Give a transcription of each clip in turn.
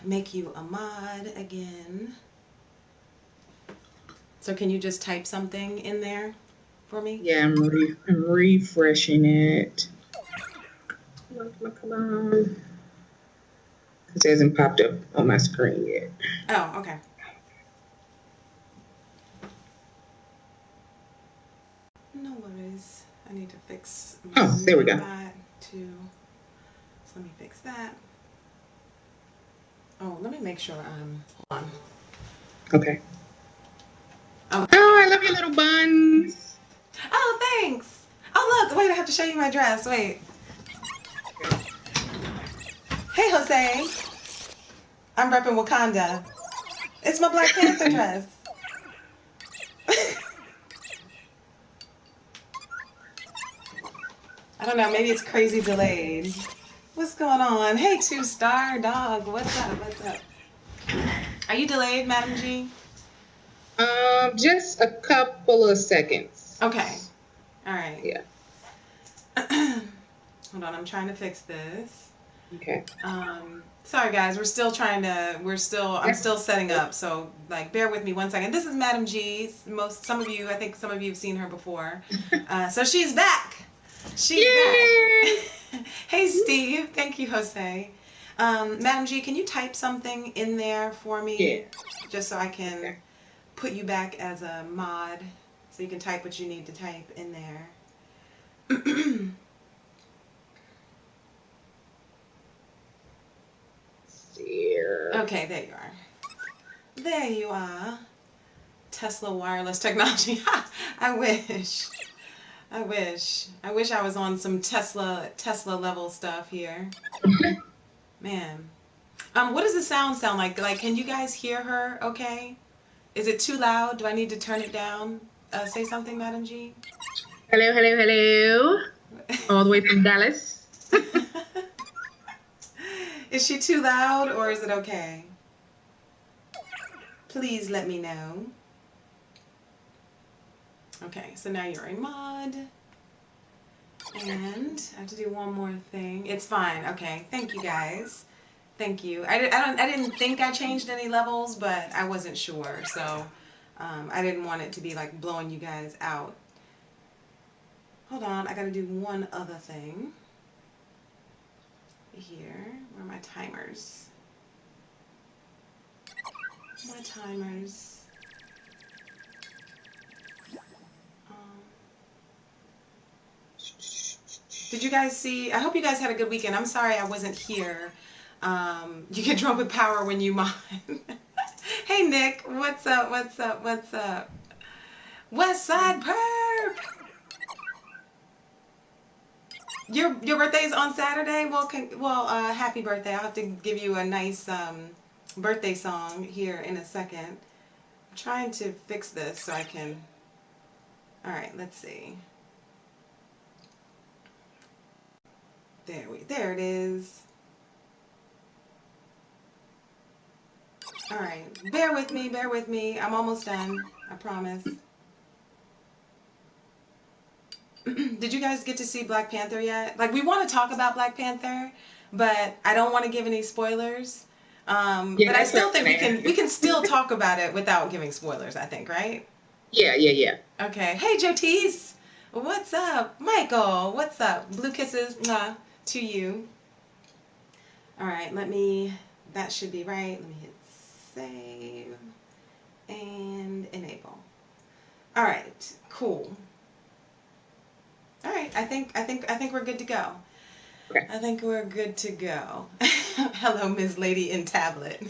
make you a mod again. So can you just type something in there for me? Yeah, I'm refreshing it. Come on. It hasn't popped up on my screen yet. Oh, okay. No worries. I need to fix Oh, there we go. that too. So let me fix that. Oh, let me make sure I'm hold on. Okay. Oh, Oh, I love your little buns. oh, thanks. Oh, look. Wait, I have to show you my dress. Wait. Hey, Jose. I'm repping Wakanda. It's my Black Panther dress. I don't know. Maybe it's crazy delayed. What's going on? Hey, 2-star dog. What's up? What's up? Are you delayed, Madam G? Just a couple of seconds. Okay. All right. Yeah. Hold on. I'm trying to fix this. Okay. Sorry guys, I'm still setting up, so like bear with me 1 second. This is Madam G. I think some of you have seen her before. So she's back. She's back. Yay! Hey Steve, thank you Jose. Madam G, can you type something in there for Yeah. me, just so I can put you back as a mod, so you can type what you need to type in there. Here. Okay, there you are. There you are. Tesla wireless technology. I wish. I wish. I wish I was on some Tesla level stuff here. Man. What does the sound like? Like, can you guys hear her okay? Is it too loud? Do I need to turn it down? Say something, Madam G. Hello, hello, hello. All the way from Dallas. Is she too loud or is it okay? Please let me know. Okay, so now you're a mod. And I have to do one more thing. It's fine. Okay, thank you guys. Thank you. I didn't think I changed any levels, but I wasn't sure, so I didn't want it to be like blowing you guys out. Hold on, I gotta do one other thing. Here, where are my timers? My timers. Did you guys see? I hope you guys had a good weekend. I'm sorry I wasn't here. You get drunk with power when you mind. Hey Nick, what's up? What's up? What's up? West Side Perp. Your birthday's on Saturday. Happy birthday. I'll have to give you a nice birthday song here in a second. I'm trying to fix this so I can. All right, let's see. There it is. All right, bear with me, bear with me. I'm almost done. I promise. Did you guys get to see Black Panther yet? Like, we want to talk about Black Panther, but I don't want to give any spoilers. Yeah, But I that's still think what we can still talk about it without giving spoilers. I think, right? Yeah. Okay. Hey, Jotis, what's up? Michael, what's up? Blue kisses, mwah, to you. All right, that should be right. Let me hit save and enable. All right, cool. All right, I think we're good to go. Okay. I think we're good to go. Hello, Ms. Lady in Tablet.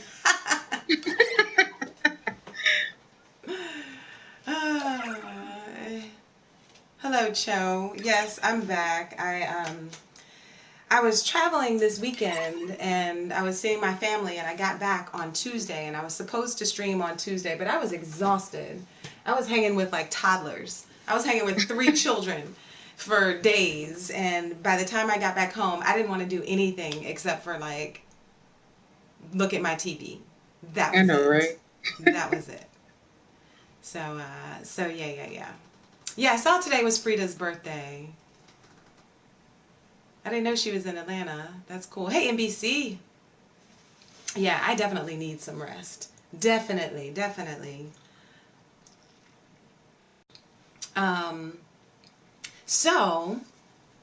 Hello, Cho. Yes, I'm back. I was traveling this weekend and I was seeing my family and I got back on Tuesday and I was supposed to stream on Tuesday, but I was exhausted. I was hanging with like toddlers. I was hanging with 3 children for days, and by the time I got back home, I didn't want to do anything except for like look at my TV. That I was know, it. right? That was it. So yeah. Yeah, I saw today was Frida's birthday. I didn't know she was in Atlanta. That's cool. Hey, NBC. Yeah, I definitely need some rest. Definitely, definitely. Um, so,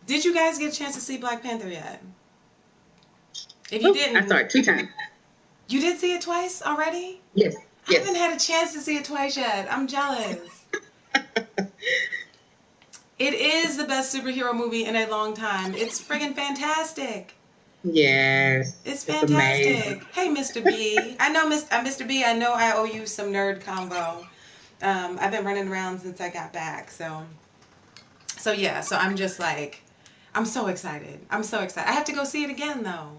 did you guys get a chance to see Black Panther yet? If you Oh, I saw didn't, it 2 times. you did see it twice already? Yes, I haven't yes. had a chance to see it twice yet. I'm jealous. It is the best superhero movie in a long time. It's friggin' fantastic. Yes, It's it's amazing. fantastic. Hey, Mr. B. I know, Mr. B, I know I owe you some nerd combo. I've been running around since I got back, so yeah, so I'm just like, I'm so excited. I'm so excited. I have to go see it again, though.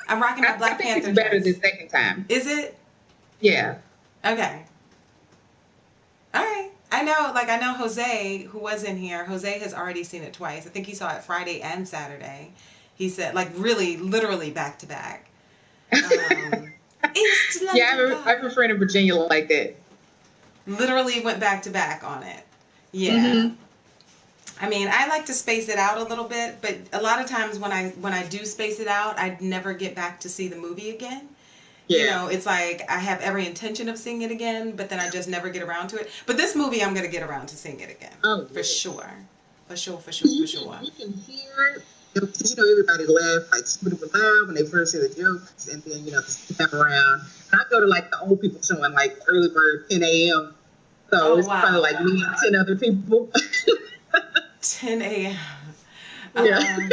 I'm rocking my I Black think it's Panther better the dress. second time. Is it? Yeah. Okay. All right. I know Jose, who was in here, Jose has already seen it twice. I think he saw it Friday and Saturday. He said, like, really, literally back to back. East Yeah, London I have Pop. a friend in Virginia like that. Literally went back to back on it. Yeah. Mm-hmm. I mean, I like to space it out a little bit, but a lot of times when I do space it out, I never get back to see the movie again. You Yeah. know, it's like I have every intention of seeing it again, but then I just never get around to it. But this movie, I'm going to get around to seeing it again. Oh, For yes. sure. For sure, for sure, for sure. You can hear, everybody laugh like super loud when they first hear the jokes, and then, the step around. And I go to like the old people showing, like early bird 10 a.m. So Oh, it's probably wow. like me and 10 other people. 10 a.m. Yeah.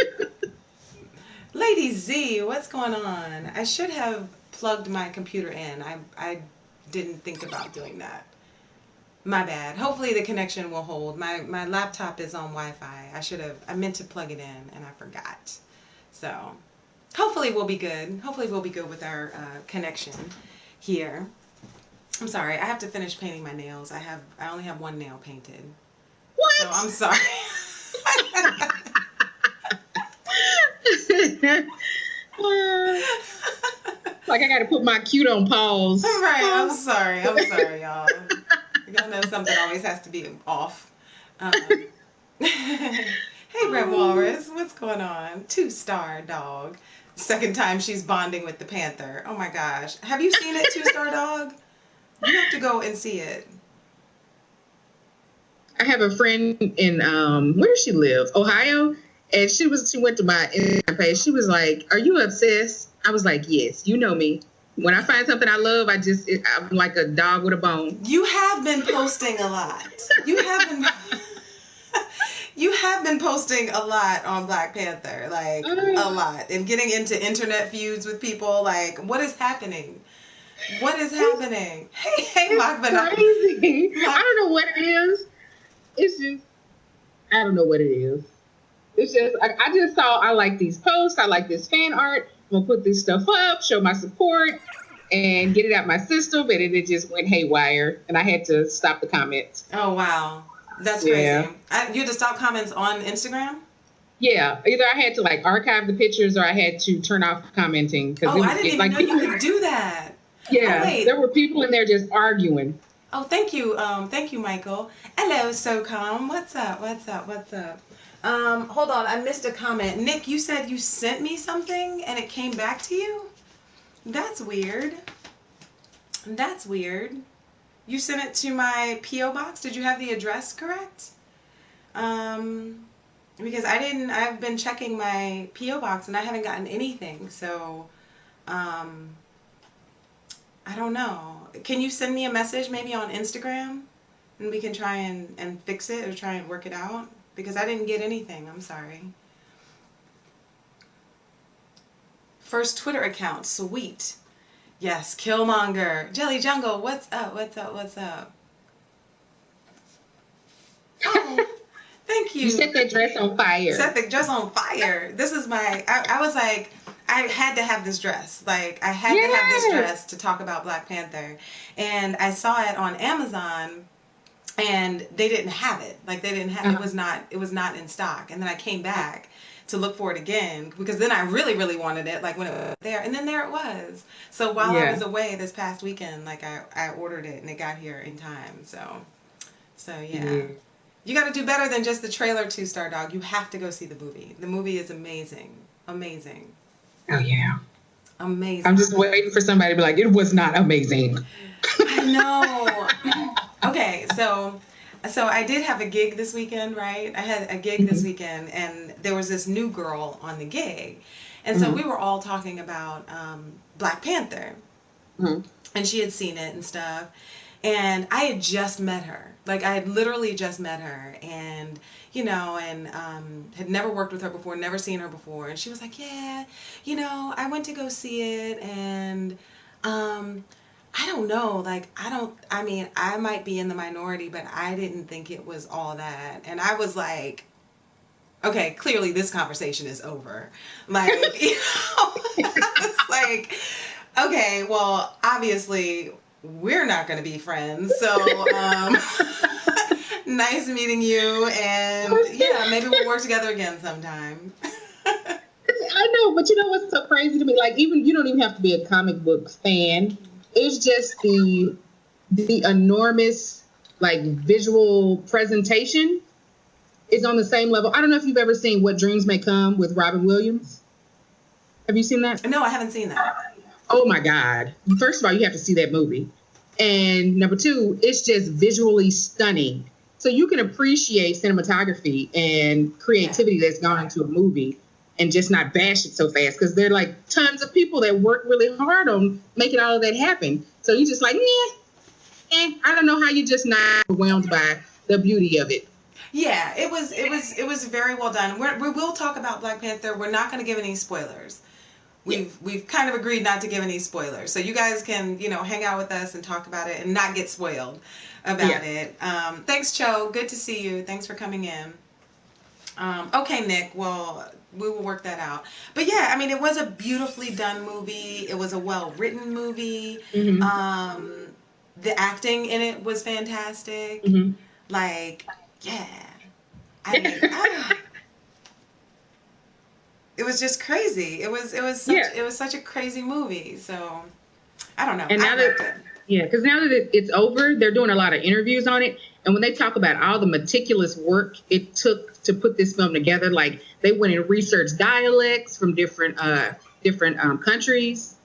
Lady Z, what's going on? I should have plugged my computer in. I didn't think about doing that. My bad. Hopefully the connection will hold. My laptop is on Wi-Fi. I meant to plug it in and I forgot. So hopefully we'll be good. Hopefully we'll be good with our connection here. I'm sorry. I have to finish painting my nails. I only have one nail painted. So I'm What? sorry. Like I got to put my cute on pause. Right. I'm sorry. I'm sorry, y'all. Y'all know something always has to be off. Hey, Red Walrus, what's going on? 2-star dog. Second time she's bonding with the Panther. Oh my gosh. Have you seen it, 2-star dog? You have to go and see it. I have a friend in where does she live? Ohio. And she went to my Instagram page. She was like, "Are you obsessed?" I was like, "Yes, you know me. When I find something I love, I'm like a dog with a bone." You have been posting a lot. You have been you have been posting a lot on Black Panther, like a lot, and getting into internet feuds with people. Like, what is happening? What is happening? Hey, It's crazy. I don't know what it is. It's just I don't know what it is. It's just I just saw I like these posts. I like this fan art. I'm gonna put this stuff up, show my support, and get it out my system. And it just went haywire, and I had to stop the comments. Oh wow, that's Yeah. crazy. You had to stop comments on Instagram. Yeah, either I had to like archive the pictures or I had to turn off commenting because Oh, I didn't even like know you people. could do that. Oh Yeah, there wait. were people in there just arguing. Oh, thank you, Michael. Hello, SOCOM. What's up? What's up? What's up? Hold on, I missed a comment. Nick, you said you sent me something and it came back to you? That's weird. That's weird. You sent it to my P.O. box. Did you have the address correct? Um, because I've been checking my P.O. box and I haven't gotten anything. So, um, I don't know. Can you send me a message maybe on Instagram and we can try and fix it or try and work it out? Because I didn't get anything. I'm sorry. First Twitter account. Sweet. Yes, Killmonger. Jelly Jungle, what's up? What's up? What's up? Oh, thank You you. set that dress on fire. Set the dress on fire. This is I was like, I had to have this dress. Like, I had to have this dress to talk about Black Panther. And I saw it on Amazon and they didn't have it. Like, they didn't have it was not in stock. And then I came back to look for it again because then I really, really wanted it, like when it was there. And then there it was. So while I was away this past weekend, like I ordered it and it got here in time. So yeah. You got to do better than just the trailer, 2-star dog. You have to go see the movie. The movie is amazing. Amazing. Oh yeah. Amazing. I'm just waiting for somebody to be like, it was not amazing. I know. Okay, so I did have a gig this weekend, right? I had a gig this weekend, and there was this new girl on the gig, and so we were all talking about Black Panther, and she had seen it and stuff, and I had just met her. Like, I had literally just met her, and had never worked with her before, never seen her before, and she was like, yeah, I went to go see it, and I don't know. Like, I mean, I might be in the minority, but I didn't think it was all that. And I was like, okay, clearly this conversation is over. Like, it's like, okay, well, obviously we're not going to be friends. So, nice meeting you. And yeah, maybe we'll work together again sometime. I know, but you know what's so crazy to me? Like, even you don't even have to be a comic book fan. It's just the enormous like visual presentation is on the same level. I don't know if you've ever seen What Dreams May Come with Robin Williams. Have you seen that? No, I haven't seen that. Oh my God. First of all, you have to see that movie. And number two, it's just visually stunning. So you can appreciate cinematography and creativity that's gone into a movie and just not bash it so fast, because there are like tons of people that work really hard on making all of that happen. So you just like, I don't know how you just not overwhelmed by the beauty of it. Yeah, it was very well done. We will talk about Black Panther. We're not going to give any spoilers. We've kind of agreed not to give any spoilers, so you guys can hang out with us and talk about it and not get spoiled about it. Thanks, Cho. Good to see you. Thanks for coming in. Okay, Nick. Well, we will work that out. But yeah, I mean, it was a beautifully done movie. It was a well-written movie. The acting in it was fantastic. Like, yeah. I mean, it was just crazy. It was such a crazy movie. So, I don't know. And now because now that it's over, they're doing a lot of interviews on it. And when they talk about all the meticulous work it took to put this film together, like they went and researched dialects from different countries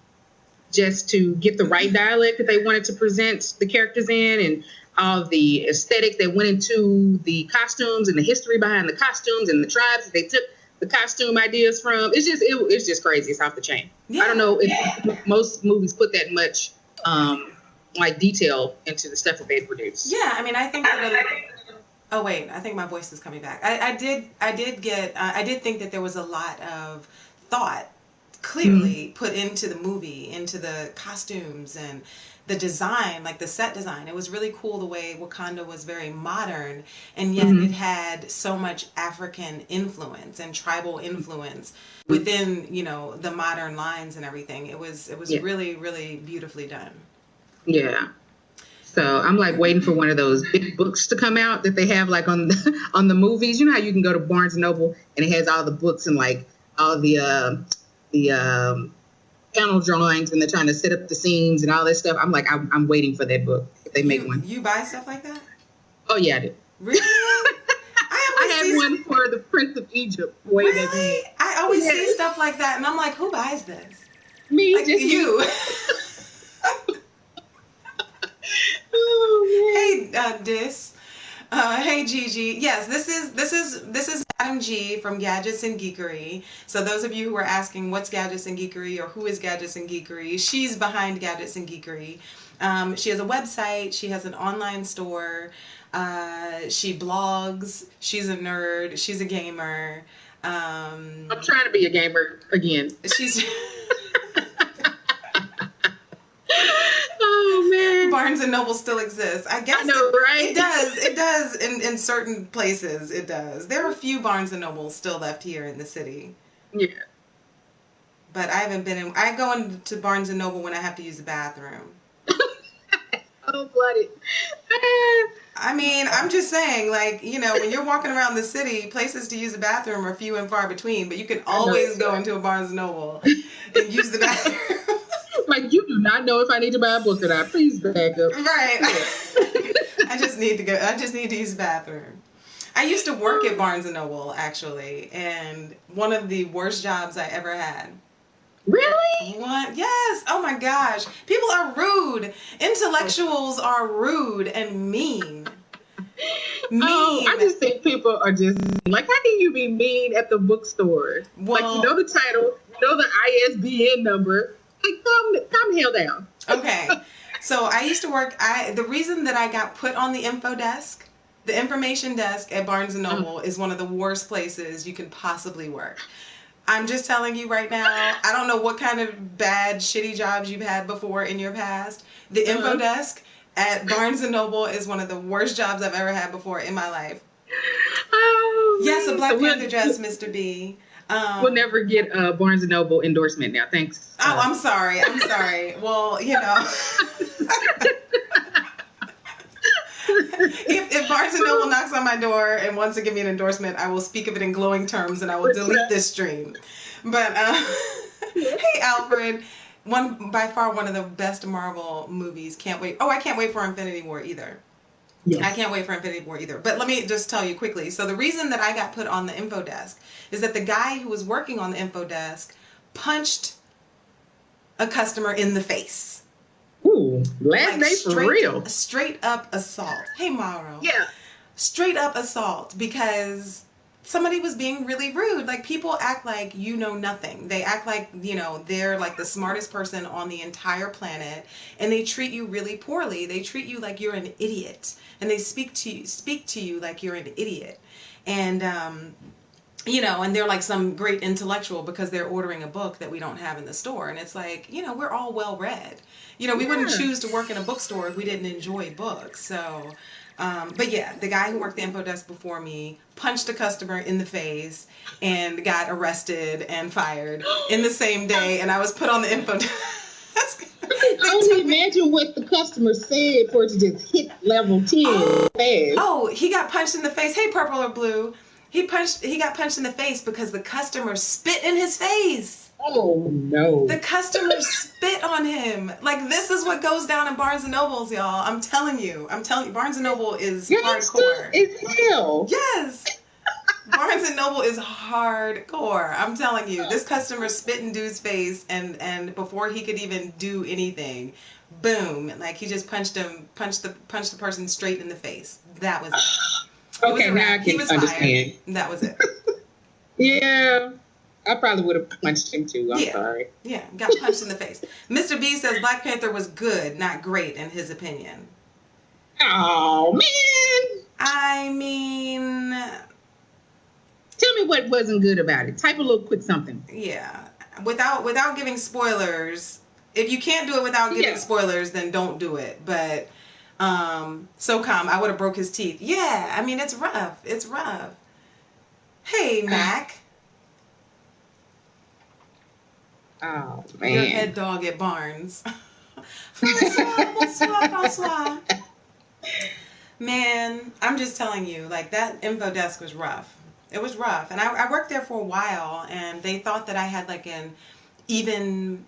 just to get the right dialect that they wanted to present the characters in, and all the aesthetic that went into the costumes and the history behind the costumes and the tribes that they took the costume ideas from. It's just crazy. It's off the chain. Yeah. I don't know if most movies put that much like detail into the stuff that they produce. Yeah, I mean, I think that. Oh wait, I think my voice is coming back. I did think that there was a lot of thought clearly put into the movie, into the costumes and the design, like the set design. It was really cool the way Wakanda was very modern, and yet it had so much African influence and tribal influence within, the modern lines and everything. It was really, really beautifully done. Yeah. So I'm like waiting for one of those big books to come out that they have like on the movies. You know how you can go to Barnes and Noble and it has all the books and like all the panel drawings, and they're trying to set up the scenes and all that stuff. I'm like, I'm waiting for that book if they make one. You buy stuff like that? Oh yeah, I do. Really? I had one for the Prince of Egypt. Really? I always see stuff like that, and I'm like, who buys this? Me, like, just you. Oh, hey, Dis. Hey, Gigi. Yes, this is Madam G from Gadgets and Geekery. So those of you who are asking what's Gadgets and Geekery or who is Gadgets and Geekery, she's behind Gadgets and Geekery. She has a website. She has an online store. She blogs. She's a nerd. She's a gamer. I'm trying to be a gamer again. She's... Oh man, Barnes and Noble still exists. I guess I know, right? It does in certain places. It does. There are a few Barnes and Nobles still left here in the city. Yeah. But I haven't been in. I go into Barnes and Noble when I have to use the bathroom. Oh, bloody. I mean, I'm just saying, like, when you're walking around the city, places to use the bathroom are few and far between. But you can always go into a Barnes and Noble and use the bathroom. Like, you do not know if I need to buy a book or not. Please back up. Right. I just need to go. I just need to use the bathroom. I used to work at Barnes & Noble, actually, and one of the worst jobs I ever had. Really? What? Yes. Oh my gosh. People are rude. Intellectuals are rude and mean. Oh, I Mean. just think people are just like, how can you be mean at the bookstore? Like, you know Well, the title, you know the ISBN number. Like, calm the hell down. okay. So I used to work. The reason that I got put on the info desk, the information desk at Barnes and Noble, is one of the worst places you can possibly work. I'm just telling you right now. I don't know what kind of bad, shitty jobs you've had before in your past. The info Uh, desk at Barnes and Noble is one of the worst jobs I've ever had before in my life. oh, Yes, a man. Black So Panther dress, Mr. B. we'll never get a Barnes and Noble endorsement now. Thanks. Oh, I'm sorry. I'm sorry. Well, you know. If Barnes and Noble knocks on my door and wants to give me an endorsement, I will speak of it in glowing terms and I will delete this stream. But hey, Alfred, by far one of the best Marvel movies. Can't wait. Oh, I can't wait for Infinity War either. Yes. I can't wait for Infinity War either. But let me just tell you quickly. So the reason that I got put on the info desk is that the guy who was working on the info desk punched a customer in the face. Ooh, last day for real. Straight up assault. Hey, Mauro. Yeah. Straight up assault because somebody was being really rude. Like, people act like you know nothing. They act like, you know, they're like the smartest person on the entire planet, and they treat you really poorly. They treat you like you're an idiot, and they speak to you like you're an idiot. And you know, and they're like some great intellectual because they're ordering a book that we don't have in the store. And it's like, you know, we're all well read. You know, we wouldn't choose to work in a bookstore if we didn't enjoy books. So, but yeah, the guy who worked the info desk before me punched a customer in the face and got arrested and fired in the same day. And I was put on the info desk. Only imagine what the customer said for it to just hit level 10 fast. Oh, he got punched in the face. Hey, purple or blue. He got punched in the face because the customer spit in his face. Oh no. The customer spit on him. Like, this is what goes down in Barnes and Nobles, y'all. I'm telling you. Barnes and Noble is hardcore. It's hell. Yes. Barnes and Noble is hardcore. I'm telling you. This customer spit in dude's face, and before he could even do anything, boom, like he just punched the person straight in the face. That was it. Okay, now I can understand. That was it. Yeah. I probably would have punched him too. I'm sorry. Yeah, got punched in the face. Mr. B says Black Panther was good, not great, in his opinion. Oh, man. I mean, tell me what wasn't good about it. Type a little quick something. Yeah. Without giving spoilers. If you can't do it without giving spoilers, then don't do it. But SOCOM, I would have broke his teeth. Yeah, I mean, it's rough. It's rough. Hey, Mac. Oh, man. Your head dog at Barnes. Bonsoir. Man, I'm just telling you, like, that info desk was rough. It was rough. And I worked there for a while, and they thought that I had, like, an even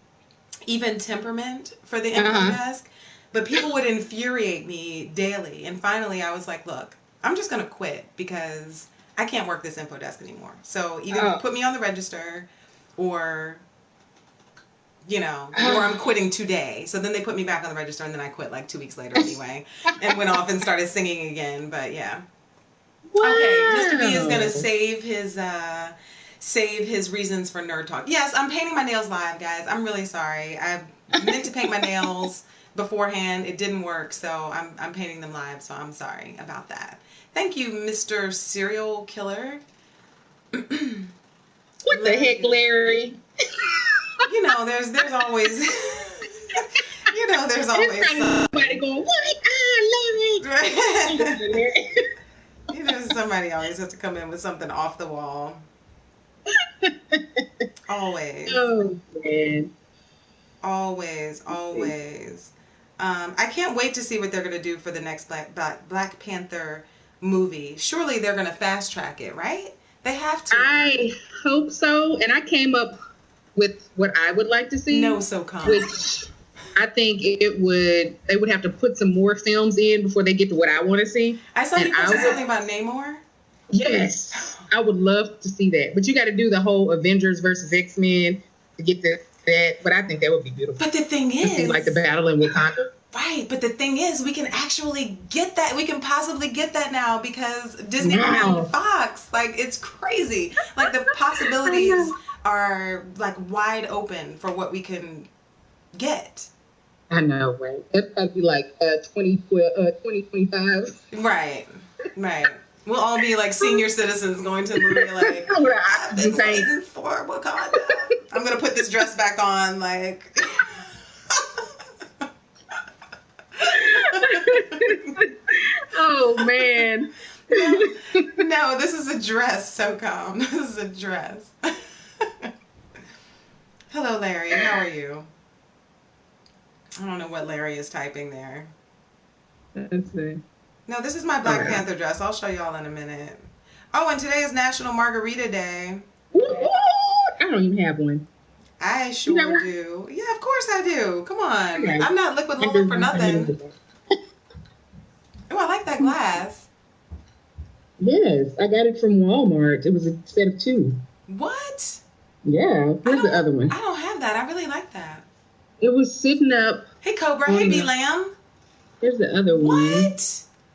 temperament for the info desk. But people would infuriate me daily. And finally, I was like, look, I'm just going to quit because I can't work this info desk anymore. So either put me on the register or, you know, or I'm quitting today. So then they put me back on the register, and then I quit like 2 weeks later anyway and went off and started singing again. But yeah. Wow. Okay, Mr. B is going to save his reasons for nerd talk. Yes, I'm painting my nails live, guys. I'm really sorry. I meant to paint my nails beforehand. It didn't work, so I'm painting them live, so I'm sorry about that. Thank you, Mr. Serial Killer. What the heck, Larry? You know, there's always there's always somebody going, what? Larry. You know, somebody always has to come in with something off the wall. Always. Oh, man. Always. I can't wait to see what they're going to do for the next Black Panther movie. Surely they're going to fast track it, right? They have to. I hope so. And I came up with what I would like to see. No, SOCOM. Which I think they would have to put some more films in before they get to what I want to see. I saw you posted something about Namor. Yes. I would love to see that. But you got to do the whole Avengers versus X-Men to get the But I think that would be beautiful. But the thing To see, is, like, the battle in Wakanda. right, but the thing is, we can actually get that. We can possibly get that now because Disney Wow. bought Fox. Like, it's crazy. Like, the possibilities are, like, wide open for what we can get. I know, right? That's got to be like 2025. Right, right. We'll all be, like, senior citizens going to the movie, like, I've been waiting for Wakanda. I'm going to put this dress back on, like... Oh, man. No, this is a dress, SOCOM. This is a dress. Hello, Larry. How are you? I don't know what Larry is typing there. Let's see. No, this is my Black Panther dress. I'll show y'all in a minute. Oh, and today is National Margarita Day. I don't even have one. I sure do. Yeah, of course I do. Come on. Okay. I'm not Liquid Lola for nothing. Oh, I like that glass. Yes, I got it from Walmart. It was a set of 2. What? Yeah. Where's the other one? I don't have that. I really like that. It was sitting up. Hey, Cobra. Hey, B-Lamb. Here's the other one. What?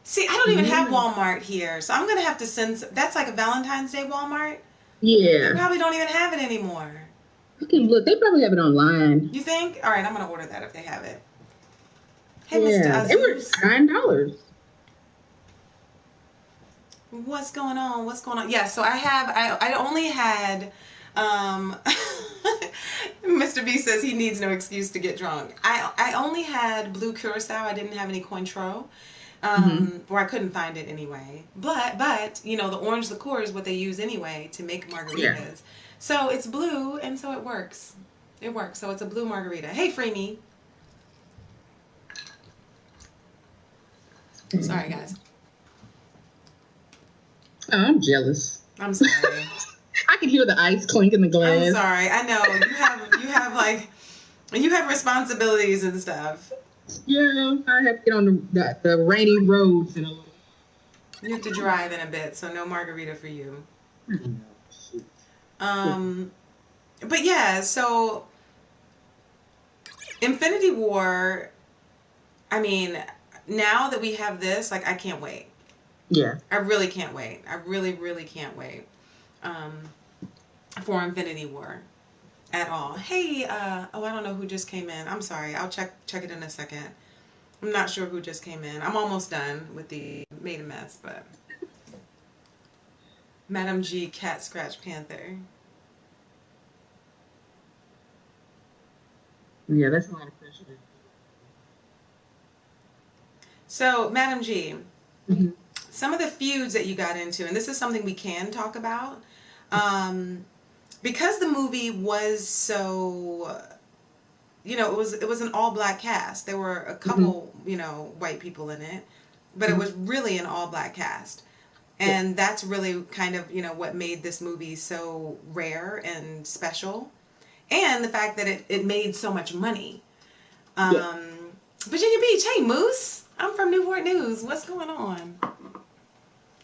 See, I don't even have Walmart here, so I'm going to have to send... That's like a Valentine's Day Walmart? Yeah. They probably don't even have it anymore. You can look. They probably have it online. You think? All right, I'm going to order that if they have it. Hey, yeah. Mr. It was $9. What's going on? What's going on? Yeah, so I only had... Mr. B says he needs no excuse to get drunk. I only had blue curacao. I didn't have any Cointreau. Or I couldn't find it anyway. But you know, the orange liqueur is what they use anyway to make margaritas. Yeah. So it's blue, and so it works. It works. So it's a blue margarita. Hey, Freemy. Sorry, guys. Oh, I'm jealous. I'm sorry. I can hear the ice clink in the glass. I'm sorry. I know you have responsibilities and stuff. Yeah, I have to get on the rainy roads in a little. You have to drive in a bit, so no margarita for you. But yeah, so Infinity War. I mean, now that we have this, like, I can't wait. Yeah. I really can't wait. I really, really can't wait. For Infinity War at all. Hey, I don't know who just came in. I'm sorry. I'll check it in a second. I'm not sure who just came in. I'm almost done with the made a mess, but Madam G Cat Scratch Panther. Yeah, that's a lot of pressure. So, Madam G, some of the feuds that you got into, and this is something we can talk about, because the movie was so, you know, it was an all-black cast. There were a couple, you know, white people in it, but it was really an all-black cast. And that's really kind of, you know, what made this movie so rare and special. And the fact that it made so much money. Virginia Beach, hey, Moose. I'm from Newport News. What's going on?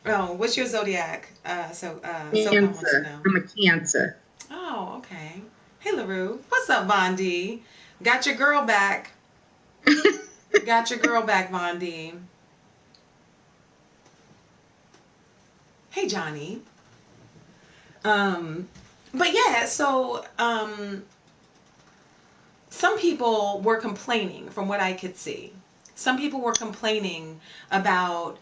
Oh, what's your zodiac? Cancer. I'm a Cancer. Oh, okay. Hey, LaRue. What's up, Von D? Got your girl back. Got your girl back, Von D. Hey, Johnny. But yeah, so some people were complaining from what I could see. Some people were complaining about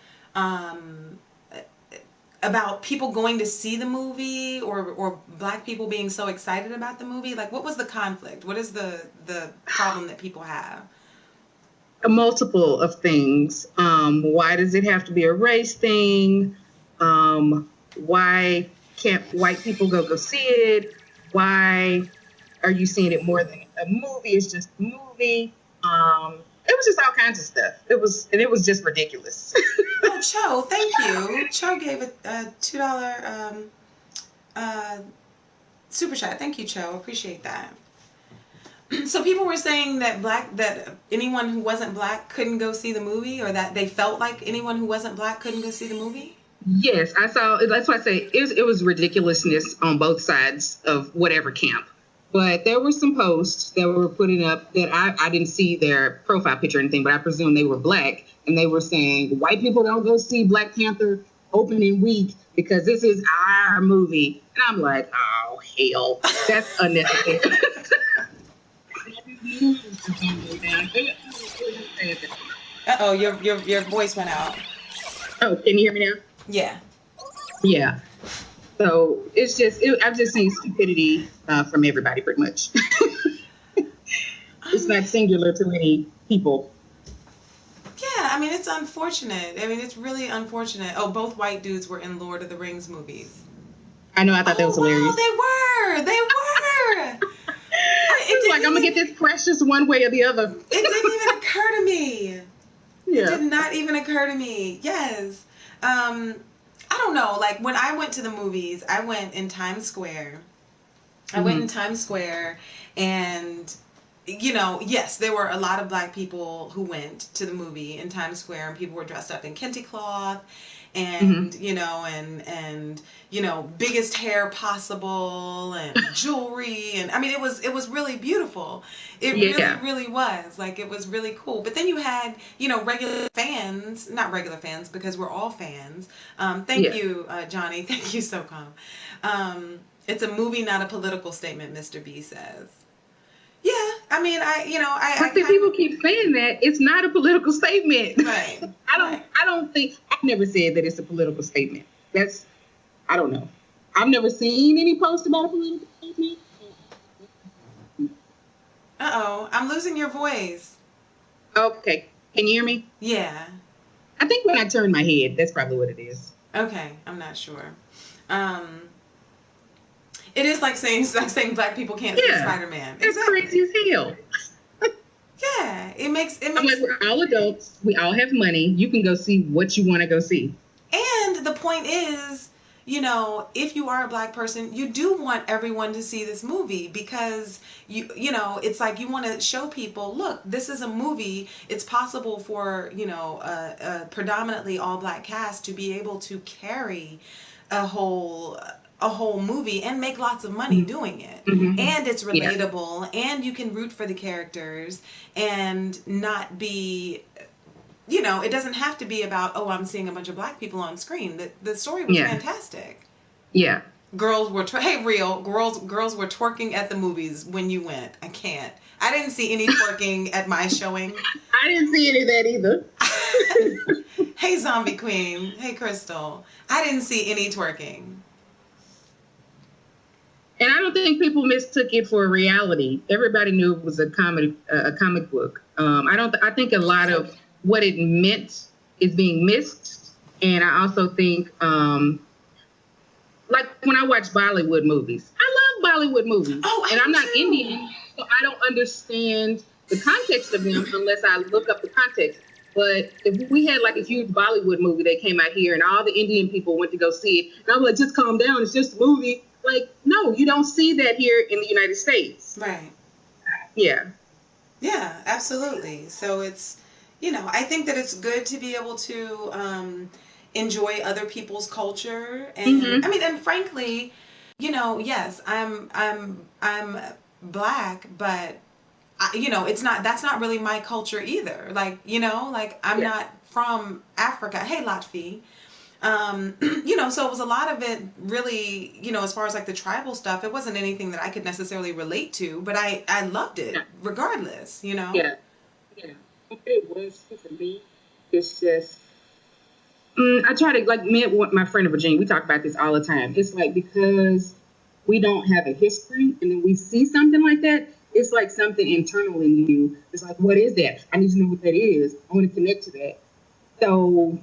people going to see the movie or black people being so excited about the movie. Like, what was the conflict? What is the problem that people have? A multiple of things. Why does it have to be a race thing? Why can't white people go see it? Why are you seeing it more than a movie? It's just a movie. It was just all kinds of stuff. It was just ridiculous. Oh, Cho, thank you. Cho gave a $2 super chat. Thank you, Cho. Appreciate that. So people were saying that anyone who wasn't black couldn't go see the movie, or that they felt like anyone who wasn't black couldn't go see the movie? Yes, I saw. That's why I say it was ridiculousness on both sides of whatever camp. But there were some posts that were putting up that I didn't see their profile picture or anything, but I presume they were black. And they were saying, white people don't go see Black Panther opening week because this is our movie. And I'm like, oh, hell, that's unnecessary. Uh-oh, your voice went out. Oh, can you hear me now? Yeah. Yeah. So it's just, I've just seen stupidity from everybody pretty much. It's not singular to any people. Yeah, I mean, it's unfortunate. I mean, it's really unfortunate. Oh, both white dudes were in Lord of the Rings movies. I know, I thought that was hilarious. Wow, they were. It's like, I'm going to get this precious one way or the other. It didn't even occur to me. Yeah. It did not even occur to me. Yes. I don't know. Like, when I went to the movies, I went in Times Square. I went in Times Square, and, you know, yes, there were a lot of black people who went to the movie in Times Square, and people were dressed up in kente cloth, and, you know, and, you know, biggest hair possible, and jewelry, and, I mean, it was really beautiful. It really was. Like, it was really cool. But then you had, you know, regular fans, not regular fans, because we're all fans. Thank you, Johnny. Thank you, SOCOM. It's a movie, not a political statement, Mr. B says. Yeah, I mean, But the people keep saying that it's not a political statement. Right. I don't think, I've never said that it's a political statement. I don't know. I've never seen any post about a political statement. Uh-oh, I'm losing your voice. Okay, can you hear me? Yeah. I think when I turn my head, that's probably what it is. Okay, I'm not sure. It is like saying black people can't see Spider-Man. It's crazy as hell. Yeah, it makes. I'm like, we're all adults. We all have money. You can go see what you want to go see. And the point is, you know, if you are a black person, you do want everyone to see this movie because you know, it's like you want to show people, look, this is a movie. It's possible for, you know, a predominantly all black cast to be able to carry a whole movie and make lots of money doing it. And it's relatable, and you can root for the characters and not be, you know, it doesn't have to be about, oh, I'm seeing a bunch of black people on screen. The story was fantastic. Yeah. Girls were girls were twerking at the movies when you went. I didn't see any twerking at my showing. I didn't see any of that either. Hey, Zombie Queen. Hey, Crystal. I didn't see any twerking. And I don't think people mistook it for a reality. Everybody knew it was a comic book. I think a lot of what it meant is being missed. And I also think, like when I watch Bollywood movies, I love Bollywood movies. And I'm not Indian, so I don't understand the context of them unless I look up the context. But if we had like a huge Bollywood movie that came out here and all the Indian people went to go see it, and I'm like, just calm down, it's just a movie. Like, no, you don't see that here in the United States. Right. Yeah. Yeah, absolutely. So it's, you know, I think that it's good to be able to enjoy other people's culture. And I mean, and frankly, you know, yes, I'm black, but you know, that's not really my culture either. Like, you know, like I'm not from Africa. Hey, Latfi. You know, so it was a lot of it really, you know, as far as like the tribal stuff, it wasn't anything that I could necessarily relate to, but I loved it regardless, you know? Yeah. It was for me. It's just, I try to, like, me and my friend in Virginia, we talk about this all the time. It's like, because we don't have a history and then we see something like that, it's like something internal in you. It's like, what is that? I need to know what that is. I want to connect to that. So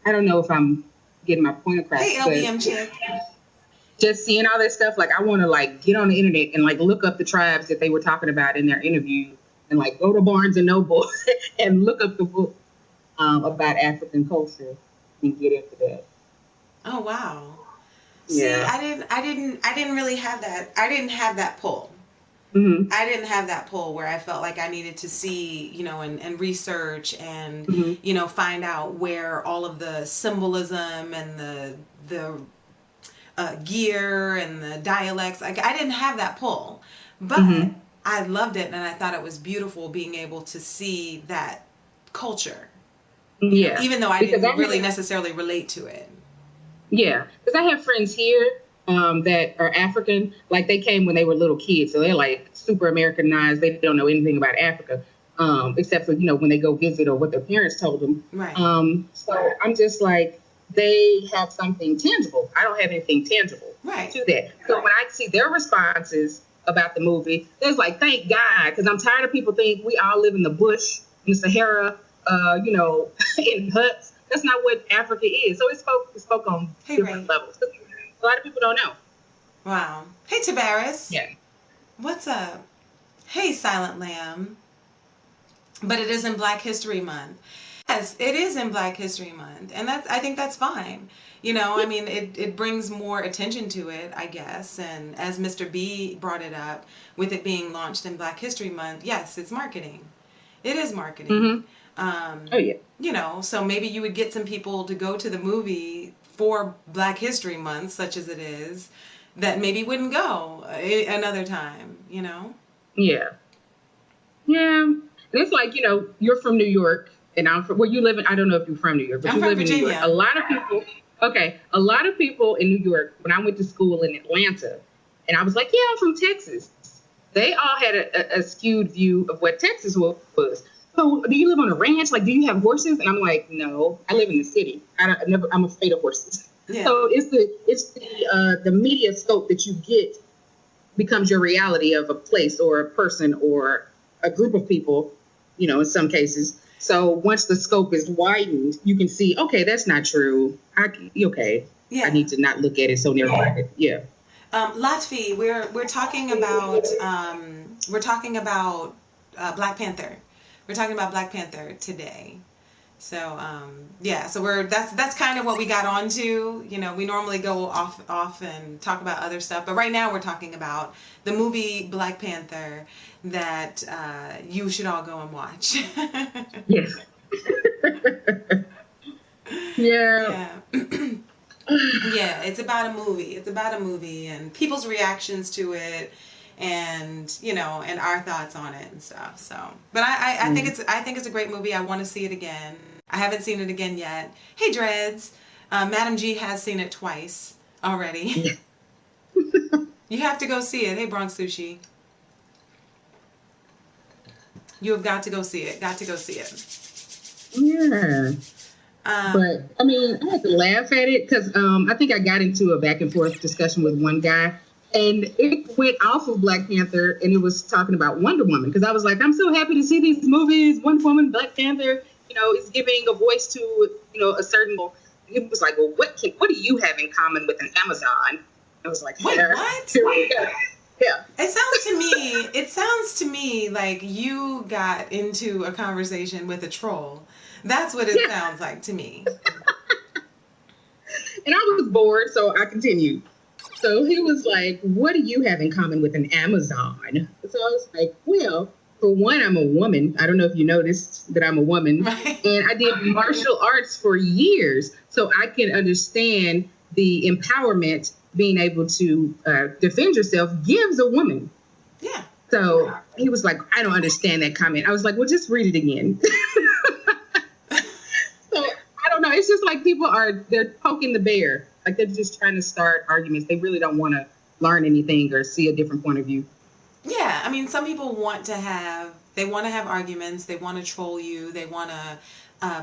I don't know if I'm getting my point across. Hey, LBM chick. Just seeing all that stuff, like I want to like get on the internet and like look up the tribes that they were talking about in their interview, and like go to Barnes and Noble and look up the book about African culture and get into that. Oh wow! Yeah. See, I didn't really have that. I didn't have that pull. I didn't have that pull where I felt like I needed to see, you know, and research and, you know, find out where all of the symbolism and the gear and the dialects, like I didn't have that pull. But I loved it, and I thought it was beautiful being able to see that culture. Yeah, Even though I because didn't really necessarily relate to it. Yeah, because I have friends here that are African. Like they came when they were little kids, so they're like super Americanized. They don't know anything about Africa, except for when they go visit or what their parents told them. Right. So I'm just like, they have something tangible. I don't have anything tangible to that. So when I see their responses about the movie, there's like, thank God, because I'm tired of people think we all live in the bush, in the Sahara, in huts. That's not what Africa is. So it spoke on different levels. A lot of people don't know. Wow. Hey, Tabaris. Yeah. What's up? Hey, Silent Lamb. But it is in Black History Month. Yes, it is in Black History Month. And I think that's fine. I mean, it brings more attention to it, I guess. And as Mr. B brought it up, with it being launched in Black History Month, yes, it's marketing. It is marketing. Oh, yeah. So maybe you would get some people to go to the movie for Black History Month, such as it is, that maybe wouldn't go another time, Yeah. Yeah. It's like, you're from New York and I'm from, you live in, I don't know if you're from New York, but I'm you from live Virginia. in New York. A lot of people in New York, when I went to school in Atlanta, and I was like, yeah, I'm from Texas. They all had a skewed view of what Texas was. So do you live on a ranch? Like, do you have horses? And I'm like, no, I live in the city. I'm afraid of horses. Yeah. So it's the media scope that you get becomes your reality of a place or a person or a group of people, in some cases. So once the scope is widened, you can see, okay, that's not true. Okay. Yeah. I need to not look at it so narrow-minded. Yeah. Latvi, we're talking about Black Panther. We're talking about Black Panther today. So so that's kind of what we got onto. We normally go off and talk about other stuff, but right now we're talking about the movie Black Panther that you should all go and watch. Yes. Yeah. Yeah, it's about a movie. It's about a movie and people's reactions to it, and and our thoughts on it and stuff. So, but I think it's a great movie. I want to see it again. I haven't seen it again yet. Hey, Dreads, Madam G has seen it twice already. You have to go see it. Hey, Bronx Sushi, you have got to go see it. Got to go see it. Yeah. But I mean, I had to laugh at it because I think I got into a back and forth discussion with one guy, and it went off of Black Panther, and it was talking about Wonder Woman because I was like, I'm so happy to see these movies, Wonder Woman, Black Panther, is giving a voice to a certain. He was like, well, what do you have in common with an Amazon? I was like, wait, what? Yeah. It sounds to me like you got into a conversation with a troll. That's what it sounds like to me. And I was bored, so I continued. So he was like, what do you have in common with an Amazon? So I was like, well, for one, I'm a woman. I don't know if you noticed that I'm a woman. Right. And I did martial arts for years, so I can understand the empowerment being able to defend yourself gives a woman. Yeah. So he was like, I don't understand that comment. I was like, well, just read it again. So I don't know. It's just like they're poking the bear. Like they're just trying to start arguments. They really don't want to learn anything or see a different point of view. Yeah, I mean, some people want to have arguments. They want to troll you. They want to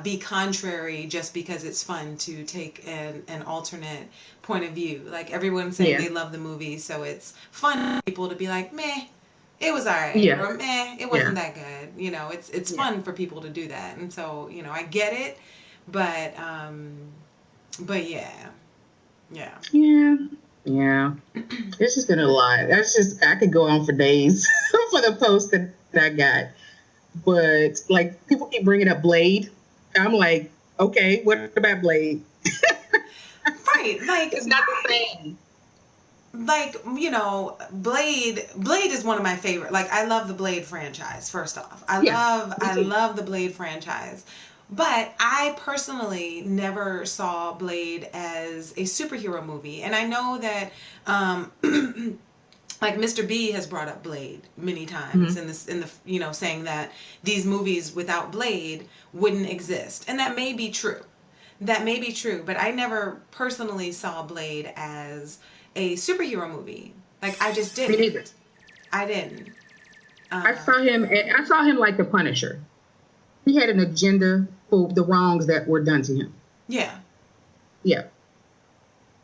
be contrary just because it's fun to take an alternate point of view. Like everyone's saying they love the movie, so it's fun for people to be like, meh, it was all right, or meh, it wasn't that good. It's fun for people to do that, and so I get it, but Yeah. This has been a lot. I could go on for days for the post that I got. But, like, people keep bringing up Blade. I'm like, okay, what about Blade? Right. Like, it's not the same. Like, Blade is one of my favorite. Like, I love the Blade franchise, first off. I love the Blade franchise. But I personally never saw Blade as a superhero movie. And I know that like Mr. B has brought up Blade many times Mm-hmm. in the saying that these movies without Blade wouldn't exist. And that may be true. That may be true, but I never personally saw Blade as a superhero movie. Like I just Me didn't. neither. I didn't. I saw him. I saw him like the Punisher. He had an agenda for the wrongs that were done to him. Yeah. Yeah.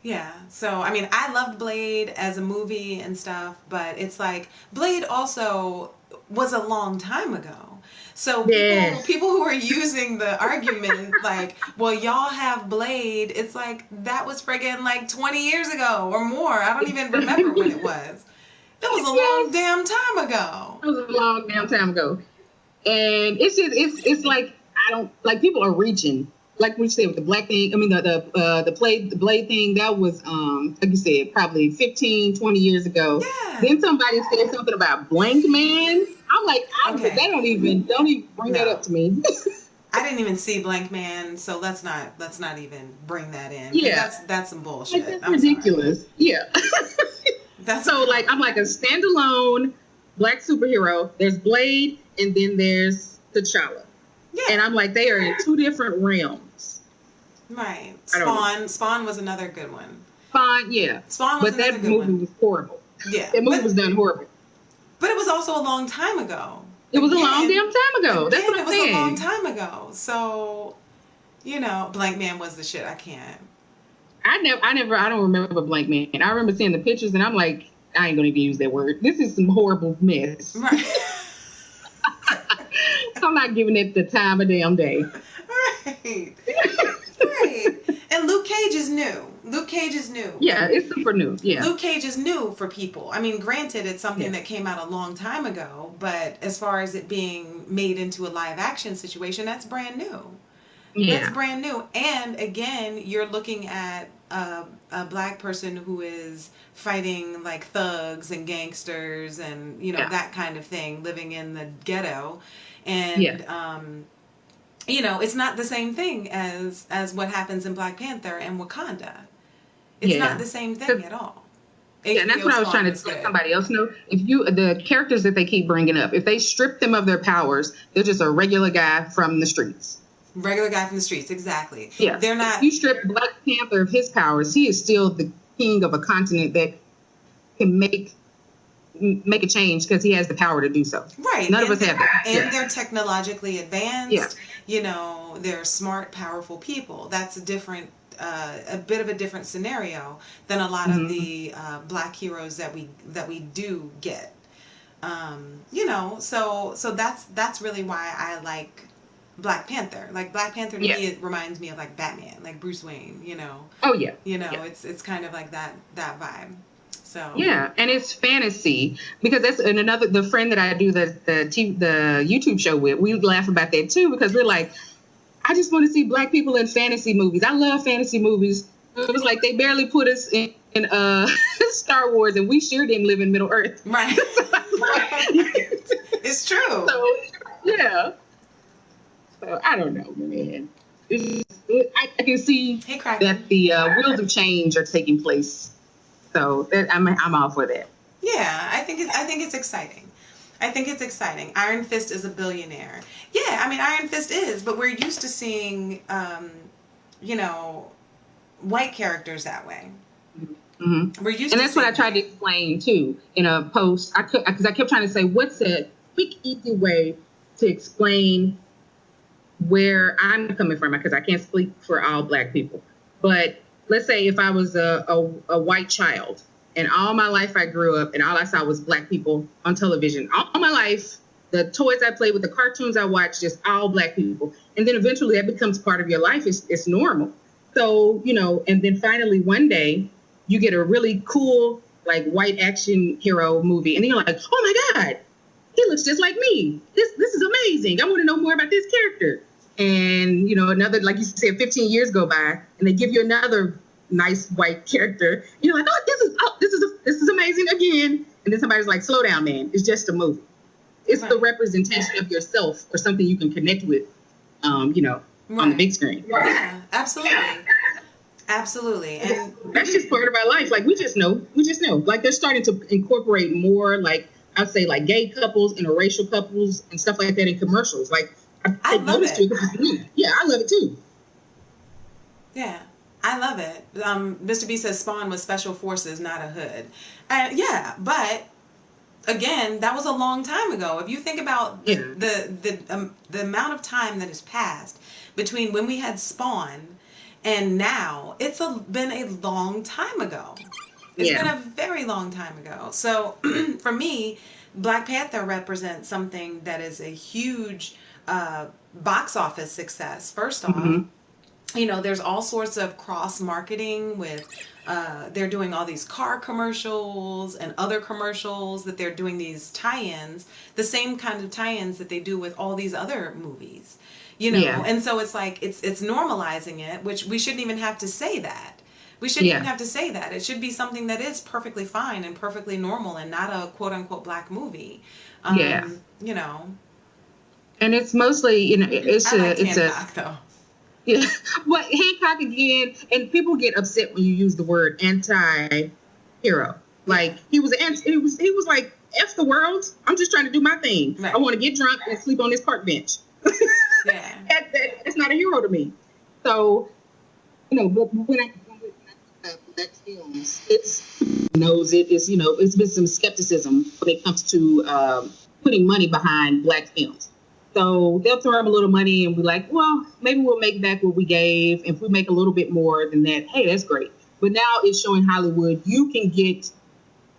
Yeah. So, I mean, I loved Blade as a movie and stuff, but it's like Blade also was a long time ago. So Yes. people who are using the argument like, well, y'all have Blade, it's like that was friggin' like 20 years ago or more. I don't even remember when it was. That was a long damn time ago. It was a long damn time ago. And it's just it's like I don't like people are reaching. Like we said with the black thing, I mean the blade thing, that was like you said, probably 15, 20 years ago. Yeah. Then somebody said something about Blank Man. I'm like, Okay. That don't even bring that up to me. I didn't even see Blank Man, so let's not even bring that in. Yeah. That's some bullshit. Like, that's ridiculous. Sorry. Yeah. That's so like I'm like a standalone black superhero. There's Blade and then there's T'Challa. Yeah. And I'm like, they are in two different realms. Right. Spawn was another good one. Spawn, yeah. Spawn was another good one. But that movie was horrible. Yeah. That movie was done horrible. But it was also a long time ago. It was a long damn time ago. That's what I'm saying. It was a long time ago. So, Blank Man was the shit. I can't. I don't remember Blank Man. I remember seeing the pictures and I'm like, I ain't gonna even use that word. This is some horrible mess. Right. I'm not giving it the time of damn day. Right. Right. And Luke Cage is new. Yeah, it's super new. Yeah. Luke Cage is new for people. I mean, granted, it's something that came out a long time ago, but as far as it being made into a live action situation, that's brand new. Yeah. That's brand new. And again, you're looking at a black person who is fighting like thugs and gangsters and, that kind of thing, living in the ghetto. And, it's not the same thing as what happens in Black Panther and Wakanda. It's not the same thing at all. Yeah, and that's what I was trying to let somebody else know. The characters that they keep bringing up, if they strip them of their powers, they're just a regular guy from the streets. Regular guy from the streets, exactly. Yeah. They're not. If you strip Black Panther of his powers, he is still the king of a continent that can make a change because he has the power to do so. Right. None of us have that. And they're technologically advanced. Yeah. They're smart, powerful people. That's a bit of a different scenario than a lot of the black heroes that we do get. So that's really why I like Black Panther. Like Black Panther to me, it reminds me of like Batman, like Bruce Wayne. Oh yeah. It's kind of like that vibe. So yeah, and it's fantasy because that's the friend that I do the YouTube show with. We laugh about that too because we're like, I just want to see black people in fantasy movies. I love fantasy movies. It was like they barely put us in Star Wars, and we sure didn't live in Middle Earth. Right. It's true. So yeah. So I don't know, man. I can see that the wheels of change are taking place. So I'm all for that. Yeah, I think it's exciting. Iron Fist is a billionaire. Yeah, I mean Iron Fist is, but we're used to seeing, white characters that way. Mm-hmm. We're used, and that's what I tried to explain too in a post. Because I kept trying to say, what's a quick, easy way to explain where I'm coming from? Because I can't speak for all black people, but let's say if I was a white child and all my life I grew up and all I saw was black people on television. All my life, the toys I played with, the cartoons I watched, just all black people. And then eventually that becomes part of your life. It's normal. So, and then finally one day you get a really cool, like white action hero movie. And then you're like, oh my God, he looks just like me. This is amazing. I want to know more about this character. And, another, like you said, 15 years go by and they give you another nice white character. You're like, this is amazing again. And then somebody's like, slow down, man. It's just a movie. It's the representation of yourself or something you can connect with, on the big screen. Yeah, absolutely. Absolutely. And That's just part of our life. Like, we just know. Like, they're starting to incorporate more, like, I'd say, like, gay couples, interracial couples, and stuff like that in commercials. Like, I I take love notice to it. it because it's new. Yeah, I love it too. Yeah, I love it. Mr. B says Spawn was special forces, not a hood. Yeah, but again, that was a long time ago. If you think about Yeah. the amount of time that has passed between when we had Spawn and now, been a long time ago. It's been Yeah. a very long time ago. So for me, Black Panther represents something that is a huge box office success. First off, Mm-hmm. there's all sorts of cross marketing with they're doing all these car commercials and other commercials that they're doing these tie-ins, the same kind of tie-ins that they do with all these other movies, Yeah. and so it's like it's normalizing it, which we shouldn't even have to say that. We shouldn't even Yeah. have to say that. It should be something that is perfectly fine and perfectly normal and not a quote unquote black movie. Yeah. Um, you know, And it's mostly, I liked Hancock though. yeah. But Hancock again, and people get upset when you use the word anti-hero. Like, Yeah. he was like, F the world. I'm just trying to do my thing. Right. I want to get drunk and sleep on this park bench. Yeah. That's not a hero to me. So, but when I black films, it's been some skepticism when it comes to putting money behind black films. So they'll throw them a little money and be like, well, maybe we'll make back what we gave. If we make a little bit more than that, hey, that's great. But now it's showing Hollywood you can get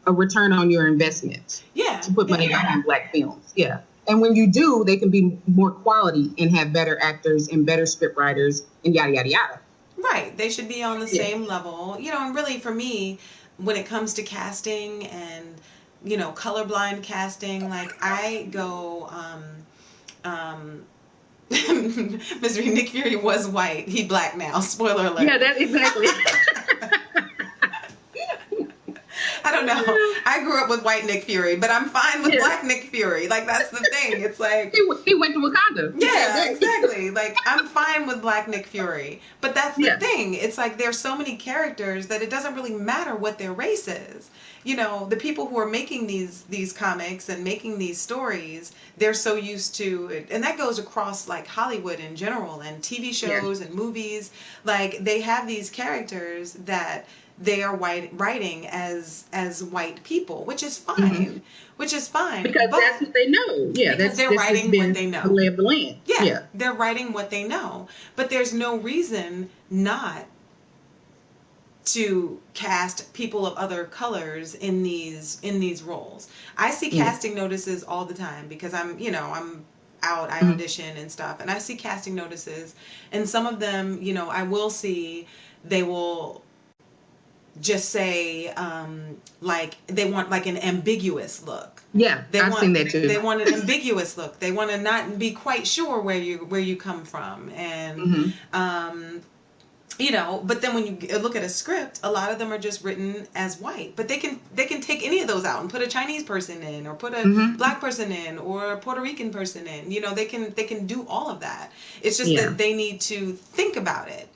a return on your investment Yeah. to put money behind black films. Yeah. And when you do, they can be more quality and have better actors and better script writers and yada, yada, yada. Right. They should be on the same level. And really for me, when it comes to casting and, colorblind casting, like I go, Mr. Nick Fury was white. He black now. Spoiler alert. Yeah, that's exactly. I don't know. I grew up with white Nick Fury, but I'm fine with black Nick Fury. Like, that's the thing. It's like... He went to Wakanda. Yeah, exactly. Like, I'm fine with black Nick Fury. But that's the thing. It's like there's so many characters that it doesn't really matter what their race is. The people who are making these comics and making these stories, they're so used to it. And that goes across, like, Hollywood in general and TV shows and movies. Like, they have these characters that they are writing as white people, which is fine. Which is fine. Because that's what they know. Yeah, because they're writing what they know. The lay of the land. Yeah, they're writing what they know. But there's no reason not to cast people of other colors in these roles. I see casting notices all the time because I'm out, I audition and stuff, and I see casting notices, and some of them, I will see they will just say like they want like an ambiguous look. Yeah, I've seen that too. They want an ambiguous look. They want to not be quite sure where you come from, and But then when you look at a script, a lot of them are just written as white. But they can take any of those out and put a Chinese person in, or put a black person in, or a Puerto Rican person in. They can do all of that. It's just that they need to think about it.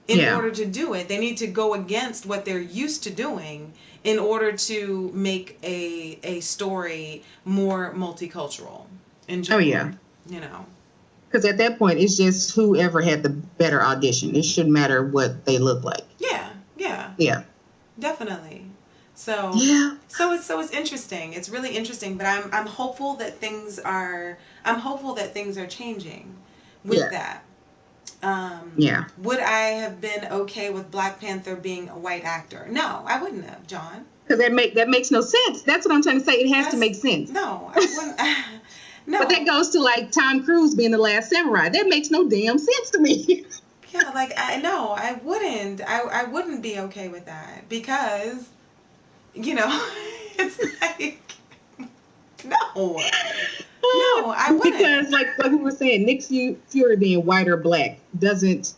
In order to do it, they need to go against what they're used to doing in order to make a story more multicultural. Oh, yeah. Because at that point, it's just whoever had the better audition. It shouldn't matter what they look like. Yeah. Definitely. So it's interesting. It's really interesting. But I'm hopeful that things are changing with that. Would I have been okay with Black Panther being a white actor? No, I wouldn't have, John. Because that makes no sense. That's what I'm trying to say. It has to make sense. No, I wouldn't. No. But that goes to like Tom Cruise being the Last Samurai. That makes no damn sense to me. Yeah, like I wouldn't. I wouldn't be okay with that because, it's like no. No, I wouldn't. Because like we were saying, Nick Fury being white or black doesn't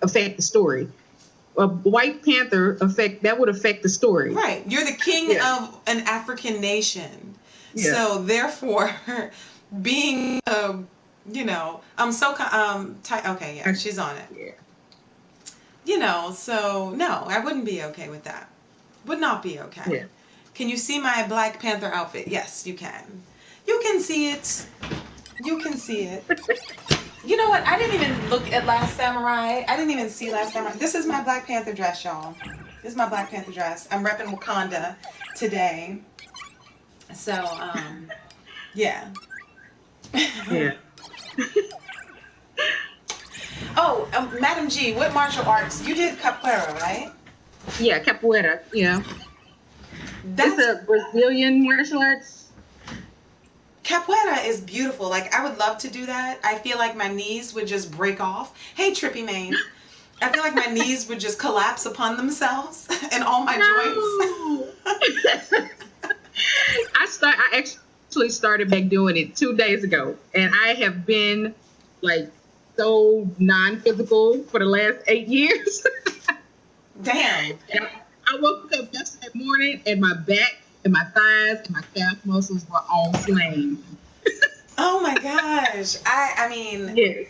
affect the story. A White Panther would affect the story. Right. You're the king of an African nation. Yeah. So therefore, being I'm so okay, yeah, she's on it. Yeah. You know, so no, I wouldn't be okay with that. Would not be okay. Yeah. Can you see my Black Panther outfit? Yes, you can. You can see it. You can see it. You know what? I didn't even look at Last Samurai. I didn't even see Last Samurai. This is my Black Panther dress, y'all. This is my Black Panther dress. I'm repping Wakanda today. So, yeah. Yeah. Oh, Madam G, what martial arts? You did capoeira, right? Yeah, capoeira. Yeah. It's That's a Brazilian martial arts. Capoeira is beautiful. Like, I would love to do that. I feel like my knees would just break off. Hey, Trippy Main. I feel like my knees would just collapse upon themselves and all my joints. I actually started back doing it 2 days ago, and I have been like so non-physical for the last 8 years. Damn. And I woke up yesterday morning, and my back and my thighs and my calf muscles were on flame. Oh my gosh. I mean, Yes.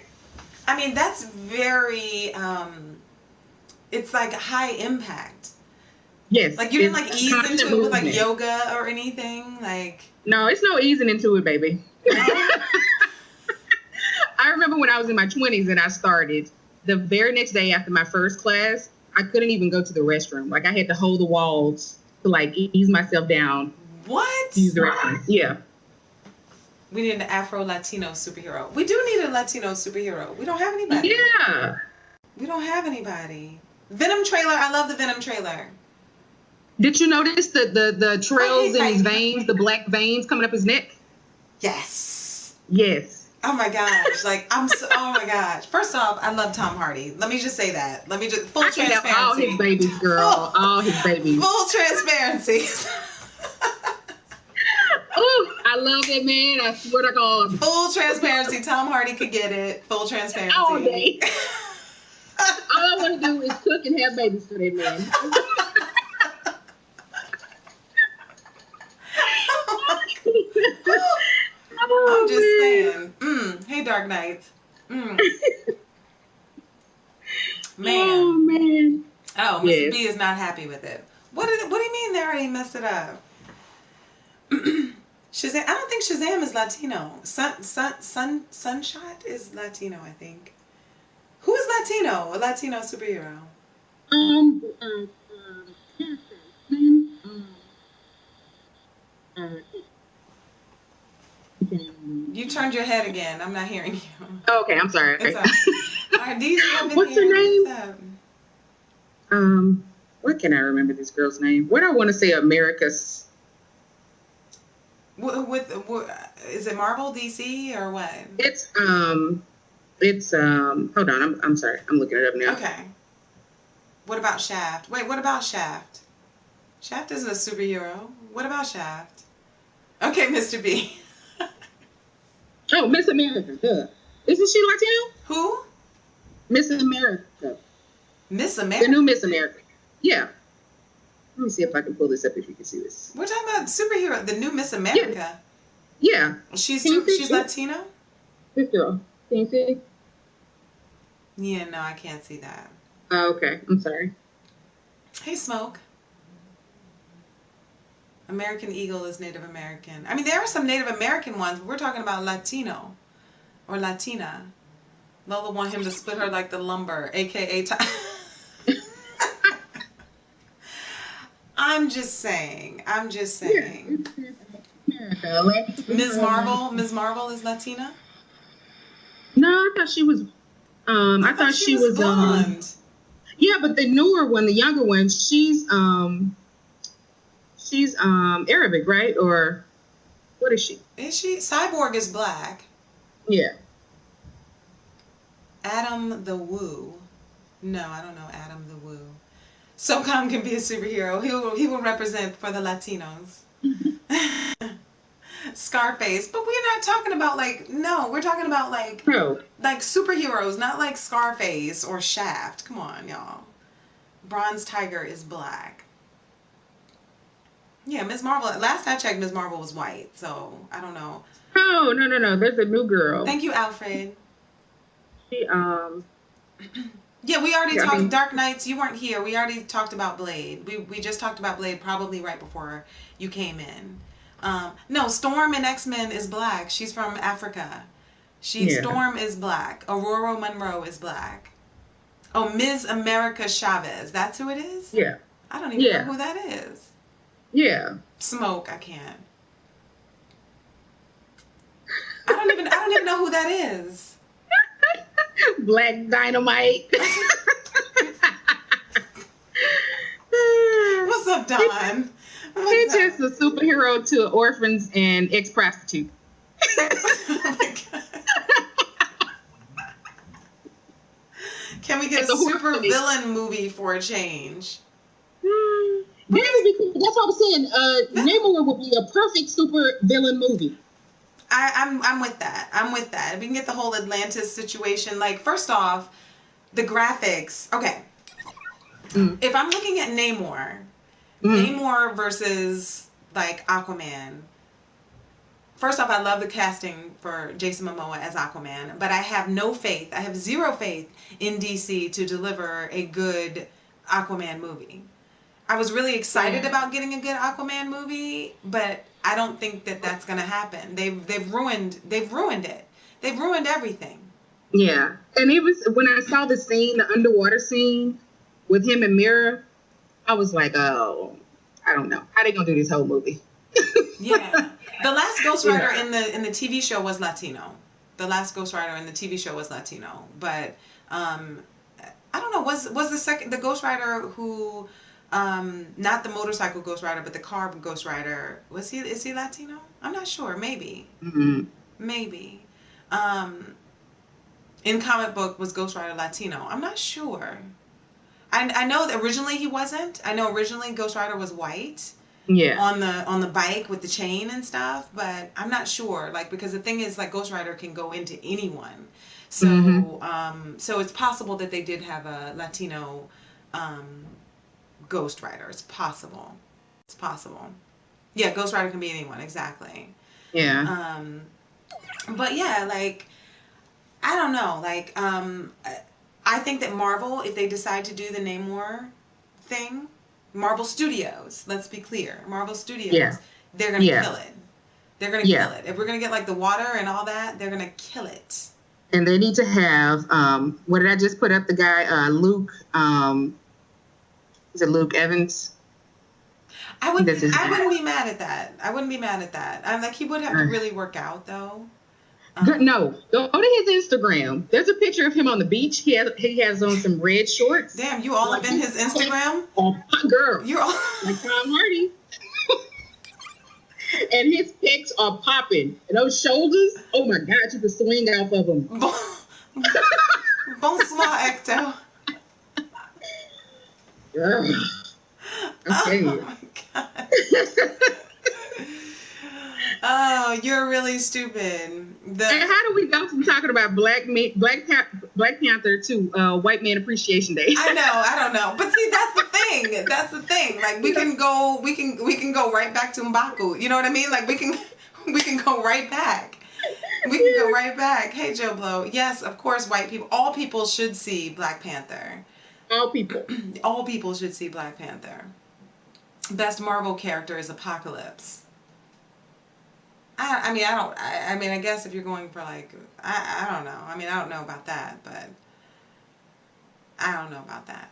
I mean that's very it's like high impact. Yes. Like you didn't like It's ease constant into it with like movement. yoga or anything? Like No, it's no easing into it, baby. no? I remember when I was in my 20s and I started, the very next day after my first class, I couldn't even go to the restroom. Like, I had to hold the walls to like ease myself down What? to use the restroom. Yeah. We need an Afro Latino superhero. We do need a Latino superhero. We don't have anybody. Yeah. We don't have anybody. Venom trailer. I love the Venom trailer. Did you notice the trails in his I- veins, the black veins coming up his neck? Yes. Yes. Oh my gosh. Like I'm so, oh my gosh. First off, I love Tom Hardy. Let me just say that. Let me just full I can have transparency. all his babies, girl. All his babies. Full transparency. Oh, I love that man. I swear to God. Full transparency. Tom Hardy could get it. Full transparency. All day. All I want to do is cook and have babies for that man. I'm just saying. Hey, Dark Knight. Man. Oh, man. Oh, Mr. Yes. B is not happy with it. What do you mean they already messed it up? Shazam. I don't think Shazam is Latino. Sunshot is Latino, I think. Who is Latino? A Latino superhero. You turned your head again. I'm not hearing you. Okay, I'm sorry. It's all right. What's her name? What can I remember this girl's name? What I want to say, America's. With is it Marvel, DC, or what? It's hold on, I'm sorry, I'm looking it up now. Okay. What about Shaft? Wait, what about Shaft? Shaft isn't a superhero. What about Shaft? Okay, Mr. B. Oh, Miss America. Duh. Isn't she Latino? Who? Miss America. Miss America. The new Miss America. Yeah. Let me see if I can pull this up if you can see this. We're talking about superhero. The new Miss America. Yeah. She's Can you see she's it? Latino? This girl. Can you see? Yeah, no, I can't see that. Oh, okay. I'm sorry. Hey, Smoke. American Eagle is Native American. I mean, there are some Native American ones, but we're talking about Latino or Latina. Lola want him to split her like the lumber, aka. I'm just saying. Ms. Marvel. Ms. Marvel is Latina. No, I thought she was. I thought she was blonde. Yeah, but the newer one, the younger one, she's Arabic, right? Or what is she? Is she? Cyborg is black. Yeah. Adam the Woo. No, I don't know Adam the Woo. SOCOM can be a superhero. He will represent for the Latinos. Scarface. But we're not talking about we're talking about like superheroes, not like Scarface or Shaft. Come on, y'all. Bronze Tiger is black. Yeah, Ms. Marvel. Last I checked, Ms. Marvel was white, so I don't know. Oh, no. There's a new girl. Thank you, Alfred. She Yeah, we already Yeah, talked Dark Knights. You weren't here. We already talked about Blade. We just talked about Blade probably right before you came in. No, Storm in X-Men is black. She's from Africa. yeah, Storm is black. Aurora Monroe is black. Oh, Ms. America Chavez. That's who it is? yeah, I don't even know yeah, who that is. yeah. Smoke, I can't. I don't even know who that is. Black Dynamite. What's up, Don? He's What's just up? a superhero to orphans and ex-prostitutes. Oh my God. Can we get a It's a horror super movie. villain movie for a change? That would be cool. That's what I'm saying. Namor would be a perfect super villain movie. I'm with that. I'm with that. We can get the whole Atlantis situation. Like, first off, the graphics. Okay, if I'm looking at Namor versus like Aquaman. First off, I love the casting for Jason Momoa as Aquaman, but I have no faith. I have zero faith in DC to deliver a good Aquaman movie. I was really excited about getting a good Aquaman movie, but I don't think that that's going to happen. They've ruined it. They've ruined everything. Yeah, and it was when I saw the underwater scene with him and Mira, I was like, oh, I don't know how they gonna do this whole movie. Yeah, the last Ghost Rider in the TV show was Latino. The last Ghost Rider in the TV show was Latino, but I don't know. Was the Ghost Rider who not the motorcycle Ghost Rider, but the car Ghost Rider, is he Latino? I'm not sure. Maybe. Mm-hmm. Maybe. In comic book was Ghost Rider Latino. I'm not sure. I know that originally he wasn't. I know originally Ghost Rider was white. Yeah. On the bike with the chain and stuff, but I'm not sure. Like, because the thing is, like, Ghost Rider can go into anyone. So so it's possible that they did have a Latino Ghost Rider. It's possible. It's possible. Yeah, Ghost Rider can be anyone, exactly. Yeah. But yeah, like, I don't know. Like, I think that Marvel, if they decide to do the Namor thing, Marvel Studios, let's be clear, Marvel Studios, they're going to kill it. They're going to kill it. If we're going to get, like, the water and all that, they're going to kill it. And they need to have, what did I just put up? The guy, Luke, is it Luke Evans? I wouldn't be mad at that. I wouldn't be mad at that. I'm like, he would have to really work out, though. No, go to his Instagram. There's a picture of him on the beach. He has on some red shorts. Damn, you all up in his Instagram? Oh, girl. You're all like Tom Hardy. And his pecs are popping. And those shoulders, oh my God, you can swing off of them. Bonsoir, Hector. Okay. Oh my God. Oh, you're really stupid. And how do we go from talking about Black Panther to White Man Appreciation Day? I know, I don't know, but see, that's the thing. That's the thing. Like, we can go right back to M'Baku. You know what I mean? Like, we can go right back. We can go right back. Hey, Joe Blow. Yes, of course, white people. All people should see Black Panther. All people. All people should see Black Panther. Best Marvel character is Apocalypse. I mean, I guess if you're going for, like, I don't know. I mean, I don't know about that, but I don't know about that.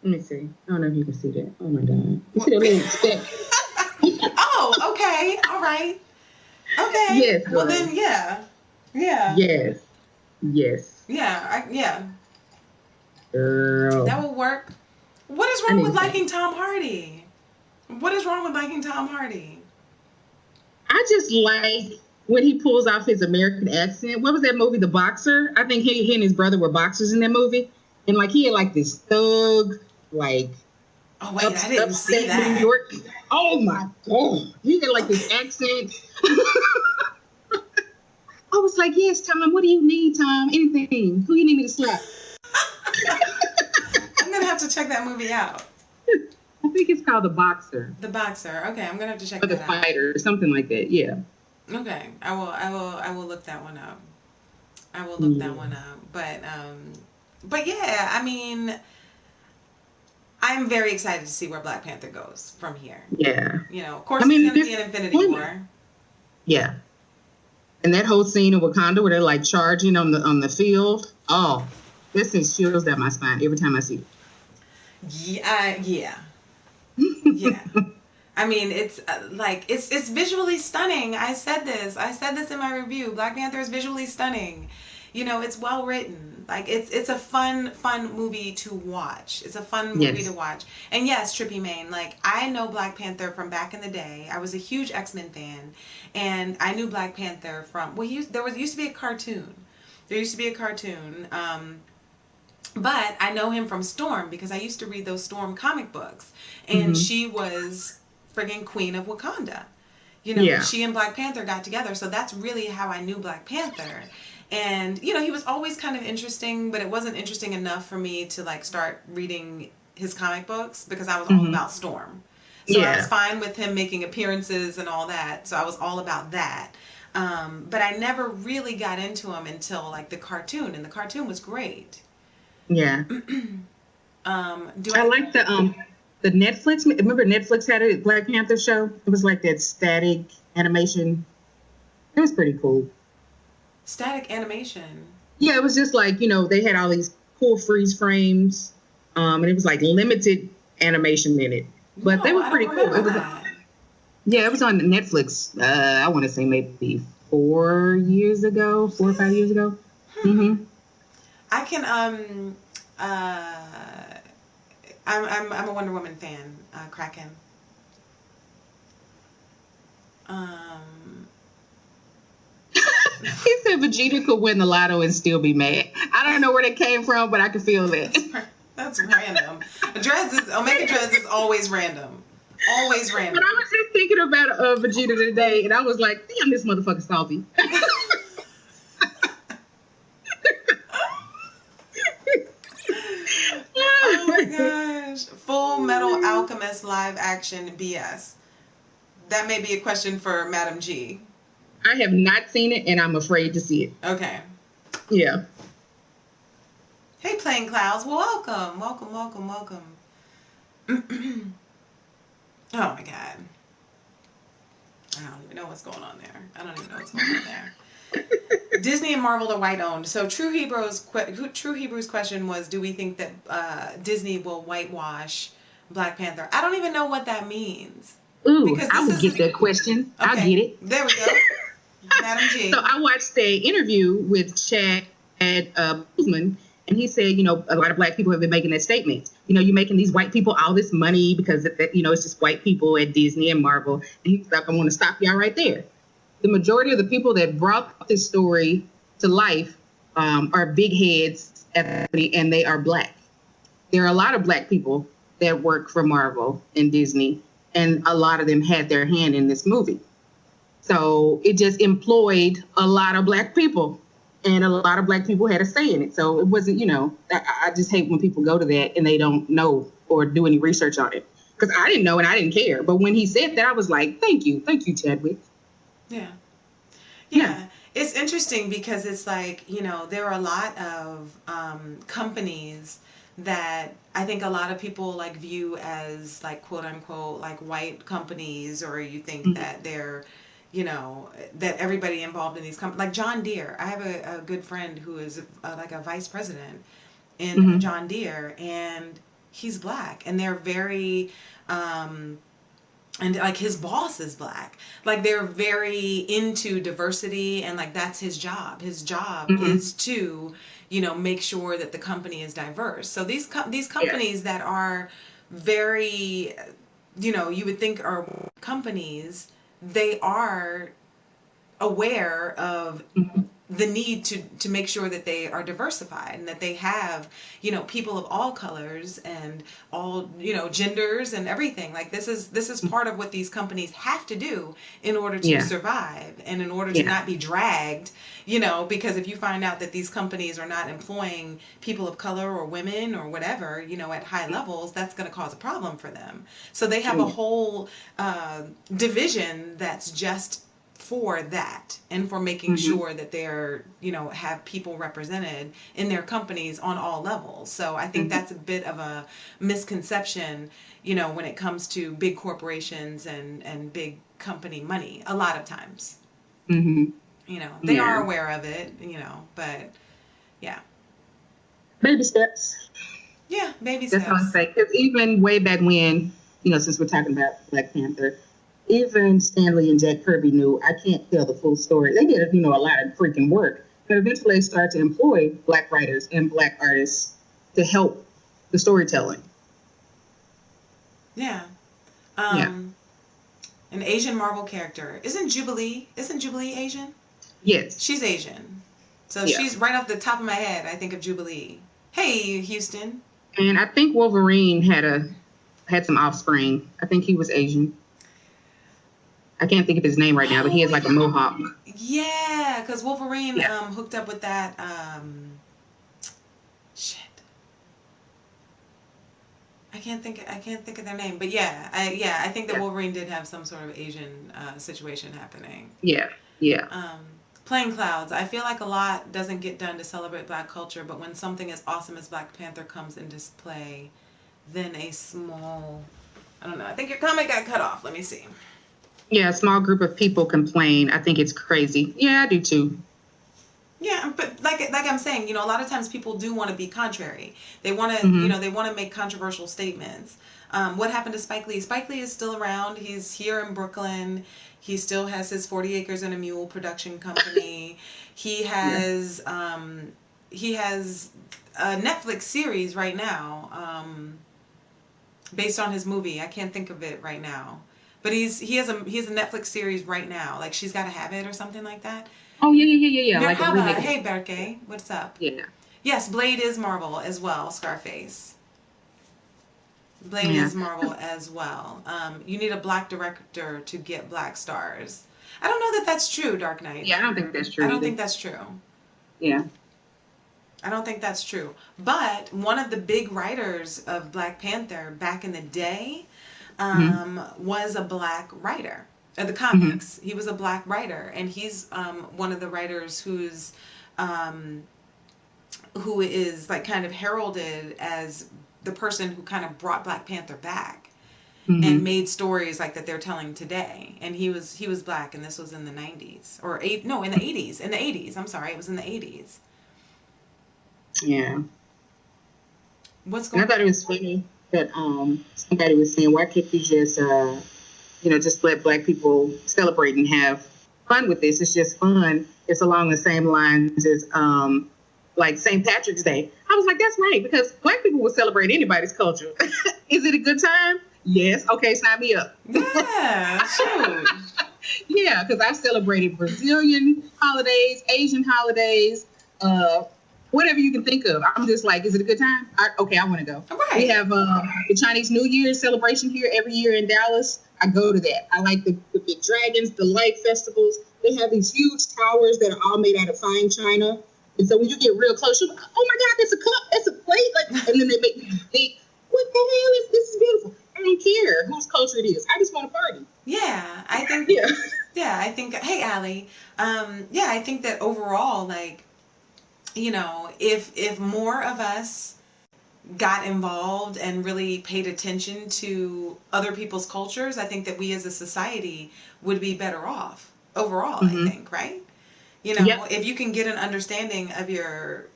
Let me see. I don't know if you can see that. Oh my God. You see that little speck? Oh, okay. All right. Okay. Yes. Well, then, yeah. Yeah. Yes. Yes. Yeah. Yeah. Girl. That will work. What is wrong with liking Tom Hardy? What is wrong with liking Tom Hardy? I just like when he pulls off his American accent. What was that movie, The Boxer? I think he and his brother were boxers in that movie. And, like, he had, like, this thug, like... Oh, wait, I didn't see that. New York. Oh, my God. He had, like, this accent. I was like, yes, Tom, what do you need, Tom? Anything. Who you need me to slap? I'm going to have to check that movie out. I think it's called The Boxer. The Boxer. Okay, I'm going to have to check that out. Or The Fighter, or something like that, yeah. Okay, I will look that one up. I will look that one up. But, But yeah, I mean, I'm very excited to see where Black Panther goes from here. Yeah. You know, of I course, it's mean, going to be this an Infinity woman. War. Yeah. And that whole scene in Wakanda where they're like charging on the field. Oh, this sends chills down my spine every time I see Yeah, yeah, yeah. it. I mean, it's like it's visually stunning. I said this. I said this in my review. Black Panther is visually stunning. You know, it's well written. Like it's a fun movie to watch. It's a fun movie to Yes. watch. And yes, Trippy Main. Like I know Black Panther from back in the day. I was a huge X-Men fan, and I knew Black Panther from there used to be a cartoon. There used to be a cartoon. But I know him from Storm because I used to read those Storm comic books, and Mm-hmm. she was friggin' Queen of Wakanda. You know, Yeah. she and Black Panther got together, so that's really how I knew Black Panther. And you know, he was always kind of interesting, but it wasn't interesting enough for me to like start reading his comic books because I was all Mm-hmm. about Storm. So I was Yeah. fine with him making appearances and all that. So I was all about that. But I never really got into him until like the cartoon, and the cartoon was great. Yeah. Do I I like the Netflix. Remember Netflix had a Black Panther show? It was like that static animation. It was pretty cool. static animation? Yeah, it was just like, they had all these cool freeze frames. And it was like limited animation in it. But they No, were I don't pretty cool. remember It was that. Yeah, it was on Netflix. I want to say maybe 4 years ago, 4 or 5 years Really? ago. Hmm. Mm-hmm. I can I'm a Wonder Woman fan. Kraken. Um. He said Vegeta could win the lotto and still be mad. I don't know where that came from, but I can feel that. That's random. Dreads is Omega Dreads is always random. Always But I random. was just thinking about Vegeta today, and I was like, damn, this motherfucker's salty. Oh my gosh. Full Metal Alchemist live action BS. That may be a question for Madam G. I have not seen it, and I'm afraid to see it. Okay. Yeah. Hey, Plain Clouds. Well, welcome. Welcome, welcome, welcome. Oh my God. I don't even know what's going on there. I don't even know what's going on there. Disney and Marvel are white owned. So True Hebrew's question was, do we think that Disney will whitewash Black Panther? I don't even know what that means Ooh, because I this will is get that question. I'll okay. get it. There we go, Madam So G. I watched a interview with Chad Boseman, and he said, a lot of black people have been making that statement. You're making these white people all this money because it's just white people at Disney and Marvel. And he's like, I want to stop y'all right there. The majority of the people that brought this story to life are big heads at the company, and they are black. There are a lot of black people that work for Marvel and Disney, and a lot of them had their hand in this movie. So it just employed a lot of black people, and a lot of black people had a say in it. So it wasn't, I just hate when people go to that and they don't know or do any research on it. Because I didn't know and I didn't care. But when he said that, I was like, thank you, Chadwick. Yeah. Yeah. Yeah. It's interesting because it's like, there are a lot of companies that I think a lot of people like view as like quote unquote like white companies, or you think Mm-hmm. that they're, that everybody involved in these companies, like John Deere. I have a good friend who is like a vice president in Mm-hmm. John Deere, and he's black, and they're very and like his boss is black. Like they're very into diversity, and like that's his job Mm-hmm. is to make sure that the company is diverse. So these Yeah. companies that are very, you would think are companies, they are aware of Mm-hmm. the need to make sure that they are diversified, and that they have people of all colors and all genders and everything. Like this is part of what these companies have to do in order to Yeah. survive, and in order to Yeah. not be dragged, because if you find out that these companies are not employing people of color or women or whatever at high levels, that's going to cause a problem for them. So they have a Yeah. whole division that's just for that and for making sure that they're, have people represented in their companies on all levels. So I think that's a bit of a misconception, when it comes to big corporations and big company money, a lot of times. They are aware of it, but yeah. Baby steps. Yeah, baby steps. That's all I say. Because even way back when, since we're talking about Black Panther, even Stanley and Jack Kirby knew I can't tell the full story. They did, a lot of freaking work. But eventually they started to employ Black writers and Black artists to help the storytelling. Yeah. An Asian Marvel character. Isn't Jubilee Asian? Yes. She's Asian. So she's right off the top of my head, I think of Jubilee. Hey, Houston. And I think Wolverine had some offspring. I think he was Asian. I can't think of his name right now, but he has like a mohawk. Yeah, because Wolverine hooked up with that. Shit. I can't think of their name, but I think that Wolverine did have some sort of Asian situation happening. Yeah. Playing clouds. I feel like a lot doesn't get done to celebrate Black culture, but when something as awesome as Black Panther comes into play, then a small, I don't know. I think your comment got cut off. Let me see. Yeah, a small group of people complain. I think it's crazy. Yeah, I do too. Yeah, but like I'm saying, a lot of times people do want to be contrary. They want to, they want to make controversial statements. What happened to Spike Lee? Spike Lee is still around. He's here in Brooklyn. He still has his 40 Acres and a Mule production company. He has a Netflix series right now based on his movie. I can't think of it right now. But he has a Netflix series right now. Like She's Gotta Have It or something like that. Oh, yeah. Like a remake. Hey, Berke. What's up? Yeah. Yes, Blade is Marvel as well, Scarface. Blade is Marvel as well. You need a Black director to get Black stars. I don't know that that's true, Dark Knight. Yeah, I don't think that's true. I don't think that's true. Yeah. I don't think that's true. But one of the big writers of Black Panther back in the day was a Black writer. The comics. He was a Black writer, and he's one of the writers who is like kind of heralded as the person who kind of brought Black Panther back and made stories like that they're telling today. And he was Black, and this was in the 90s in the 80s. In the 80s, I'm sorry, it was in the 80s. Yeah. What's going on? I thought it was funny that somebody was saying, why can't you just just let Black people celebrate and have fun with this? It's just fun. It's along the same lines as like St. Patrick's Day. I was like, that's right, because Black people will celebrate anybody's culture. Is it a good time? Yes. Okay, sign me up. Yeah, sure. Yeah, because I've celebrated Brazilian holidays, Asian holidays, whatever you can think of. I'm just like, is it a good time? I want to go. Right. We have the Chinese New Year celebration here every year in Dallas. I go to that. I like the big dragons, the light festivals. They have these huge towers that are all made out of fine china. And so when you get real close, you're like, oh my God, that's a cup, that's a plate. Like, and then they make you think, what the hell is this? Is beautiful. I don't care whose culture it is. I just want to party. Yeah, I think. I think. Hey, Allie. I think that overall, like, if more of us got involved and really paid attention to other people's cultures, I think that we as a society would be better off overall. I think, right? If you can get an understanding of your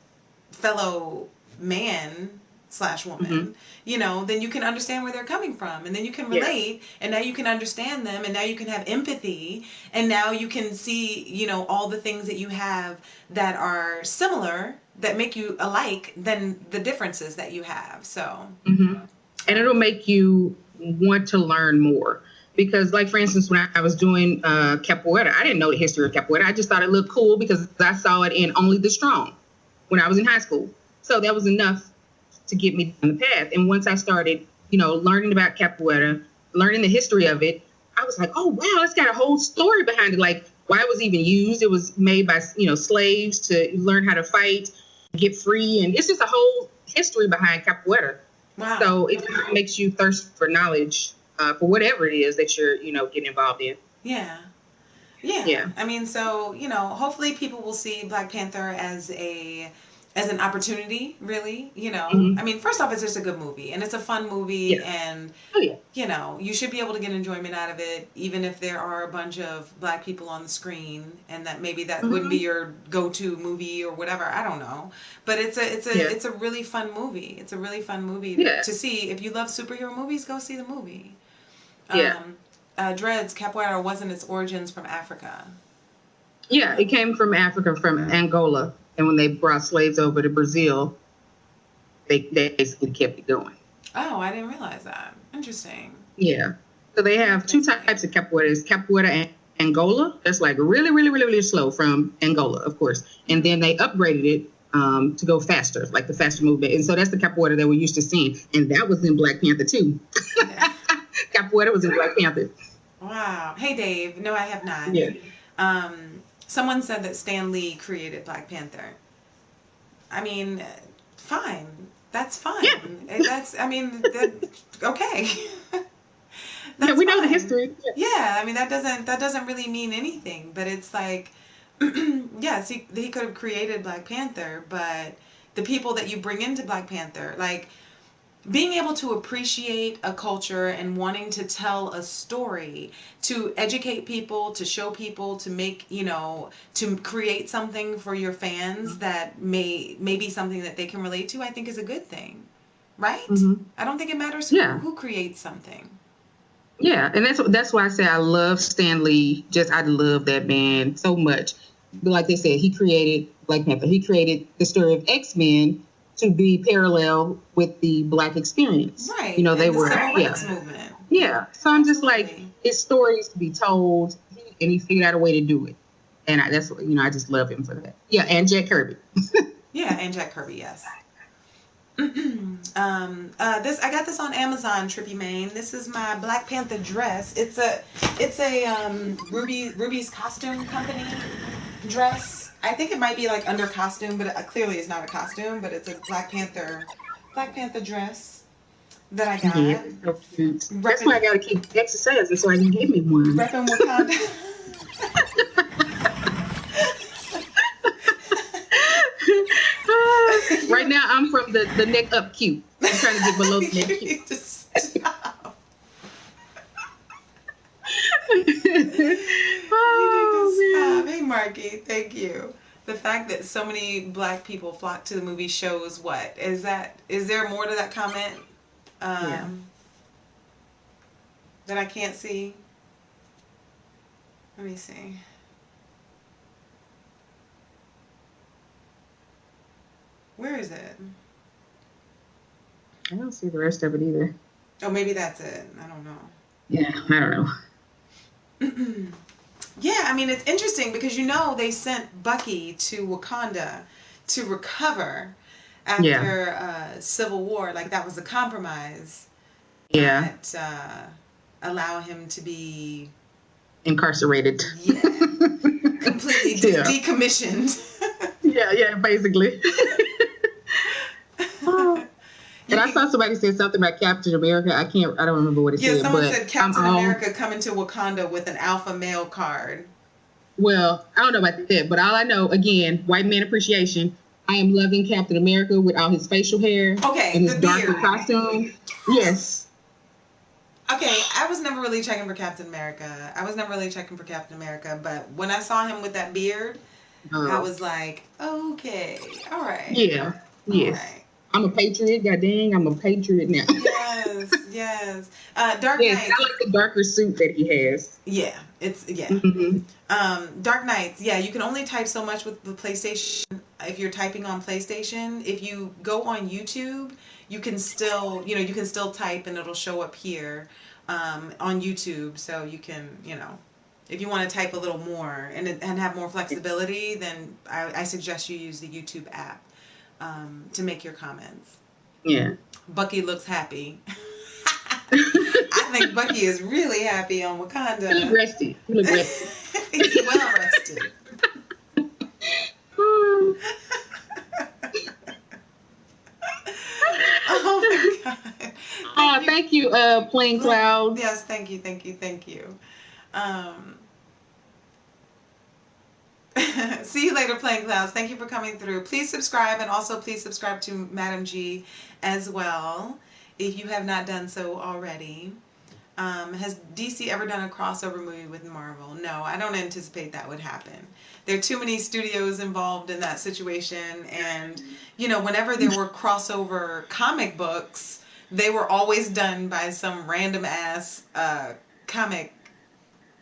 fellow man / woman, then you can understand where they're coming from, and then you can relate, and now you can understand them, and now you can have empathy, and now you can see, all the things that you have that are similar that make you alike than the differences that you have. So, and it'll make you want to learn more. Because, like, for instance, when I was doing capoeira, I didn't know the history of capoeira. I just thought it looked cool because I saw it in Only the Strong when I was in high school. So that was enough to get me on the path. And once I started, learning about capoeira, learning the history of it, I was like, oh, wow, it's got a whole story behind it. Like, why it was even used. It was made by, slaves to learn how to fight, get free. And it's just a whole history behind capoeira. Wow. So it just makes you thirst for knowledge. For whatever it is that you're, getting involved in. Yeah. Yeah. I mean, so, hopefully people will see Black Panther as an opportunity, really, Mm-hmm. I mean, first off, it's just a good movie and it's a fun movie, Yeah. and Oh yeah. you should be able to get enjoyment out of it, even if there are a bunch of Black people on the screen, and that maybe that wouldn't be Mm-hmm. your go-to movie or whatever. I don't know, but Yeah. it's a really fun movie. It's a really fun movie Yeah. to see. If you love superhero movies, go see the movie. Yeah. Um, Dreads, Capoeira wasn't its origins from Africa. Yeah. It came from Africa, from Angola, and when they brought slaves over to Brazil, they basically kept it going. Oh, I didn't realize that. Interesting. Yeah. So they have two types of capoeira. There's capoeira and Angola. That's like really, really, really, really slow from Angola, of course. And then they upgraded it to go faster, like the faster movement. And so that's the capoeira that we're used to seeing. And that was in Black Panther too. Yeah. Capoeira was in Black Panther. Wow. Hey, Dave. No, I have not. Yeah. Someone said that Stan Lee created Black Panther. I mean, fine. That's fine. Yeah. I mean, okay. Yeah, That's we know the fine. history. Yeah, I mean that doesn't really mean anything, but it's like, yes, he could have created Black Panther, but the people that you bring into Black Panther, like being able to appreciate a culture and wanting to tell a story, to educate people, to show people, to make, to create something for your fans that may be something that they can relate to, I think is a good thing. Right? Mm-hmm. I don't think it matters Yeah. who creates something. Yeah, and that's why I say I love Stan Lee. I love that man so much. But like they said, he created Black Panther. He created the story of X-Men to be parallel with the Black experience. Right. They and the were civil rights movement. Yeah. So I'm just Absolutely. like, his stories to be told, and he figured out a way to do it. And that's I just love him for that. Yeah, and Jack Kirby. Yeah, and Jack Kirby, yes. I got this on Amazon, Trippy Main. This is my Black Panther dress. It's a Ruby's Costume Company dress. I think it might be like under costume, but it clearly is not a costume. But it's a Black Panther dress that I got. Yeah, so cute. That's why I gotta keep exercising so I can get me one. Repping Wakanda. Right now, I'm from the neck up cute. I'm trying to get below the neck cute. Stop. Oh, Stop. Hey, Marky, thank you. The fact that so many Black people flock to the movie shows what? Is there more to that comment that I can't see? Let me see. Where is it? I don't see the rest of it either. Oh, maybe that's it. I don't know. Yeah, I don't know. Yeah, I mean, it's interesting because they sent Bucky to Wakanda to recover after Civil War. Like, that was a compromise. Yeah. That allow him to be incarcerated. Yeah. Completely decommissioned. Yeah, basically. And I saw somebody say something about Captain America. I don't remember what it said. Yeah, someone said Captain America coming to Wakanda with an alpha male card. Well, I don't know about that, but all I know, again, white man appreciation. I am loving Captain America with all his facial hair. Okay, and his darker costume. Yes. Okay, I was never really checking for Captain America. But when I saw him with that beard, I was like, okay, all right. Yeah, yes. Right. I'm a patriot, god dang, I'm a patriot now. Yes. Dark Knight. I like the darker suit that he has. Yeah, Mm-hmm. Dark Knights, you can only type so much with the PlayStation. If you're typing on PlayStation, if you go on YouTube, you can still type and it'll show up here on YouTube. So you can, if you want to type a little more and have more flexibility, then I suggest you use the YouTube app to make your comments. Yeah. Bucky looks happy. I think Bucky is really happy on Wakanda. He look rested. He's well rested. Oh my God. Thank you, Plain Clouds. Yes, thank you. See you later, Playing Clouds. Thank you for coming through. Please subscribe, and also please subscribe to Madam G as well, if you have not done so already. Has DC ever done a crossover movie with Marvel? No, I don't anticipate that would happen. There are too many studios involved in that situation, and, whenever there were crossover comic books, they were always done by some random ass comic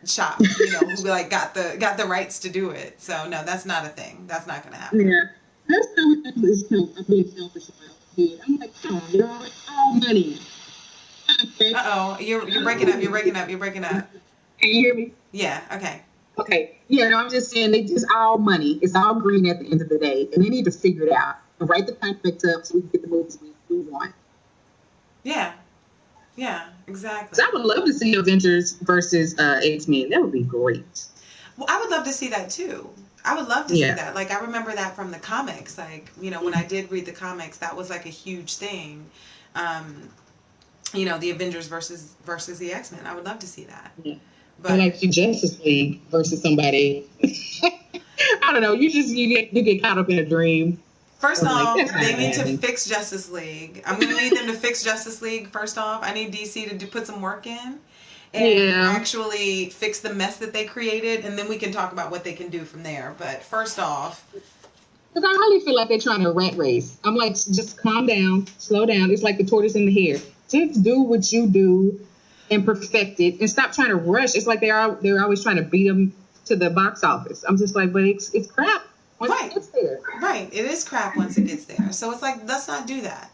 shop, who got the rights to do it. So no, that's not a thing. That's not gonna happen. Yeah. That's how I'm being selfish about it. I'm like, come on, y'all, it's all money. Uh-oh, you're breaking up. You're breaking up. You're breaking up. Can you hear me? Yeah. Okay. Okay. Yeah, no, I'm just saying they just all money. It's all green at the end of the day. And they need to figure it out and write the contract up so we can get the movies we want. Yeah. Yeah, exactly. So I would love to see Avengers versus X-Men. That would be great. Well, I would love to see that too. I would love to see that. Like, I remember that from the comics. Like, when I did read the comics, that was like a huge thing. The Avengers versus the X-Men. I would love to see that. Yeah. But I like the Justice League versus somebody. I don't know. You get caught up in a dream. First off, they need to fix Justice League. I'm going to need them to fix Justice League first off. I need DC to put some work in and actually fix the mess that they created, and then we can talk about what they can do from there. But first off... Because I really feel like they're trying to rat race. I'm like, just calm down, slow down. It's like the tortoise and the hare. Just do what you do and perfect it, and stop trying to rush. It's like they're always trying to beat them to the box office. I'm just like, but it's crap. Once it gets there. Right. It is crap once it gets there. So it's like, let's not do that.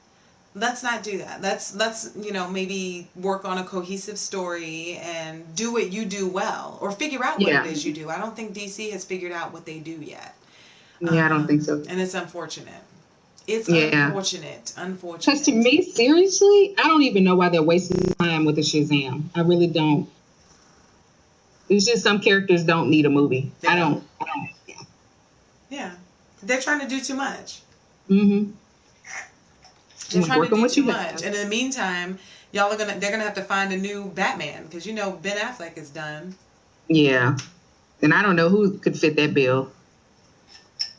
Let's not do that. Let's maybe work on a cohesive story and do what you do well, or figure out what it is you do. I don't think DC has figured out what they do yet. Yeah, I don't think so. And it's unfortunate. It's unfortunate. Because to me, seriously, I don't even know why they're wasting time with the Shazam. I really don't. It's just some characters don't need a movie. I don't. Yeah. They're trying to do too much. Mm-hmm. They're trying to do too much. And in the meantime, they're gonna have to find a new Batman, because Ben Affleck is done. Yeah. And I don't know who could fit that bill.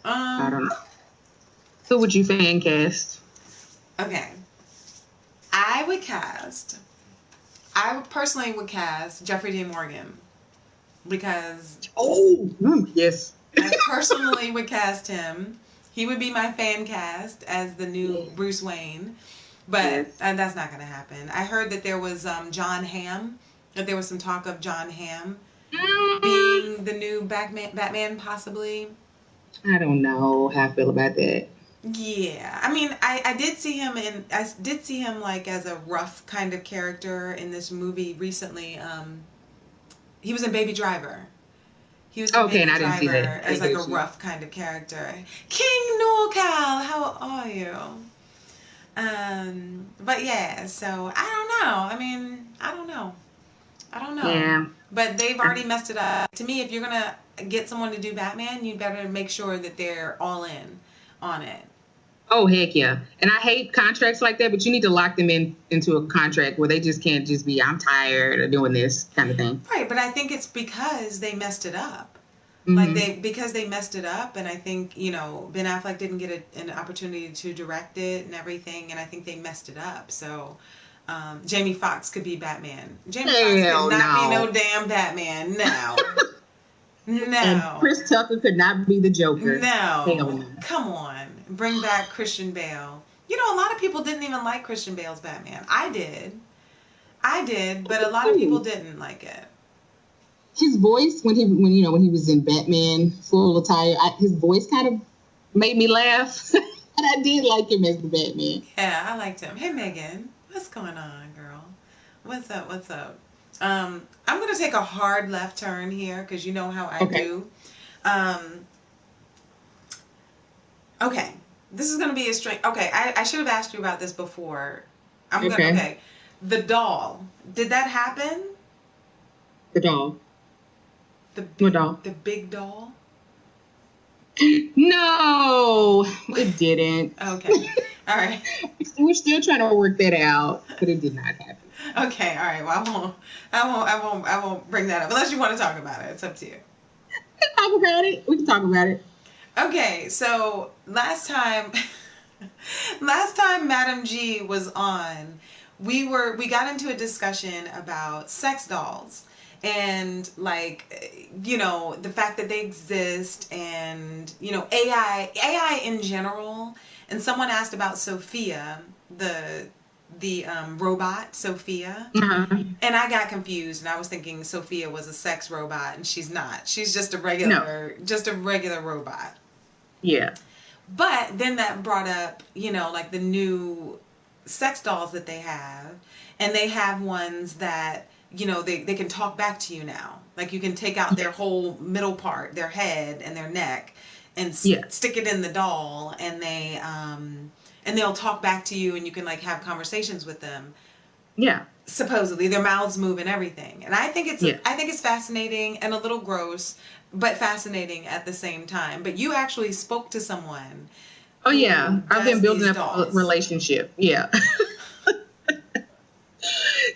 I don't know. Who would you fan cast? Okay. I personally would cast Jeffrey Dean Morgan, because yes. I personally would cast him. He would be my fan cast as the new Bruce Wayne, but that's not going to happen. I heard that there was John Hamm, that there was some talk of John Hamm being the new Batman possibly. I don't know how I feel about that. Yeah, I mean, I did see him like as a rough kind of character in this movie recently. He was in Baby Driver. He was in Baby Driver as like a rough kind of character. King NorCal, how are you? But yeah, so I don't know. I mean, I don't know. Yeah. But they've already messed it up. To me, if you're gonna get someone to do Batman, you better make sure that they're all in on it. Oh, heck yeah. And I hate contracts like that, but you need to lock them into a contract where they just can't just be, I'm tired of doing this kind of thing. Right, but I think it's because they messed it up. Mm-hmm. Because they messed it up, and I think, Ben Affleck didn't get an opportunity to direct it and everything, and I think they messed it up. So, Jamie Foxx could be Batman. Jamie Foxx could not be no damn Batman. No. No. And Chris Tucker could not be the Joker. No. Come on. Bring back Christian Bale. A lot of people didn't even like Christian Bale's Batman. I did, but a lot of people didn't like it. His voice when he was in Batman full attire, his voice kind of made me laugh. And I did like him as the Batman. Yeah, I liked him. Hey Megan, what's going on, girl? What's up? I'm gonna take a hard left turn here because you know how I do. Okay. This is gonna be a straight. Okay, I should have asked you about this before. The doll. Did that happen? The doll. What doll? The big doll? No, it didn't. Okay. All right. We're still trying to work that out, but it did not happen. Okay. All right. Well, I won't bring that up unless you want to talk about it. It's up to you. talk about it. We can talk about it. Okay, so last time Madam G was on, we got into a discussion about sex dolls and like the fact that they exist and AI in general. And someone asked about Sophia, the robot Sophia. Uh-huh. And I got confused and I was thinking Sophia was a sex robot, and she's not. She's just a regular robot. Yeah. But then that brought up, like the new sex dolls that they have. And they have ones that, they can talk back to you now. Like you can take out their whole middle part, their head and their neck, and stick it in the doll, and they'll talk back to you, and you can like have conversations with them. Yeah. Supposedly their mouths move and everything. And I think it's fascinating and a little gross, but fascinating at the same time. But you actually spoke to someone. Oh yeah, I've been building up a relationship. Yeah.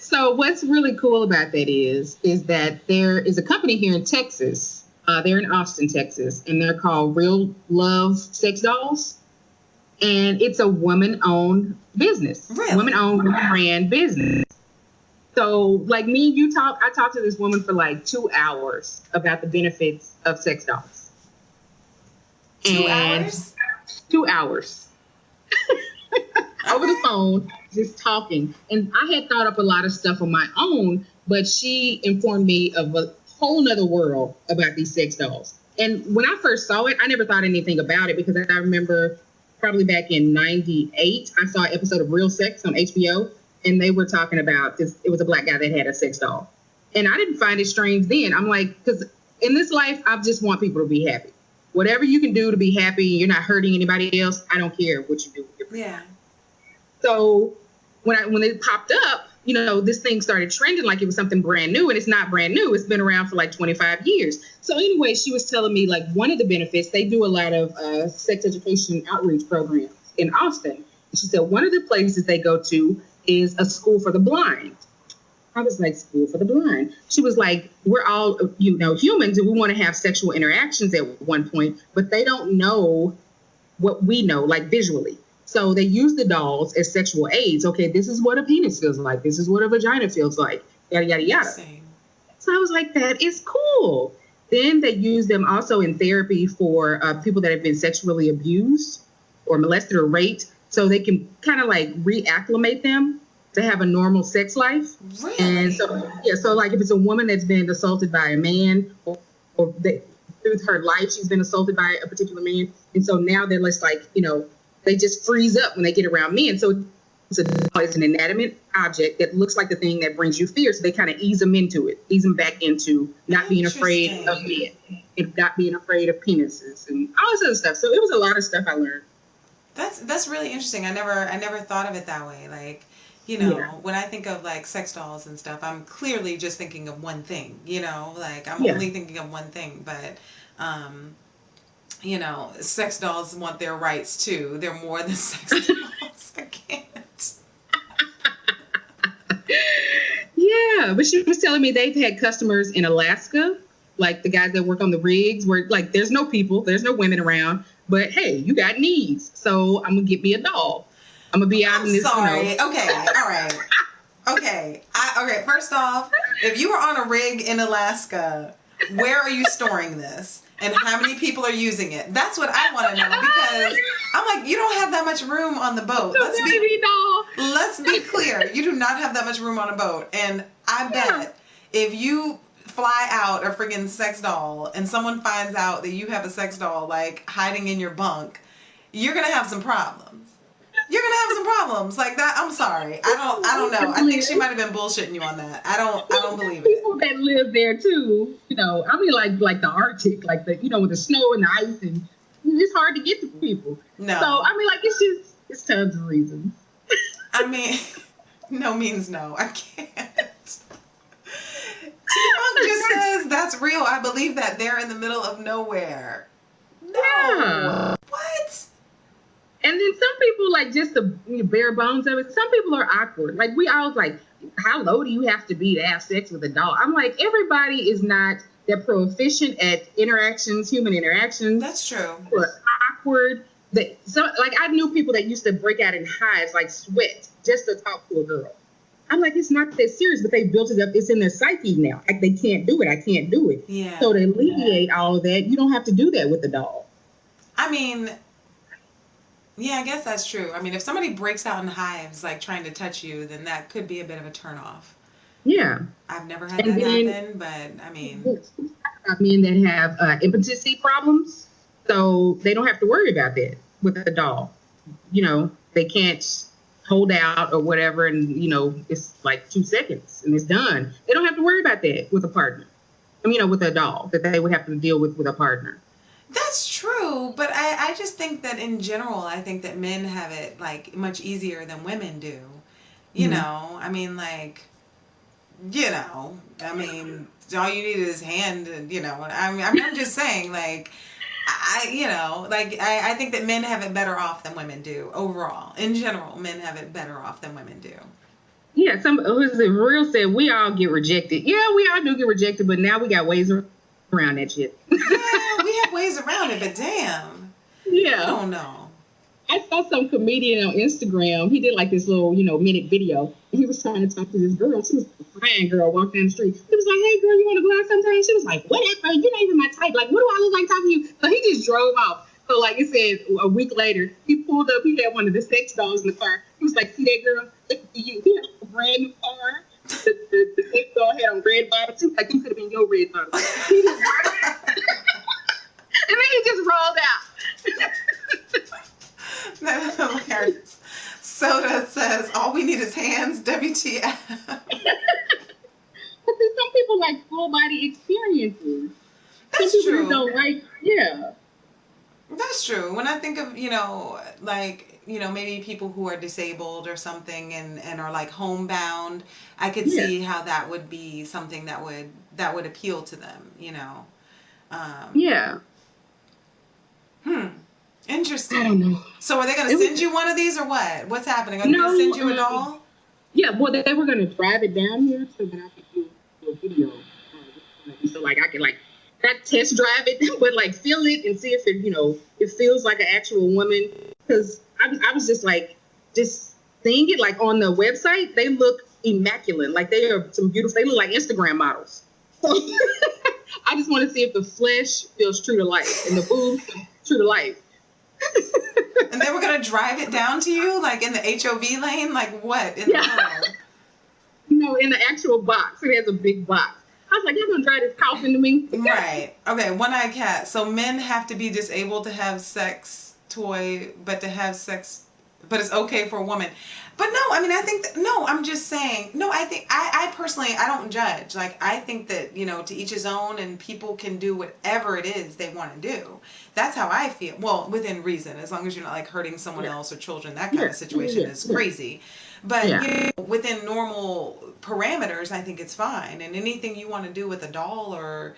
So what's really cool about that is that there is a company here in Texas. They're in Austin, Texas, and they're called Real Love Sex Dolls. And it's a woman-owned business. Really? Woman-owned, woman-ran business. So, like me and you I talked to this woman for like 2 hours about the benefits of sex dolls. 2 hours? 2 hours. Over the phone, just talking. And I had thought up a lot of stuff on my own, but she informed me of a whole nother world about these sex dolls. And when I first saw it, I never thought anything about it, because I remember probably back in 98, I saw an episode of Real Sex on HBO, and they were talking about this. It was a black guy that had a sex doll. And I didn't find it strange then. I'm like, because in this life, I just want people to be happy. Whatever you can do to be happy, you're not hurting anybody else, I don't care what you do. Yeah. So when it popped up, this thing started trending like it was something brand new, and it's not brand new. It's been around for like 25 years. So anyway, she was telling me like one of the benefits, they do a lot of sex education outreach programs in Austin. And she said one of the places they go to is a school for the blind. I was like, school for the blind? She was like, we're all, humans, and we want to have sexual interactions at one point, but they don't know what we know, like visually. So they use the dolls as sexual aids. Okay, this is what a penis feels like. This is what a vagina feels like. Yada, yada, yada. So I was like, that is cool. Then they use them also in therapy for people that have been sexually abused or molested or raped. So they can kind of like reacclimate them to have a normal sex life. Really? And so like if it's a woman that's been assaulted by a man, or through her life, she's been assaulted by a particular man. And so now they're just like, they just freeze up when they get around men. So it's an inanimate object that looks like the thing that brings you fear. So they kind of ease them back into not being afraid of men, and not being afraid of penises and all this other stuff. So it was a lot of stuff I learned. That's really interesting. I never thought of it that way. Like, when I think of like sex dolls and stuff, I'm clearly just thinking of one thing, like I'm only thinking of one thing, but sex dolls want their rights too. They're more than sex dolls. I can't. Yeah, but she was telling me they've had customers in Alaska, like the guys that work on the rigs, where like there's no people, there's no women around, but hey, you got needs, so I'm gonna get me a doll. I'm gonna be out in this. Sorry. Okay. All right. Okay. Okay. First off, if you were on a rig in Alaska, where are you storing this? And how many people are using it? That's what I want to know, because I'm like, you don't have that much room on the boat. Let's be clear. You do not have that much room on a boat. And I bet if you fly out a friggin' sex doll and someone finds out that you have a sex doll like hiding in your bunk, you're going to have some problems. You're gonna have some problems like that. I'm sorry. I don't know. I think she might have been bullshitting you on that. I don't believe it. People that live there too, I mean like the Arctic, like the with the snow and the ice, and it's hard to get to people. No. So I mean, like it's tons of reasons. I mean, no means no. I can't. T-Funk just says that's real. I believe that they're in the middle of nowhere. No. Yeah. What? And then some people like just the bare bones of it. Some people are awkward. Like we always like, how low do you have to be to have sex with a doll? I'm like, everybody is not They're proficient at interactions, human interactions. That's true. Or awkward. I knew people that used to break out in hives, like sweat, just to talk to a girl. I'm like, it's not that serious, but they built it up. It's in their psyche now. Like, they can't do it. I can't do it. Yeah. So to alleviate all of that, you don't have to do that with the doll. I mean, yeah, I guess that's true. I mean, if somebody breaks out in hives, like trying to touch you, then that could be a bit of a turnoff. Yeah. I've never had that happen, but I mean. Men that have impotency problems, so they don't have to worry about that with a doll. You know, they can't hold out or whatever, and, you know, it's like 2 seconds and it's done. They don't have to worry about that with a partner. I mean, you know, with a doll that they would have to deal with a partner. That's true, but I just think that in general, I think that men have it, like, much easier than women do. You know, I mean, like, you know, I mean, all you need is hand, and, you know, I'm just saying, like, I think that men have it better off than women do overall. In general, men have it better off than women do. Yeah, Real said we all get rejected. Yeah, we all do get rejected, but now we got ways around that shit. Yeah, we have ways around it, but damn. Yeah. I don't know. I saw some comedian on Instagram. He did like this little, minute video. And he was trying to talk to this girl. She was a fine girl walking down the street. He was like, "Hey, girl, you want to go out sometime?" She was like, "Whatever. You're not even my type. Like, what do I look like talking to you?" So he just drove off. So, like it said, a week later, he pulled up. He had one of the sex dolls in the car. He was like, "See that girl? Look at you." He had a brand new car. The sex doll had on red bottoms. He was like, "You could have been your red bottoms." And then he just rolled out. That's hilarious. Soda says, "All we need is hands, WTF." But then some people like full body experiences. That's some people true. Don't like, yeah. That's true. When I think of, maybe people who are disabled or something and are like homebound, I could see how that would be something that would appeal to them, Yeah. Interesting. I don't know. So are they going to send you one of these or what? What's happening? Are they going to send you a doll? Yeah, well, they were going to drive it down here so that I could do a video. So, like, I could, like, not test drive it, but, like, feel it and see if it, it feels like an actual woman. Because I was just, like, just seeing it, like, on the website, they look immaculate. Like, they are some beautiful, they look like Instagram models. So, I just want to see if the flesh feels true to life and the boobs true to life. And they were going to drive it down to you, like in the HOV lane? Like what in the world? No, in the actual box. It has a big box. I was like, you're going to drive this coffin to me? Right. Okay, one-eyed cat. So men have to be disabled to have sex toy, but it's okay for a woman. But no, I mean, I'm just saying, no, I personally, I don't judge. Like, I think that, to each his own, and people can do whatever it is they want to do. That's how I feel. Well, within reason, as long as you're not, like, hurting someone else or children, that kind of situation is crazy. But, within normal parameters, I think it's fine. And anything you want to do with a doll or,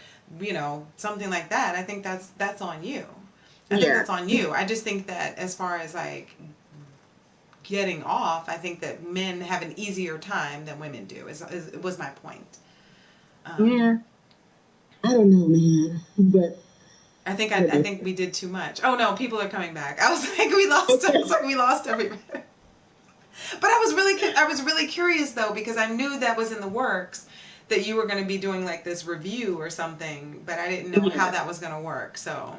something like that, I think that's on you. I think that's on you. I just think that as far as, like, getting off, I think that men have an easier time than women do. Was my point. I don't know, man, but I think we did too much. Oh no, people are coming back. I was like, we lost everybody. But I was really curious though, because I knew that was in the works, that you were going to be doing like this review or something, but I didn't know how that was going to work. So.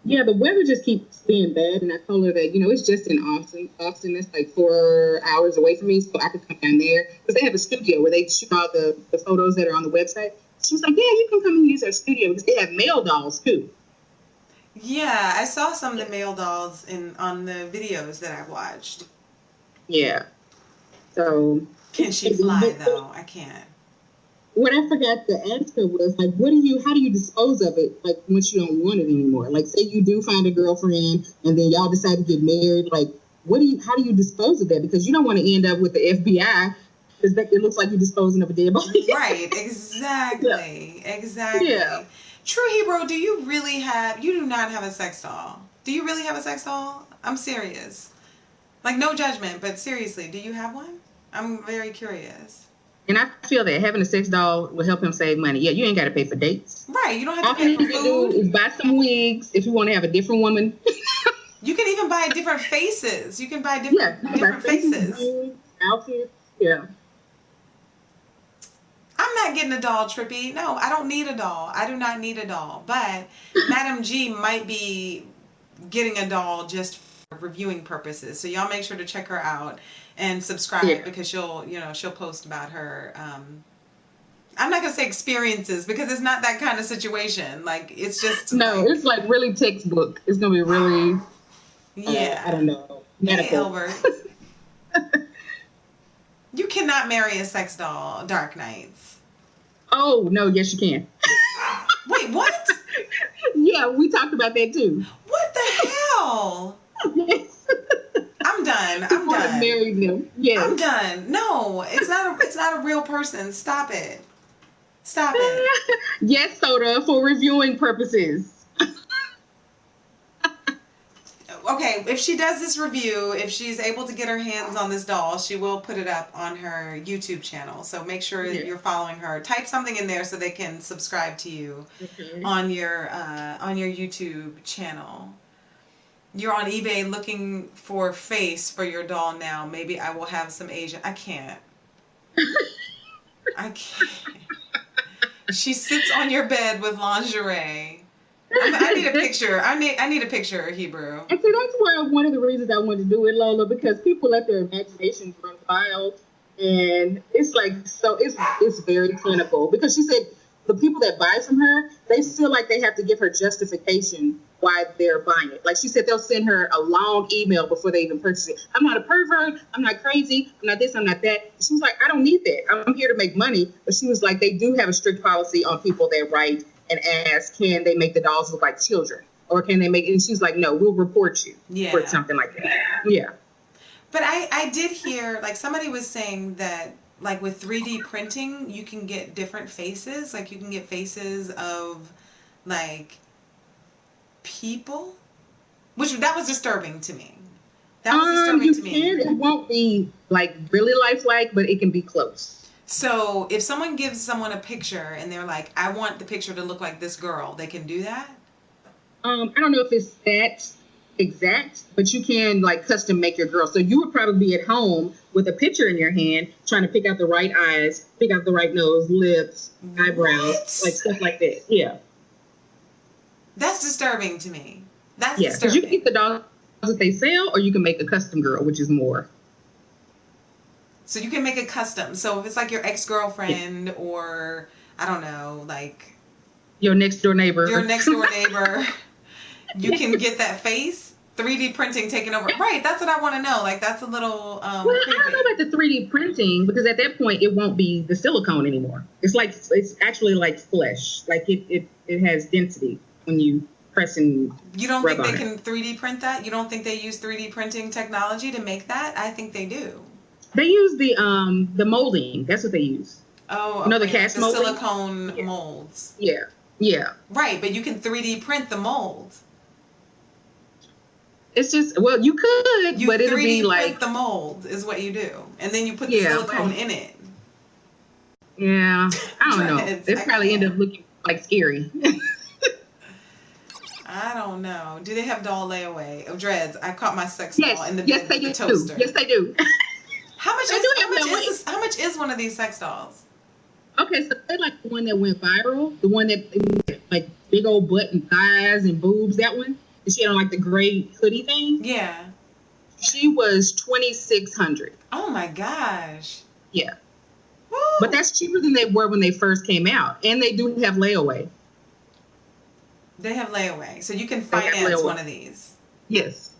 Yeah, the weather just keeps being bad, and I told her that, it's just in Austin. Austin is like 4 hours away from me, so I could come down there. Because they have a studio where they shoot all the photos that are on the website. She was like, yeah, you can come and use our studio, because they have male dolls, too. Yeah, I saw some of the male dolls on the videos that I watched. Yeah. So. Can she fly, though? I can't. What I forgot to ask her was, like, how do you dispose of it, like, once you don't want it anymore? Like, say you do find a girlfriend and then y'all decide to get married, like, how do you dispose of that? Because you don't want to end up with the FBI, because it looks like you're disposing of a dead body. Right, exactly. Exactly. Yeah. True Hebrew, you do not have a sex doll. Do you really have a sex doll? I'm serious. Like, no judgment, but seriously, do you have one? I'm very curious. And I feel that having a sex doll will help him save money. Yeah, you ain't got to pay for dates. Right. You don't have All to pay you for need to do food. is buy some wigs if you want to have a different woman. You can even buy different faces. You can buy different faces. Wigs, outfits. Yeah. I'm not getting a doll, Trippy. No, I don't need a doll. I do not need a doll. But Madam G might be getting a doll just for reviewing purposes. So y'all make sure to check her out and subscribe because she'll post about her. I'm not gonna say experiences because it's not that kind of situation. Like it's just it's like really textbook. It's gonna be really I don't know, medical. Hey, Albert. You cannot marry a sex doll, Dark Knights. Oh no, yes you can. Wait, what? Yeah, we talked about that too. What the hell? Yes. I'm done. I'm done. Marry them. Yes. I'm done. No, it's not a real person. Stop it. Stop it. Yes, Soda, for reviewing purposes. Okay, if she does this review, if she's able to get her hands on this doll, she will put it up on her YouTube channel. So make sure you're following her. Type something in there so they can subscribe to you on your YouTube channel. You're on eBay looking for face for your doll now. Maybe I will have some Asian. I can't. I can't. She sits on your bed with lingerie. I need a picture. I need a picture, Hebrew. And see, that's why one of the reasons I wanted to do it, Lola, because people let their imaginations run wild, and it's like it's very clinical. Because she said the people that buy from her, they feel like they have to give her justification why they're buying it. Like she said, they'll send her a long email before they even purchase it. I'm not a pervert. I'm not crazy. I'm not this. I'm not that. She was like, I don't need that. I'm here to make money. But she was like, they do have a strict policy on people that write and ask, can they make the dolls look like children? Or can they make it? And she's like, no, we'll report you for something like that. Yeah. But I did hear, like, somebody was saying that, like, with 3D printing, you can get different faces. Like, you can get faces of, like, people. That was disturbing to me. That was disturbing to me. It won't be, like, really lifelike, but it can be close. So if someone gives someone a picture and they're like, I want the picture to look like this girl, they can do that? I don't know if it's that exact, but you can like custom make your girl. So you would probably be at home with a picture in your hand, trying to pick out the right eyes, pick out the right nose, lips, eyebrows, like stuff like that. Yeah. That's disturbing to me. That's disturbing. Because you can get the dolls that they sell, or you can make a custom girl, which is more. So you can make a custom. So if it's like your ex-girlfriend or, I don't know, like... Your next door neighbor. You can get that face. 3D printing taking over. Right, that's what I want to know. Like, that's a little... well, creepy. I don't know about the 3D printing, because at that point, it won't be the silicone anymore. It's actually like flesh. Like, it has density when you press and You don't think they can 3D print that? You don't think they use 3D printing technology to make that? I think they do. They use the molding. That's what they use. Oh, okay. The cast molding? Silicone molds. Yeah. Right, but you can 3D print the mold. It's just, well, you could, but it'll be like... 3D print the mold is what you do. And then you put the silicone in it. Yeah, I don't know. It probably end up looking like scary. I don't know. Do they have doll layaway of dreads? I caught my sex doll in the bed with the toaster. Yes, they do. How much is one of these sex dolls? Okay, so they like the one that went viral, the one that like big old butt and thighs and boobs. That one, and she had on like the gray hoodie thing. Yeah, she was $2,600. Oh my gosh. Yeah, woo. But that's cheaper than they were when they first came out, and they do have layaway. They have layaway, so you can finance one of these. Yes.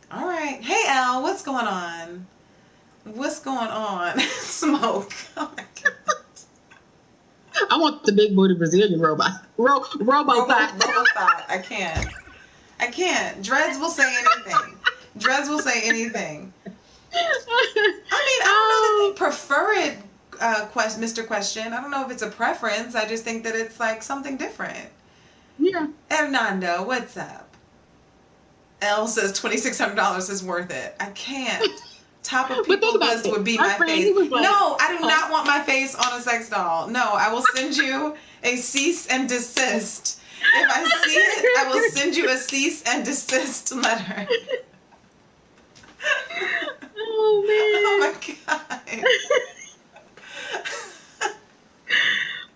All right. Hey, Elle, what's going on? What's going on? Smoke. Oh my God. I want the big booty Brazilian robot. Robot. I can't. Dreads will say anything. I mean, I don't know that they prefer it, Mr. Question. I don't know if it's a preference. I just think that it's like something different. Yeah. Hernando, what's up? Elle says $2,600 is worth it. I can't. top of But think people's about list it. would be My my friend, face. he was like, No, I do not want my face on a sex doll. No, I will send you a cease and desist. If I see it, I will send you a cease and desist letter. oh Oh man. my god.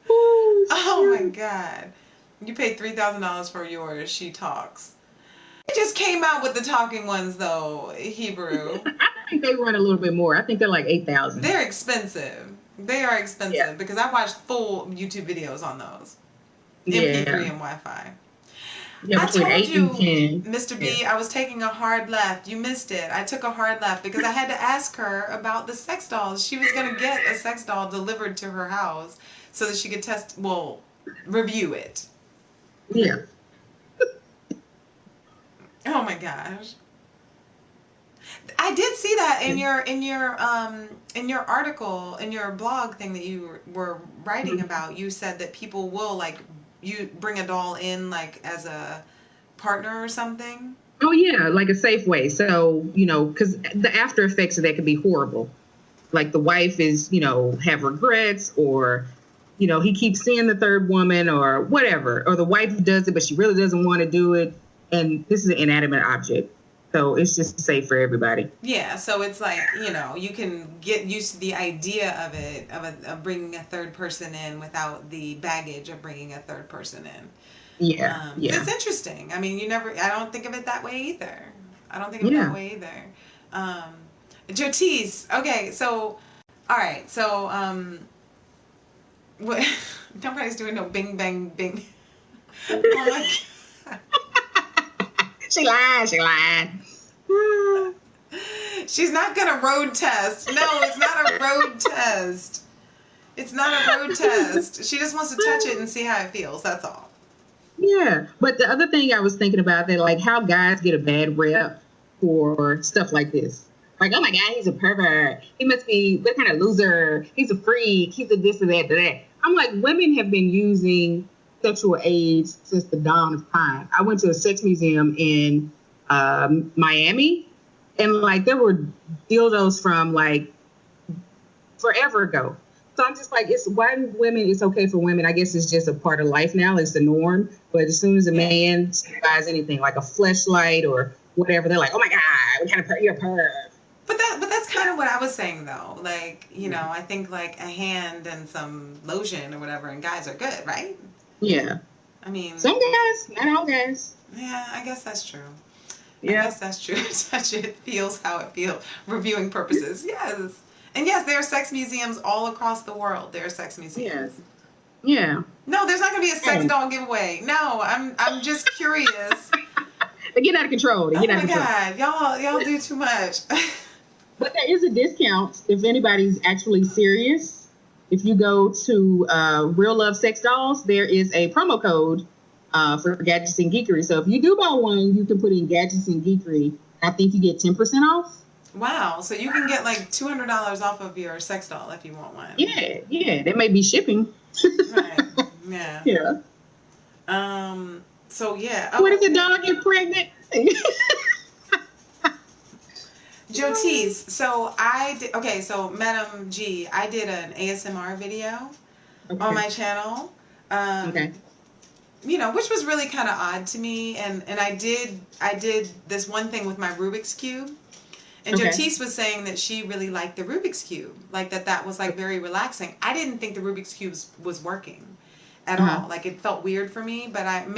Oh, Oh my shoot. god. You paid $3,000 for yours. She talks. It just came out with the talking ones though, Hebrew. I think they run a little bit more. I think they're like 8,000. They're expensive. They are expensive Yeah. because I watched full YouTube videos on those. MP3 Yeah. and Wi-Fi. Yeah, I between told 8 and you, 10. Mr. Yeah. B, I was taking a hard left. You missed it. I took a hard left because I had to ask her about the sex dolls. She was going to get a sex doll delivered to her house so that she could review it. Yeah. Oh my gosh. I did see that in your article, in your blog thing that you were writing about. You said that people will like you bring a doll in like as a partner or something. Oh yeah, like a safe way. So, because the after effects of that could be horrible. Like the wife is, have regrets, or, he keeps seeing the third woman or whatever, or the wife does it, but she really doesn't want to do it. And this is an inanimate object. So it's just safe for everybody. Yeah, so it's like, you can get used to the idea of it, of bringing a third person in without the baggage of bringing a third person in. Yeah. Yeah. It's interesting. I mean, I don't think of it that way either. I don't think of it Yeah. that way either. Jotis, okay, so, all right, so, what, nobody's doing no bing, bang, bing. Oh my God. She lied. She's not gonna road test. No, it's not a road test. It's not a road test. She just wants to touch it and see how it feels. That's all. Yeah. But the other thing I was thinking about, that like how guys get a bad rep for stuff like this. Like, oh my God, he's a pervert. He must be what kind of loser. He's a freak. He's a this or that, that. I'm like, women have been using sexual aids since the dawn of time. I went to a sex museum in Miami, and like there were dildos from like forever ago. So I'm just like, it's okay for women. I guess it's just a part of life now. It's the norm. But as soon as a man buys anything like a fleshlight or whatever, they're like, oh my God, what kind of you're a perv. But that's kind of what I was saying though. Like, I think like a hand and some lotion or whatever, and guys are good, right? Yeah. I mean, some guys, not all guys. Yeah, I guess that's true. Yeah. I guess that's true. Touch it, feels how it feels. Reviewing purposes, yes. And yes, there are sex museums all across the world. There are sex museums. Yeah. No, there's not gonna be a sex doll giveaway. No, I'm just curious. They get out of control. Oh my God, y'all do too much. But there is a discount if anybody's actually serious. If you go to Real Love Sex Dolls, there is a promo code for Gadgets and Geekery. So if you do buy one, you can put in Gadgets and Geekery. I think you get 10% off. Wow, so you can get like $200 off of your sex doll if you want one. Yeah. There may be shipping. Right. Yeah. Yeah. So yeah. Oh, what if the dog get pregnant? Jotis, so so Madam G, I did an ASMR video on my channel. Which was really kind of odd to me, and I did this one thing with my Rubik's Cube. And Jotis was saying that she really liked the Rubik's Cube, like that was like very relaxing. I didn't think the Rubik's Cube was working at all. Like it felt weird for me, but I'm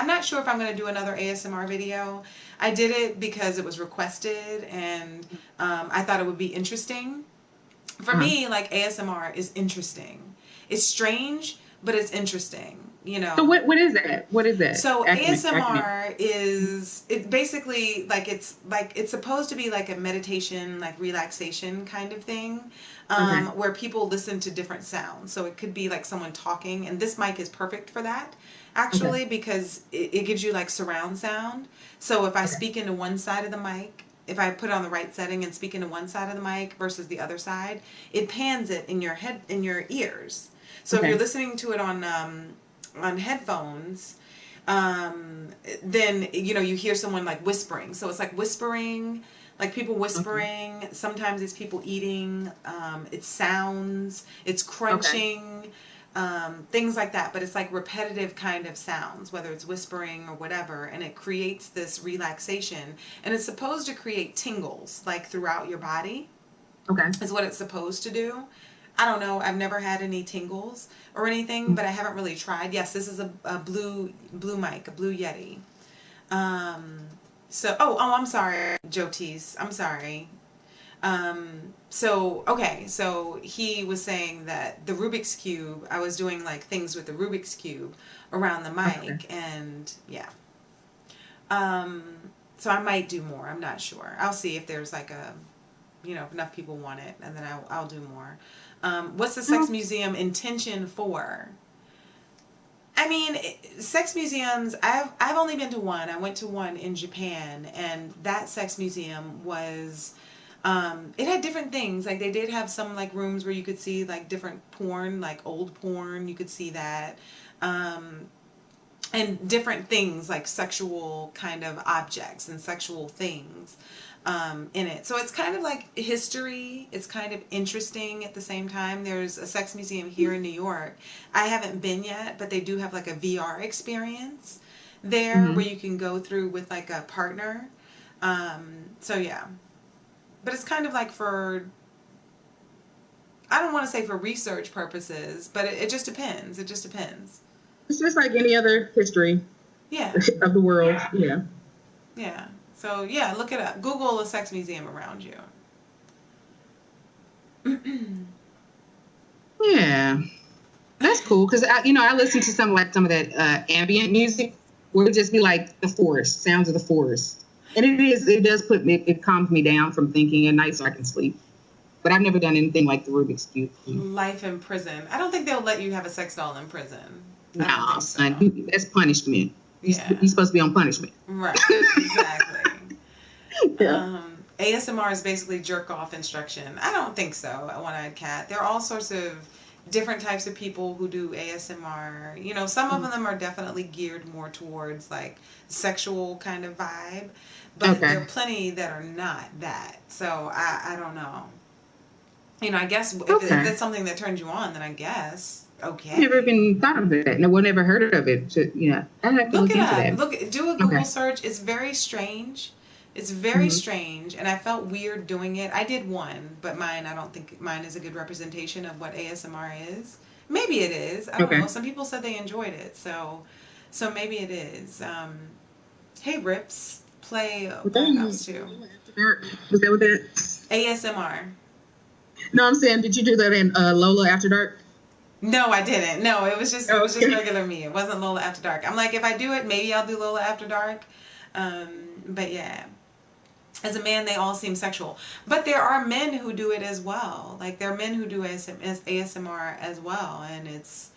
not sure if I'm going to do another ASMR video. I did it because it was requested, and I thought it would be interesting. For me, like ASMR is interesting. It's strange, but it's interesting. So what is that? What is that? So ASMR is basically like it's supposed to be like a meditation, like relaxation kind of thing, where people listen to different sounds. So it could be like someone talking, and this mic is perfect for that, actually, because it gives you like surround sound. So if I speak into one side of the mic, if I put it on the right setting and speak into one side of the mic versus the other side, it pans it in your head, in your ears. So if you're listening to it on headphones, then you hear someone like whispering. So it's like whispering, Like people Okay. whispering. Sometimes it's people eating. It's sounds. It's Okay. crunching. Things like that. But it's like repetitive kind of sounds, whether it's whispering or whatever, and it creates this relaxation. And it's supposed to create tingles like throughout your body. Okay. Is what it's supposed to do. I don't know. I've never had any tingles or anything, but I haven't really tried. Yes, this is a blue mic, a blue Yeti. Um, I'm sorry, Jotis. I'm sorry. So he was saying that the Rubik's Cube, I was doing like things with the Rubik's Cube around the Okay. mic, and yeah. Um, so I might do more. I'm not sure. I'll see if there's like if enough people want it, and then I'll do more. What's the sex Oh, museum intention for? I mean, sex museums. I've only been to one. I went to one in Japan, and that sex museum was. It had different things. Like they did have some like rooms where you could see like different porn, like old porn. You could see that. Um, and different things like sexual kind of objects and sexual things in it. So it's kind of like history. It's kind of interesting at the same time. There's a sex museum here in New York. I haven't been yet, but they do have like a VR experience there mm-hmm. where you can go through with like a partner. So yeah, but it's kind of like for, I don't want to say for research purposes, but it just depends. It just depends. It's just like any other history Yeah. of the world. Yeah. Yeah. So yeah, look it up. Google a sex museum around you. Yeah. That's cool because I listen to some of that ambient music where it just be like the forest, sounds of the forest, and it does put me, it calms me down from thinking at night so I can sleep. But I've never done anything like the Rubik's cube. Life in prison. I don't think they'll let you have a sex doll in prison. I don't Nah, think so. son, that's punishment. Yeah. You're supposed to be on punishment. Right. Exactly. Yeah. ASMR is basically jerk off instruction. I don't think so. A one-eyed cat. There are all sorts of different types of people who do ASMR. Some of them are definitely geared more towards like sexual kind of vibe, but there Okay. are plenty that are not that. So I don't know. I guess if Okay. that's something that turns you on, then I guess Never okay. even thought of it. No one ever heard of it. So, yeah, I'd have to Look look it into up. that. Do a Google Okay. search. It's very strange. It's very Mm-hmm. strange, and I felt weird doing it. I did one, but I don't think mine is a good representation of what ASMR is. Maybe it is. I don't know. Okay. Some people said they enjoyed it, so maybe it is. Hey, Rips, play Was Farmhouse too. that what that? ASMR. No, I'm saying, did you do that in Lola After Dark? No, I didn't. No, it was just Okay. regular me. It wasn't Lola After Dark. I'm like, if I do it, maybe I'll do Lola After Dark. But yeah, as a man, they all seem sexual. But there are men who do it as well. Like there are men who do ASMR as well, and it's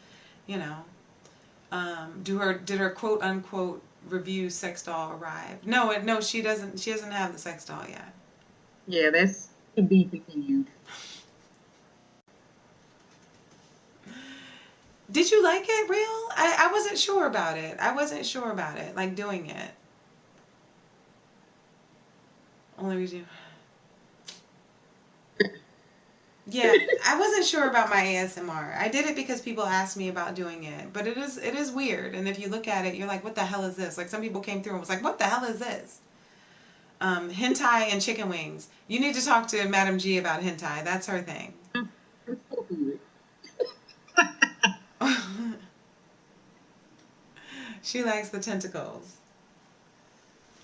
you know, did her quote unquote review sex doll arrive? No, she doesn't. She doesn't have the sex doll yet. Yeah, that's to be continued. Did you like it, real? I wasn't sure about it. I wasn't sure about it, like doing it. Only reason. Yeah, I wasn't sure about my ASMR. I did it because people asked me about doing it, but it is weird. And if you look at it, you're like, what the hell is this? Like some people came through and was like, what the hell is this? Hentai and chicken wings. You need to talk to Madam G about hentai. That's her thing. She likes the tentacles.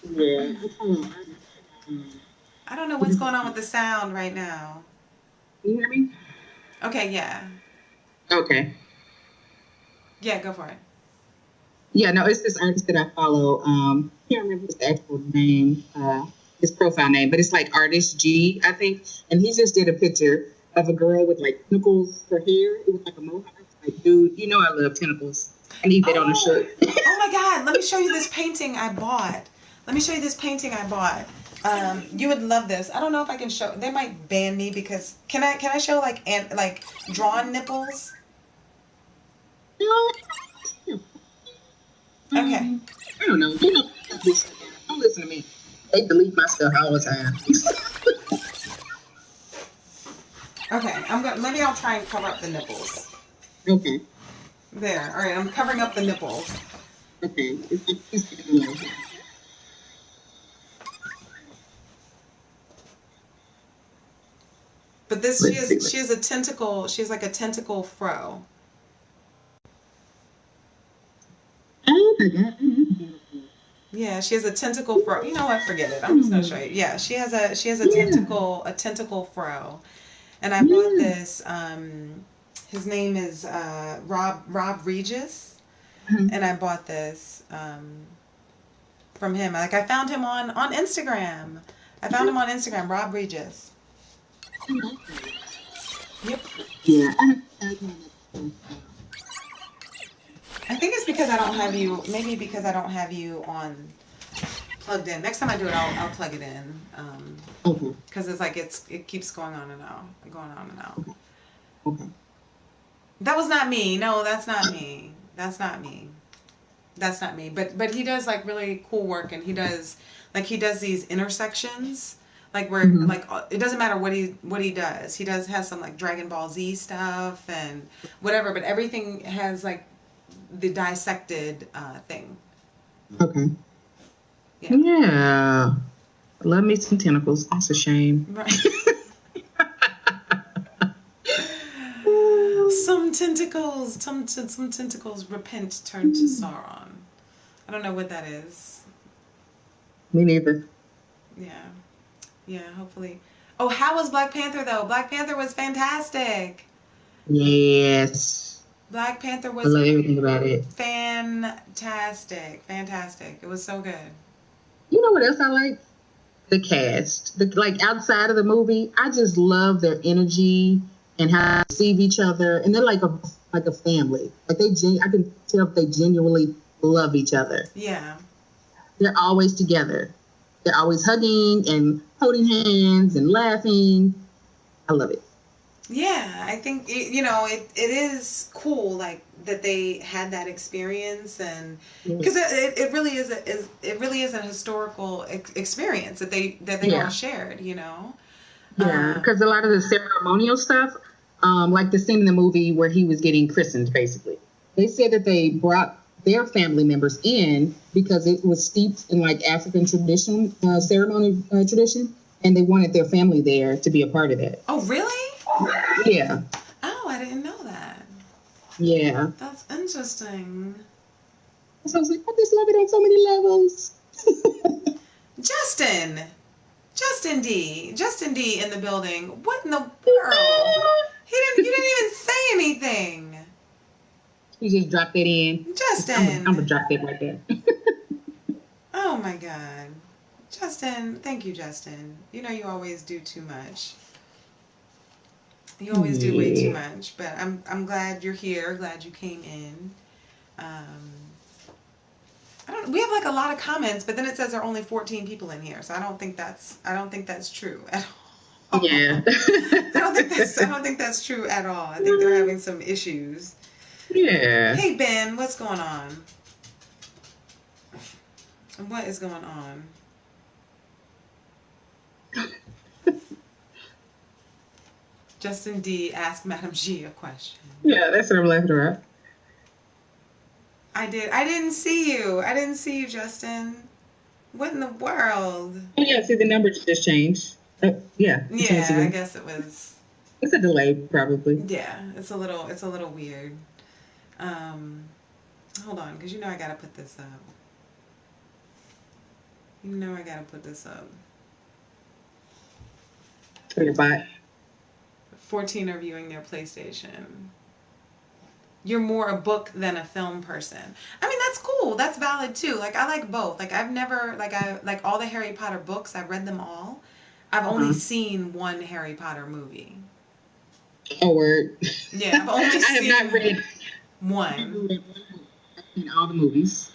Yeah. I don't know what's going on with the sound right now. Can you hear me? Okay, yeah. Okay. Yeah, go for it. Yeah, no, it's this artist that I follow. Can't remember his actual name, his profile name, but it's like Artist G, I think. And he just did a picture of a girl with like tentacles for hair. It was like a mohawk. Like, dude, I love tentacles. I need that on a Oh, shirt. oh my God! Let me show you this painting I bought. Let me show you this painting I bought. You would love this. I don't know if I can show. They might ban me because can I show like drawn nipples? Okay. I don't know. Don't listen to me. They delete my stuff all the time. Okay, maybe I'll try and cover up the nipples. Okay. There. All right, I'm covering up the nipples. Okay. But this, Let's see. she has a tentacle. She has like a tentacle fro. Oh my god. Yeah, she has a tentacle fro. You know what? Forget it. I'm just gonna show you. Yeah, she has a tentacle fro. And I bought this. His name is Rob Regis, and I bought this from him. Like I found him on Instagram. I found him on Instagram, Rob Regis. Yep. Yeah. I think it's because I don't have you. Maybe because I don't have you on plugged in. Next time I do it, I'll plug it in. Okay. Because it's like it keeps going on and out, going on and out. Okay. That was not me. No, that's not me. That's not me. That's not me. But he does like really cool work, and he does these intersections, like where like it doesn't matter what he does. He has some like Dragon Ball Z stuff and whatever, but everything has like the dissected thing. Okay. Yeah. Yeah. Love me some tentacles. That's a shame. Right. Some tentacles repent, turn to Sauron. I don't know what that is. Me neither. Yeah, hopefully. Oh, how was Black Panther though? Black Panther was fantastic. Yes. Black Panther I was love everything about it. fantastic. It was so good. You know what else I like? The cast. Like outside of the movie, I just love their energy and how they receive each other, and they're like a family. Like I can tell if they genuinely love each other. Yeah. They're always together. They're always hugging and holding hands and laughing. I love it. Yeah, I think it is cool like that they had that experience, and because it really is it really is a historical experience that they all shared. Yeah, because a lot of the ceremonial stuff, like the scene in the movie where he was getting christened, basically, they said that they brought their family members in because it was steeped in like African tradition, ceremony tradition, and they wanted their family there to be a part of that. Oh, really? Yeah. Oh, I didn't know that. Yeah. That's interesting. So I was like, I just love it on so many levels. Justin D in the building. What in the world? You didn't even say anything. You just dropped that in. Justin. I'm gonna drop that right there. Oh my God. Justin, thank you, Justin. You always do too much. You always do way too much, but I'm glad you're here. Glad you came in. We have like a lot of comments, but then it says there are only 14 people in here, so I don't think that's true at all. Yeah. I don't think that's true at all. I think they're having some issues. Yeah. Hey Ben, what's going on? What is going on? Justin D asked Madam G a question. Yeah, that's what I'm laughing about. I didn't see you, Justin. What in the world? Oh, yeah, see, the numbers just changed. Yeah. Yeah, I guess it was. It's a delay, probably. Yeah, it's a little weird. Hold on, because I gotta put this up. I gotta put this up. For your bot. 14 are viewing their PlayStation. You're more a book than a film person. I mean, that's cool. That's valid too. Like I like both. Like I've never like all the Harry Potter books. I've read them all. I've only seen one Harry Potter movie. Oh, word. Yeah, I've only seen. I have not read one. I've seen all the movies.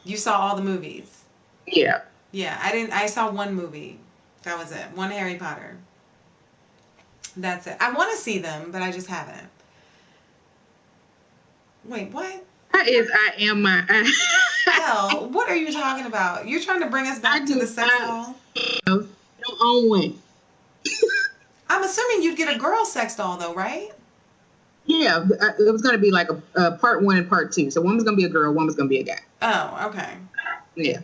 You saw all the movies. Yeah. Yeah, I didn't. I saw one movie. That was it. One Harry Potter. That's it. I want to see them, but I just haven't. Wait, what? I am my. Hell, what are you talking about? You're trying to bring us back to the sex doll? I don't own one. I'm assuming you'd get a girl sex doll, though, right? Yeah, it was going to be like a part 1 and part 2. So one was going to be a girl, one was going to be a guy. Oh, okay. Yeah.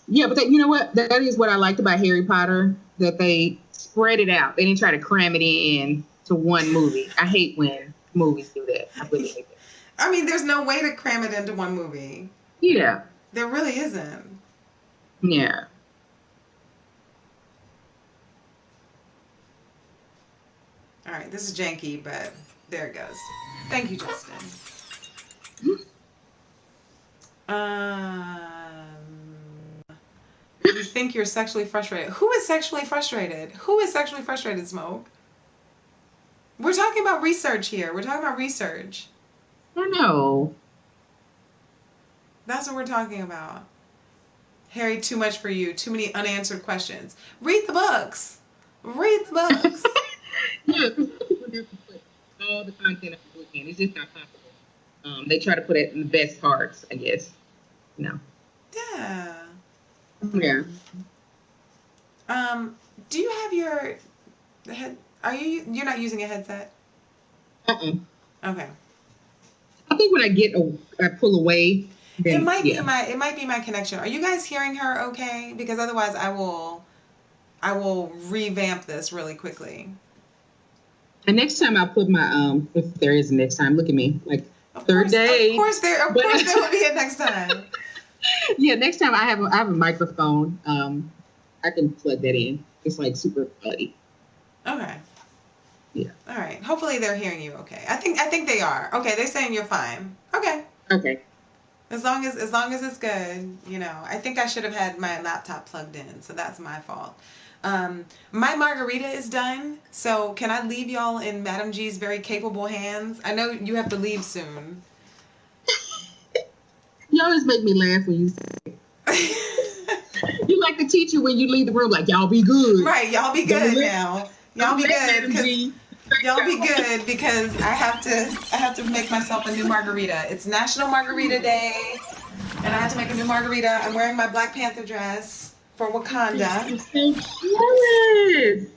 Yeah, but you know what? That is what I liked about Harry Potter, that they spread it out. They didn't try to cram it in to one movie. I hate when movies do that. I really hate it. I mean, there's no way to cram it into one movie. Yeah. There really isn't. Yeah. All right, this is janky, but there it goes. Thank you, Justin. You think you're sexually frustrated. Who is sexually frustrated? Who is sexually frustrated, Smoke? We're talking about research here. We're talking about research. I know. That's what we're talking about. Harry, too much for you. Too many unanswered questions. Read the books. Read the books. Yeah, because people have to put all the content of the book in. It's just not possible. They try to put it in the best parts, I guess. No. Yeah. Yeah. Do you have your head? You're not using a headset? Okay. I think when I pull away, then, it might be my connection. Are you guys hearing her okay? Because otherwise I will revamp this really quickly. And next time I'll put my if there is a next time, look at me. Like third day. Of course there will be a next time. Yeah, next time I have a microphone. I can plug that in. It's like super quality. Okay. Yeah. All right. Hopefully they're hearing you okay. I think they are. Okay, they're saying you're fine. Okay. Okay. As long as it's good, I think I should have had my laptop plugged in, so that's my fault. My margarita is done, so can I leave y'all in Madam G's very capable hands? I know you have to leave soon. You always make me laugh when you say you like the teacher when you leave the room, like, y'all be good. Right, y'all be good now. Y'all be good. Y'all be good because I have to make myself a new margarita. It's National Margarita Day, and I have to make a new margarita. I'm wearing my Black Panther dress for Wakanda. You're so cute.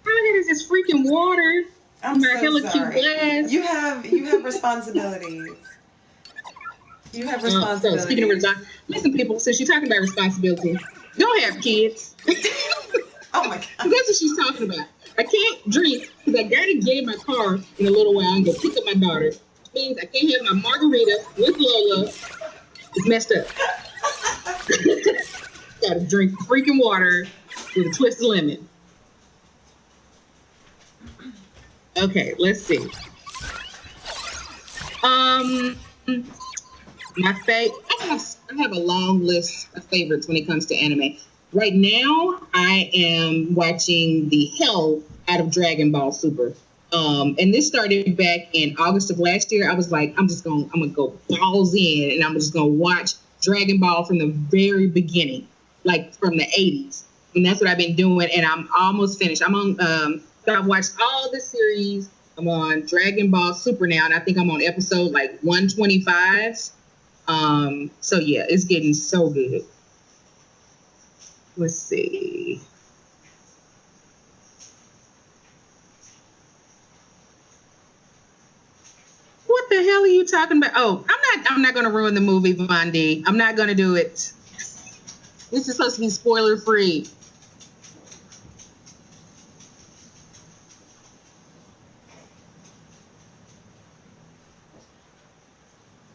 How is this freaking water? I'm so sorry. Glass. You have responsibilities. You have responsibilities. So speaking of responsibility, listen, people. Since you're talking about responsibility, don't have kids. Oh my God. That's what she's talking about. I can't drink because I gotta get in my car in a little while and go pick up my daughter. Which means I can't have my margarita with Lola. It's messed up. Gotta drink freaking water with a twist of lemon. Okay, let's see. I have a long list of favorites when it comes to anime. Right now, I am watching the hell out of Dragon Ball Super. And this started back in August of last year. I was like, I'm gonna go balls in, and I'm just gonna watch Dragon Ball from the very beginning, like from the 80s. And that's what I've been doing, and I'm almost finished. So I've watched all the series. I'm on Dragon Ball Super now, and I think I'm on episode like 125. So yeah, it's getting so good. Let's see. What the hell are you talking about? Oh, I'm not going to ruin the movie, Vondi. I'm not going to do it. This is supposed to be spoiler free.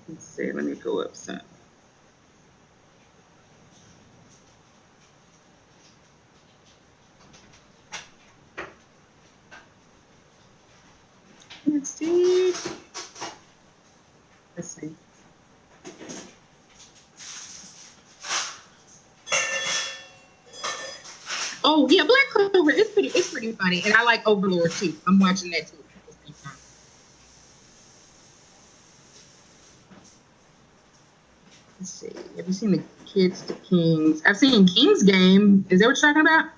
Let's see. Let me go up some. Let's see. Let's see. Oh yeah, Black Clover. It's pretty funny, and I like Overlord too. I'm watching that too. Let's see. Have you seen the Kids to Kings? I've seen King's Game. Is that what you're talking about?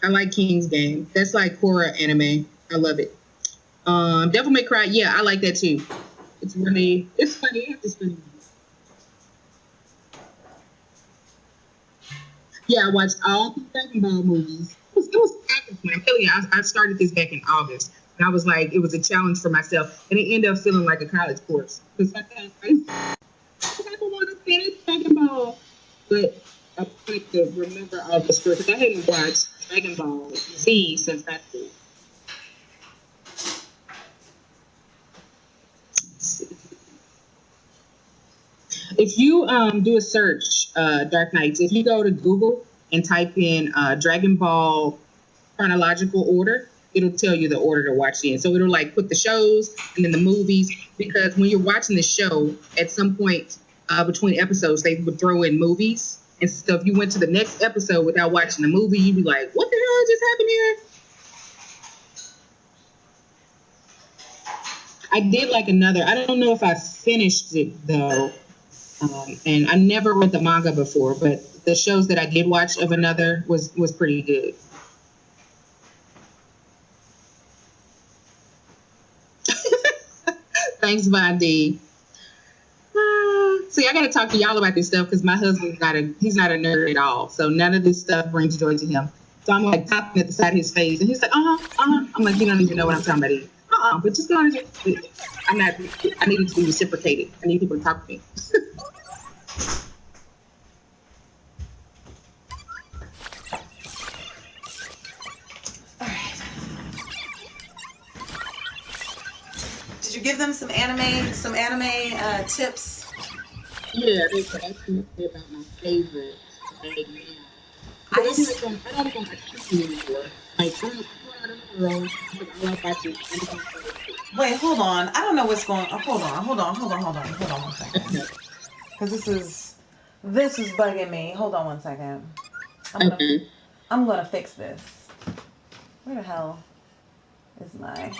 I like King's Game. That's like horror anime. I love it. Devil May Cry. Yeah, I like that too. It's funny. It's funny. Yeah, I watched all the Dragon Ball movies. It was active. I'm telling you, I started this back in August. And I was like, it was a challenge for myself. And it ended up feeling like a college course. Because I don't want to finish Dragon Ball. But I wanted to remember all the stories. Because I hadn't watched Dragon Ball Z since high school. If you do a search, Dark Knights, if you go to Google and type in Dragon Ball chronological order, it'll tell you the order to watch in. So it'll like put the shows and then the movies, because when you're watching the show, at some point between episodes, they would throw in movies. And so if you went to the next episode without watching the movie, you'd be like, what the hell just happened here? I did like another. I don't know if I finished it though. And I never read the manga before, but the shows that I did watch of another was pretty good. Thanks, Vondi. See, I got to talk to y'all about this stuff because my husband's he's not a nerd at all. So none of this stuff brings joy to him. So I'm like tapping at the side of his face, and he's like, I'm like, you don't even know what I'm talking about. But just go on. I need it to be reciprocated. I need people to talk to me. Did you give them some anime tips? Yeah, they could ask me about my favorite right now. I don't even like cooking anymore. Like, I don't know. Wait, hold on. I don't know what's going on. Hold on one second. Because this is bugging me. Hold on one second. I'm gonna fix this. Where the hell is my...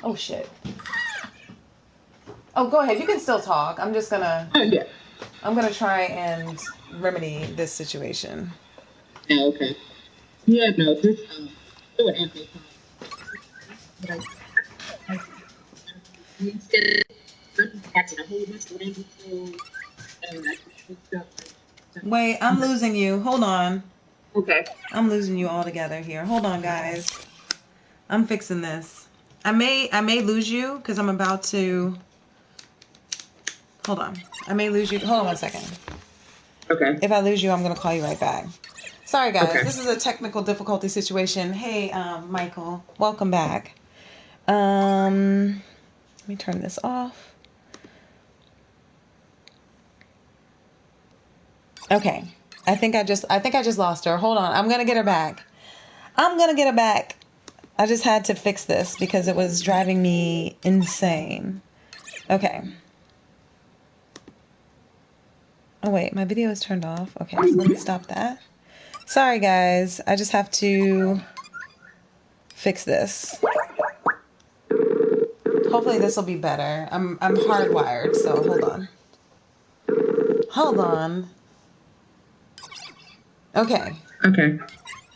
Oh, shit. Oh, go ahead. You can still talk. I'm just gonna... Yeah. I'm gonna try and remedy this situation. Yeah, okay. Yeah, no, this... it would answer watching a whole bunch of random shows, and I picked up... Wait, I'm losing you. Hold on. Okay. I'm losing you altogether here. Hold on, guys. I'm fixing this. I may lose you because I'm about to... Hold on. I may lose you. Hold on one second. Okay. If I lose you, I'm going to call you right back. Sorry, guys. Okay. This is a technical difficulty situation. Hey, Michael. Welcome back. Let me turn this off. Okay. I think I just lost her. Hold on. I'm going to get her back. I just had to fix this because it was driving me insane. Okay. Oh, wait. My video is turned off. Okay. So let me stop that. Sorry, guys. I just have to fix this. Hopefully this will be better. I'm hardwired, so hold on. Okay. Okay.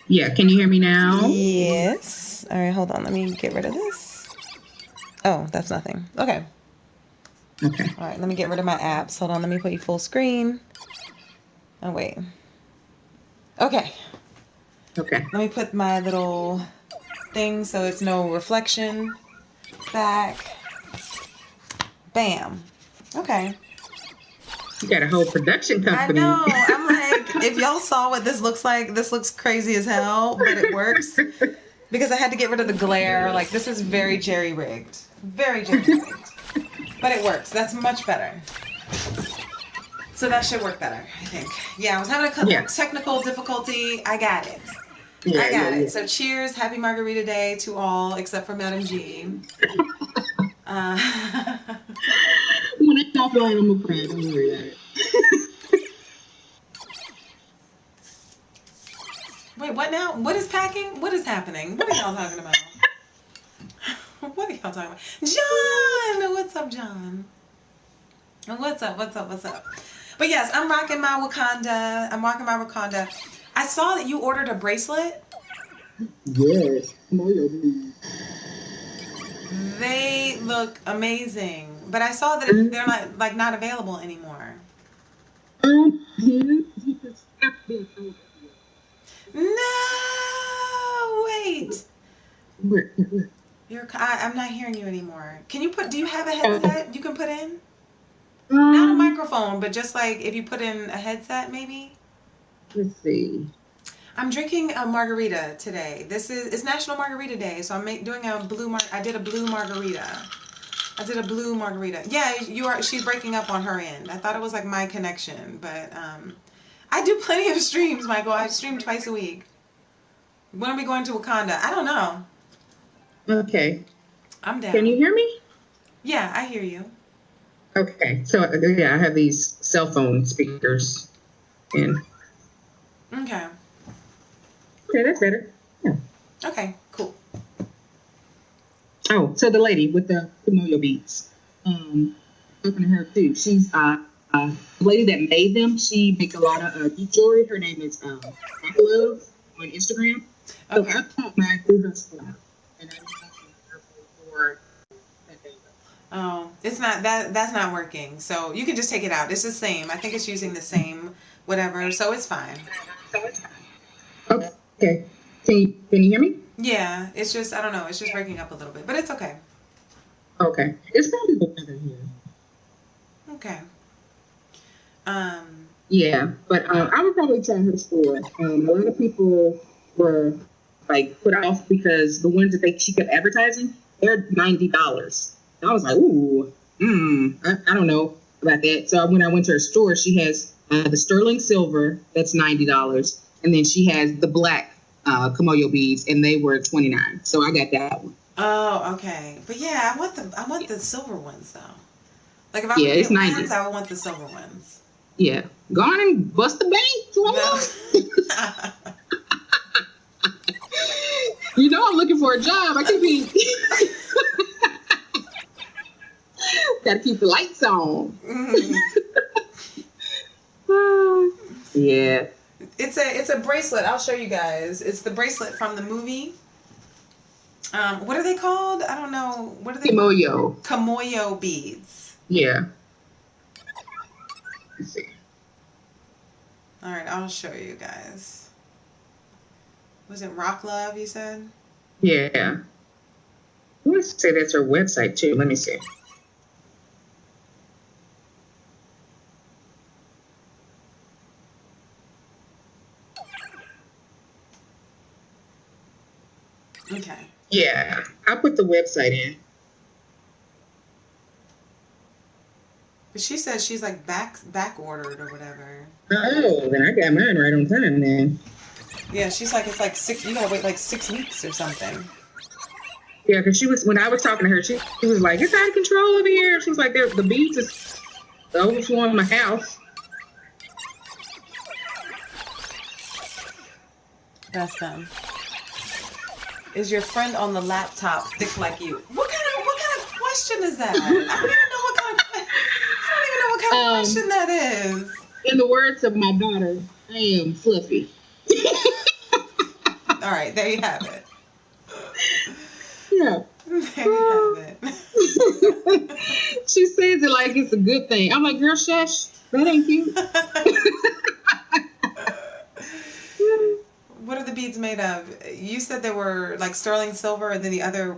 Yeah, can you hear me now? Yes. All right, hold on. Let me get rid of this. Oh, that's nothing. Okay. Okay. All right, let me get rid of my apps. Hold on, let me put you full screen. Oh, wait. Okay. Okay. Let me put my little thing so it's no reflection back. Bam. Okay. You got a whole production company. I know. I'm like, if y'all saw what this looks like, this looks crazy as hell, but it works. Because I had to get rid of the glare. Like, this is very jerry-rigged. Very jerry-rigged. But it works. That's much better. So that should work better, I think. Yeah, I was having a technical difficulty. I got it. Yeah, I got it. So cheers. Happy Margarita Day to all, except for Madam G. When I talk about it, I'm going to cry. Don't worry about it. Wait, what now? What is packing? What is happening? What are y'all talking about? What are y'all talking about? John! What's up, John? What's up? But yes, I'm rocking my Wakanda. I saw that you ordered a bracelet. Yes. They look amazing, but I saw that they're not available anymore. He just stopped being sold everywhere. No, wait. Where? I'm not hearing you anymore. Do you have a headset you can put in? Um, Not a microphone, but just like if you put in a headset, maybe? Let's see. I'm drinking a margarita today. It's National Margarita Day, so I'm doing I did a blue margarita. Yeah, she's breaking up on her end. I thought it was like my connection, but I do plenty of streams, Michael. I stream twice a week. When are we going to Wakanda? I don't know. Okay. I'm down. Can you hear me? Yeah, I hear you. Okay. So yeah, I have these cell phone speakers in. Okay. Okay, that's better. Yeah. Okay, cool. Oh, so the lady with the Komodo beads. Talking to her too. She's the lady that made them. She makes a lot of geek jewelry. Her name is Love on Instagram. So Okay. I taught mine through her store, and I didn't her for that day. Oh, it's not that's not working. So you can just take it out. It's the same. I think it's using the same whatever, so it's fine. Okay. Can you hear me? Yeah, it's just I don't know, it's just breaking up a little bit, but it's okay. Okay. It's probably the weather here. Okay. Yeah, but I would probably try her store. A lot of people were like put off because the ones that she kept advertising, they're $90. And I was like, ooh, I don't know about that. So when I went to her store, she has the sterling silver that's $90, and then she has the black Komodo beads, and they were $29. So I got that one. Oh, okay. But yeah, I want the silver ones though. Like if I would It's get 90. ones, I would want the silver ones. Yeah, go on and bust the bank. No. You know I'm looking for a job. I could be. Gotta keep the lights on. Yeah. It's a bracelet. I'll show you guys. It's the bracelet from the movie. What are they called? I don't know. What are they? Komodo. Komodo beads. Yeah. Let's see. All right, I'll show you guys. Was it Rock Love? You said. Yeah. I want to say that's her website too. Let me see. Okay. Yeah, I put the website in. But she says she's like back ordered or whatever. Oh, then I got mine right on time then. Yeah, she's like it's like 6. You gotta wait like 6 weeks or something. Yeah, because when I was talking to her, she was like, "It's out of control over here." She was like, "The beads is overflowing my house." That's them. Is your friend on the laptop thick like you? What kind of question is that? I don't even know what kind of question that is. In the words of my daughter, I am fluffy. All right, there you have it. Yeah. There you have it. She says it like it's a good thing. I'm like, girl, shush. That ain't cute. What are the beads made of? You said they were like sterling silver, and then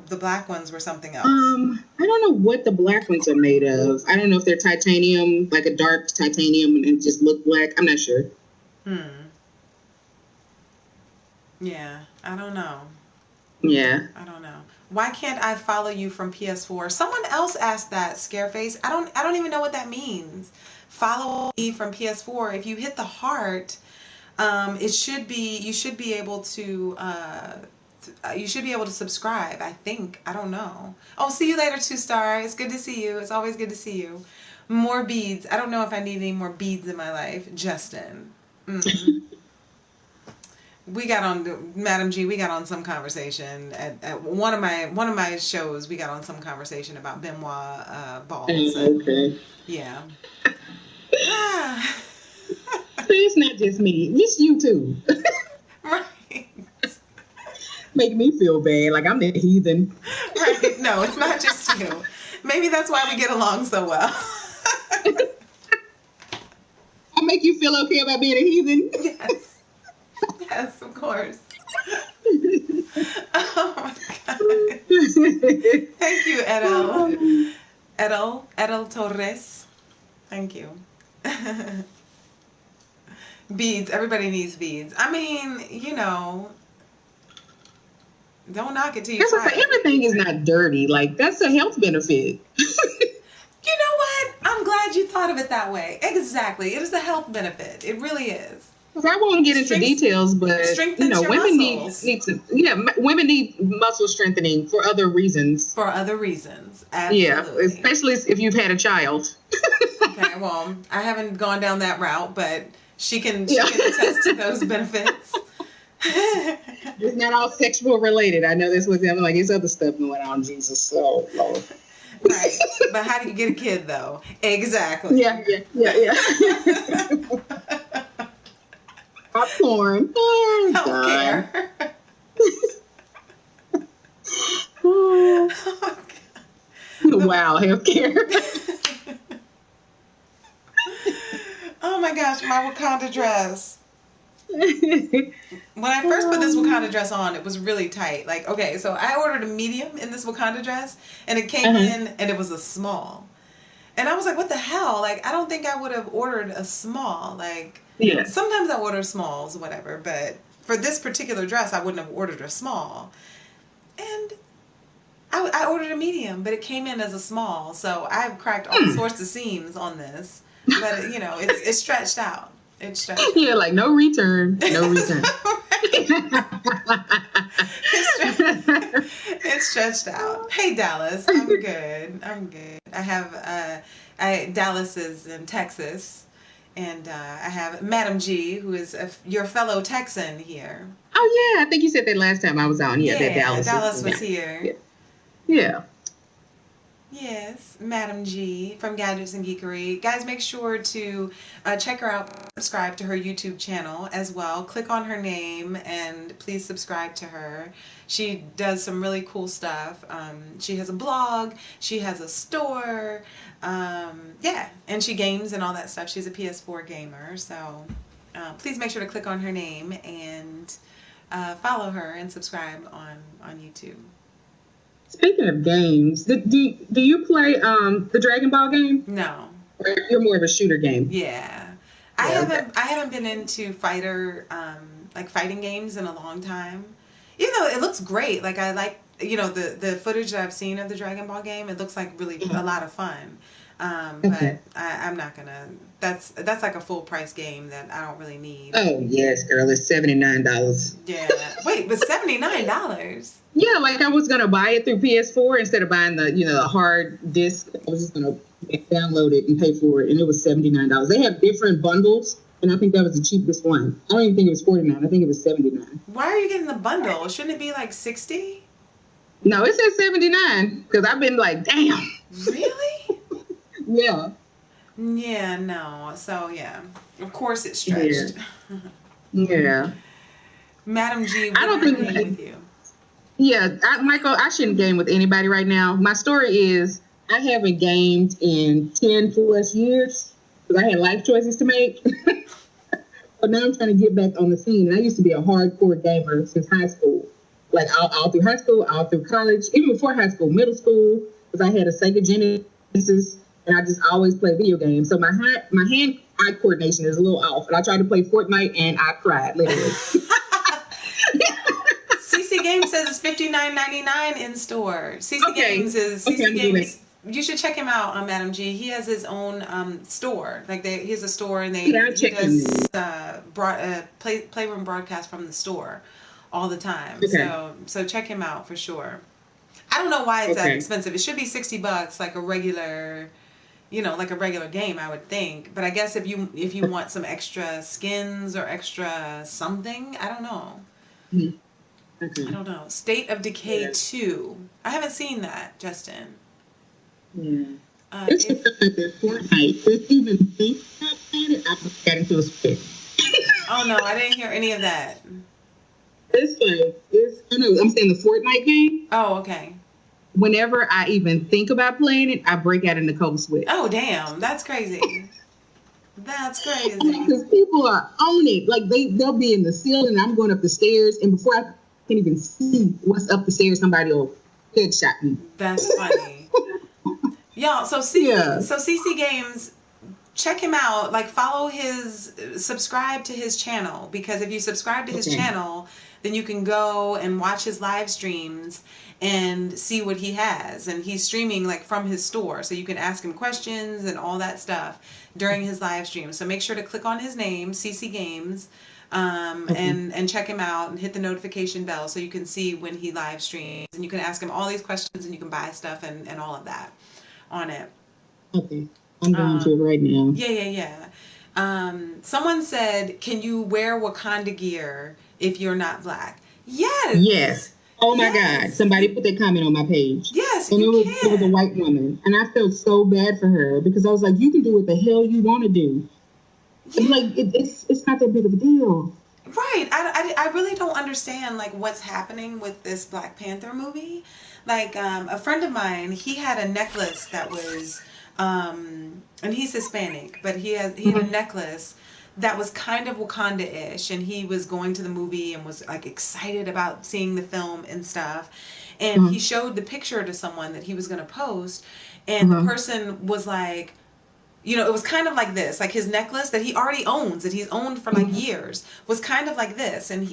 the black ones were something else. I don't know what the black ones are made of. I don't know if they're titanium, like a dark titanium, and it just look black. I'm not sure. Yeah, I don't know. Yeah. I don't know. Why can't I follow you from PS4? Someone else asked that, Scareface. I don't even know what that means. Follow me from PS4. If you hit the heart, you should be able to subscribe, I think. I don't know. Oh, see you later, 2-star. It's good to see you. It's always good to see you. More beads. I don't know if I need any more beads in my life. Justin. We got on, Madam G, we got on some conversation at one of my shows. We got on some conversation about Benoit balls. Okay. Yeah. It's not just me. It's you too. Right. Make me feel bad, like I'm the heathen. Right. No, it's not just you. Maybe that's why we get along so well. I make you feel okay about being a heathen. Yes. Yes, of course. Oh my God. Thank you, Edel Torres. Thank you. Beads. Everybody needs beads. I mean, don't knock it till you try it. Everything is not dirty. Like, that's a health benefit. You know what? I'm glad you thought of it that way. Exactly. It is a health benefit. It really is. I won't get into details, but women women need muscle strengthening for other reasons. For other reasons, absolutely. Yeah, especially if you've had a child. Okay, well, I haven't gone down that route, but she can attest to those benefits. It's not all sexual related. I know this was like there's other stuff going on. Jesus, so Lord. Right, but how do you get a kid though? Exactly. Yeah. Popcorn. Oh, healthcare. Oh, wow, healthcare. Oh my gosh, my Wakanda dress. When I first put this Wakanda dress on, it was really tight. Like, okay, so I ordered a medium in this Wakanda dress, and it came in, and it was a small. And I was like, what the hell? Like, I don't think I would have ordered a small. Like, sometimes I order smalls, whatever, but for this particular dress, I wouldn't have ordered a small. And I ordered a medium, but it came in as a small. So I've cracked all sorts of seams on this. But, it's stretched out. It's stretched out. Yeah, like no return. No return. It's stretched out. Hey, Dallas. I'm good. I have, Dallas is in Texas. And I have Madam G, who is your fellow Texan here. Oh, yeah. I think you said that last time I was on. Yeah, that Dallas was here. Yeah. Yes, Madam G from Gadgets and Geekery. Guys, make sure to check her out, subscribe to her YouTube channel as well. Click on her name and please subscribe to her. She does some really cool stuff. She has a blog, she has a store, and she games and all that stuff. She's a PS4 gamer, so please make sure to click on her name and follow her and subscribe on YouTube. Speaking of games, do you play the Dragon Ball game? No. Or you're more of a shooter game? Yeah. I haven't been into fighting games in a long time. Even though it looks great. Like I like the footage that I've seen of the Dragon Ball game, it looks like really a lot of fun. But I'm not gonna. That's like a full price game that I don't really need. Oh yes, girl, it's $79. Yeah. Wait, but $79? Yeah, like I was gonna buy it through PS4 instead of buying the hard disc. I was just gonna download it and pay for it, and it was $79. They have different bundles, and I think that was the cheapest one. I don't even think it was $49. I think it was $79. Why are you getting the bundle? Shouldn't it be like $60? No, it says $79 because I've been like, damn. Really? Yeah. Yeah. No. So yeah, of course it's stretched. Yeah. Madam G, I don't think with you. Yeah, Michael, I shouldn't game with anybody right now. My story is I haven't gamed in 10 plus years because I had life choices to make. But now I'm trying to get back on the scene. And I used to be a hardcore gamer since high school. Like all through high school, all through college, even before high school, middle school, because I had a Sega Genesis and I just always play video games. So my hand-eye coordination is a little off. And I tried to play Fortnite and I cried, literally. CC Games says it's $59.99 in store. CC Games. You should check him out on Madam G. He has his own store. He has a store and he does playroom broadcast from the store all the time. Okay. So check him out for sure. I don't know why it's that expensive. It should be $60 like a regular game, I would think. But I guess if you want some extra skins or extra something, I don't know. Mm-hmm. Okay. I don't know. State of Decay 2. I haven't seen that, Justin. Yeah. It's just like Fortnite. It's even think I just got into a spit. Oh no, I didn't hear any of that. I'm saying the Fortnite game. Oh, okay. whenever I even think about playing it, I break out into cold sweat. Oh, damn. That's crazy. That's crazy. Because people are on it. Like, they'll be in the ceiling, and I'm going up the stairs, and before I can even see what's up the stairs, somebody will headshot me. That's funny. Y'all, so CC Games, check him out. Like, subscribe to his channel, because if you subscribe to his channel, then you can go and watch his live streams and see what he has. And he's streaming like from his store, so you can ask him questions and all that stuff during his live stream. So make sure to click on his name, CC Games, and check him out and hit the notification bell so you can see when he live streams, and you can ask him all these questions, and you can buy stuff and all of that on it. Okay. I'm going to it right now. Yeah. Someone said, can you wear Wakanda gear if you're not black? Yes. Oh my God. Somebody put that comment on my page. Yes, and it was a white woman. And I felt so bad for her, because I was like, you can do what the hell you want to do. Yeah. Like, it's not that big of a deal. Right. I really don't understand, like, what's happening with this Black Panther movie. Like, a friend of mine, he had a necklace that was, and he's Hispanic, but he had a necklace that was kind of Wakanda-ish, and he was going to the movie and was like excited about seeing the film and stuff, and he showed the picture to someone that he was going to post, and the person was like, you know, it was kind of like this, like his necklace that he already owns, that he's owned for like years, was kind of like this, and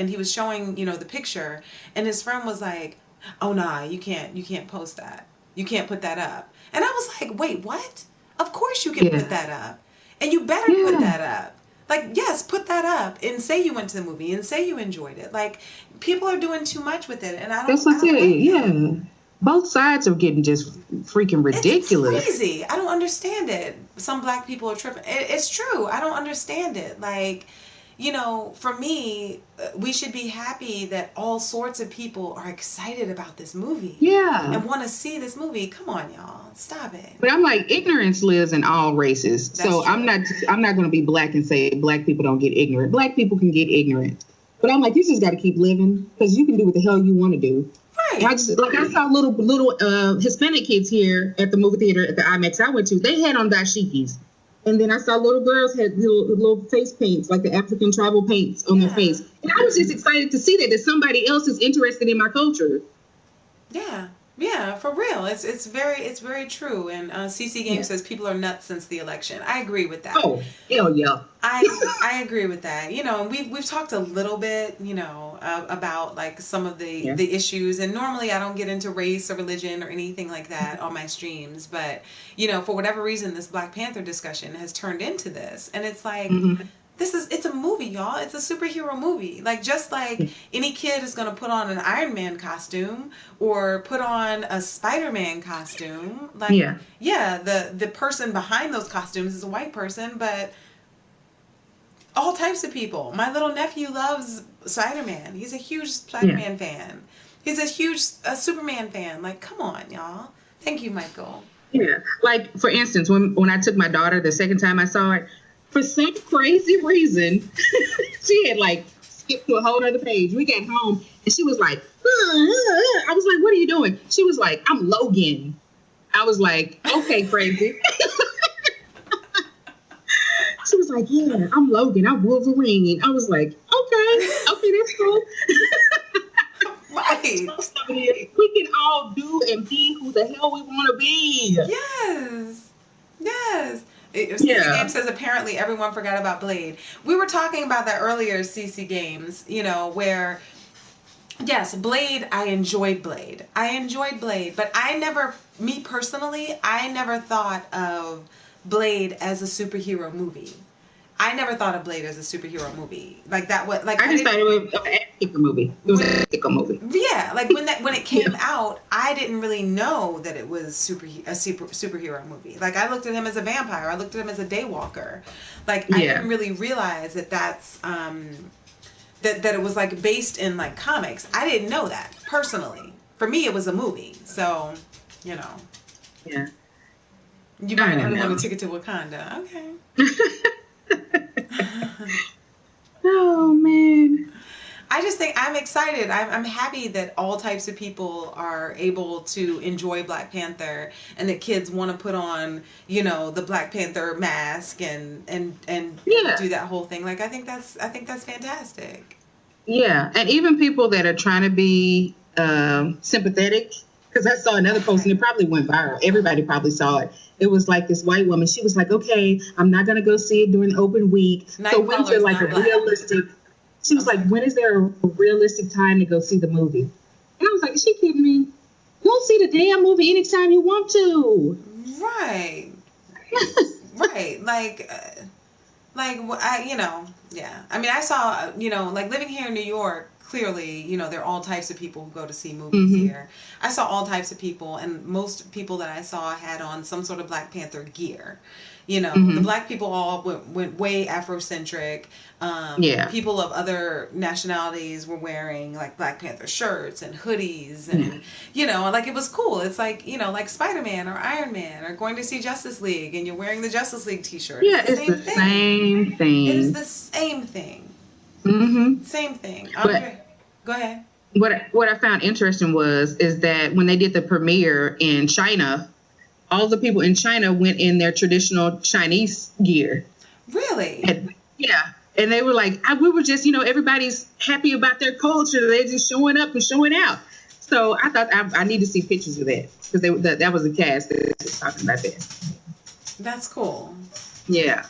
he was showing, you know, the picture, and his friend was like, oh nah, you can't post that, you can't put that up. And I was like, wait, what? Of course you can put that up. And you better put that up. Like, yes, put that up and say you went to the movie and say you enjoyed it. Like, people are doing too much with it, and I don't. That's what I said. Yeah, both sides are getting just freaking ridiculous. It's crazy. I don't understand it. Some black people are tripping. It's true. I don't understand it. Like, you know, for me, we should be happy that all sorts of people are excited about this movie. Yeah. And want to see this movie. Come on, y'all. Stop it. But I'm like, ignorance lives in all races. That's so true. I'm not going to be black and say black people don't get ignorant. Black people can get ignorant. But I'm like, you just got to keep living, because you can do what the hell you want to do. Right. I saw little Hispanic kids here at the movie theater at the IMAX I went to. They had on dashikis. And then I saw little girls had little face paints, like the African tribal paints on their face. And I was just excited to see that somebody else is interested in my culture. Yeah, for real. It's very true. And CC Game says people are nuts since the election. I agree with that. Oh, hell yeah. I agree with that. You know, we've talked a little bit, you know, about like some of the issues. And normally I don't get into race or religion or anything like that on my streams. But, you know, for whatever reason, this Black Panther discussion has turned into this. And it's like, it's a movie, y'all. It's a superhero movie. Like, just like any kid is going to put on an Iron Man costume or put on a Spider-Man costume. Like, the person behind those costumes is a white person, but all types of people. My little nephew loves Spider-Man. He's a huge Spider-Man fan. He's a huge Superman fan. Like, come on, y'all. Thank you, Michael. Yeah. Like, for instance, when I took my daughter the second time I saw it, for some crazy reason, she had like skipped to a whole other page. We got home and she was like, I was like, what are you doing? She was like, I'm Logan. I was like, okay, crazy. She was like, yeah, I'm Logan. I'm Wolverine. And I was like, okay, that's cool. Right. We can all do and be who the hell we want to be. Yes. CC Games says apparently everyone forgot about Blade. We were talking about that earlier, CC Games, you know, where, yes, Blade, I enjoyed Blade, but me personally, I never thought of Blade as a superhero movie. I never thought of Blade as a superhero movie. Like that. What? Like I just thought it was an epic movie. It was an epic movie. Yeah, like when it came out, I didn't really know that it was a superhero movie. Like I looked at him as a vampire. I looked at him as a daywalker. Like I didn't really realize that's that it was like based in like comics. I didn't know that personally. For me, it was a movie. So, you know. Yeah. You might have want a ticket to Wakanda. Okay. Oh man. I I just think I'm excited. I'm happy that all types of people are able to enjoy Black Panther, and that kids want to put on, the Black Panther mask and Yeah. do that whole thing. Like, I think that's fantastic. Yeah, and even people that are trying to be sympathetic, because I saw another post and it probably went viral. Everybody probably saw it. It was like this white woman. She was like, "Okay, I'm not gonna go see it during the open week. So when's there like a realistic?" She was like, "When is there a realistic time to go see the movie?" And I was like, "Is she kidding me? Go see the damn movie anytime you want to." Right. Right. Yeah. I mean, I saw, like living here in New York, clearly, there are all types of people who go to see movies here. I saw all types of people, and most people that I saw had on some sort of Black Panther gear. The black people all went way Afrocentric. People of other nationalities were wearing like Black Panther shirts and hoodies, and like it was cool. It's like like Spider-Man or Iron Man, or going to see Justice League and you're wearing the Justice League t-shirt. Yeah, it's the same thing. It is the same thing. Same thing. But go ahead. What I found interesting is that when they did the premiere in China, all the people in China went in their traditional Chinese gear. Really? And they were like, we were just, everybody's happy about their culture. They're just showing up and showing out. So I thought I need to see pictures of that, because that was the cast that was talking about that. That's cool. Yeah.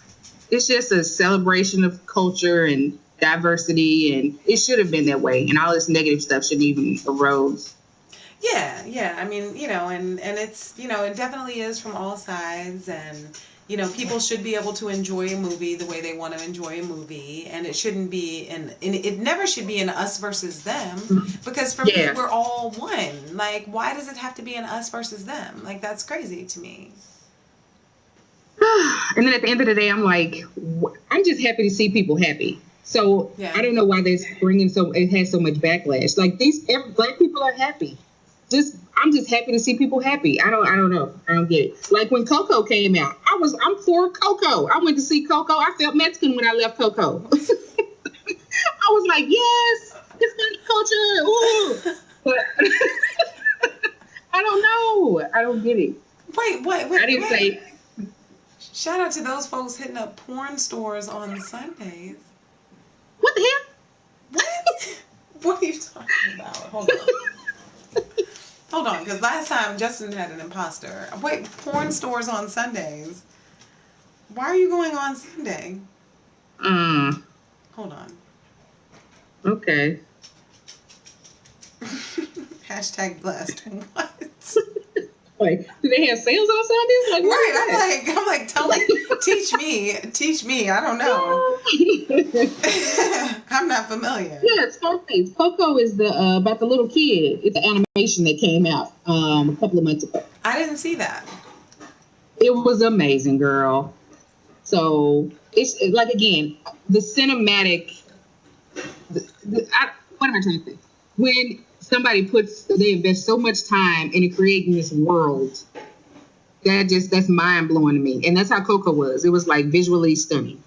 It's just a celebration of culture and diversity, and it should have been that way. And all this negative stuff shouldn't even arose. Yeah. I mean, and it's, it definitely is from all sides, and people should be able to enjoy a movie the way they want to enjoy a movie, and it shouldn't be it never should be an us versus them, because for me, we're all one. Like, why does it have to be an us versus them? Like, that's crazy to me. And then at the end of the day, I'm like, I'm just happy to see people happy. So I don't know why they're bringing it has so much backlash. Like, black people are happy. I'm just happy to see people happy. I don't know. I don't get it. Like when Coco came out, I'm for Coco. I went to see Coco. I felt Mexican when I left Coco. I was like, yes, it's good culture. Ooh. But I don't know. I don't get it. Wait. I didn't say. Shout out to those folks hitting up porn stores on Sundays. What the hell? What? What are you talking about? Hold on, because last time Justin had an imposter. Wait, porn stores on Sundays? Why are you going on Sunday? Hold on. Okay. Hashtag blessed. What? Like, do they have sales on Sundays? Like, right, I'm like, tell me, teach me. I don't know. I'm not familiar. Yeah, it's Farpoint. Coco is about the little kid. It's an animation that came out a couple of months ago. I didn't see that. It was amazing, girl. So it's like, again, the cinematic. What am I trying to say? When somebody they invest so much time into creating this world, that's mind blowing to me. And that's how Coco was. It was like visually stunning.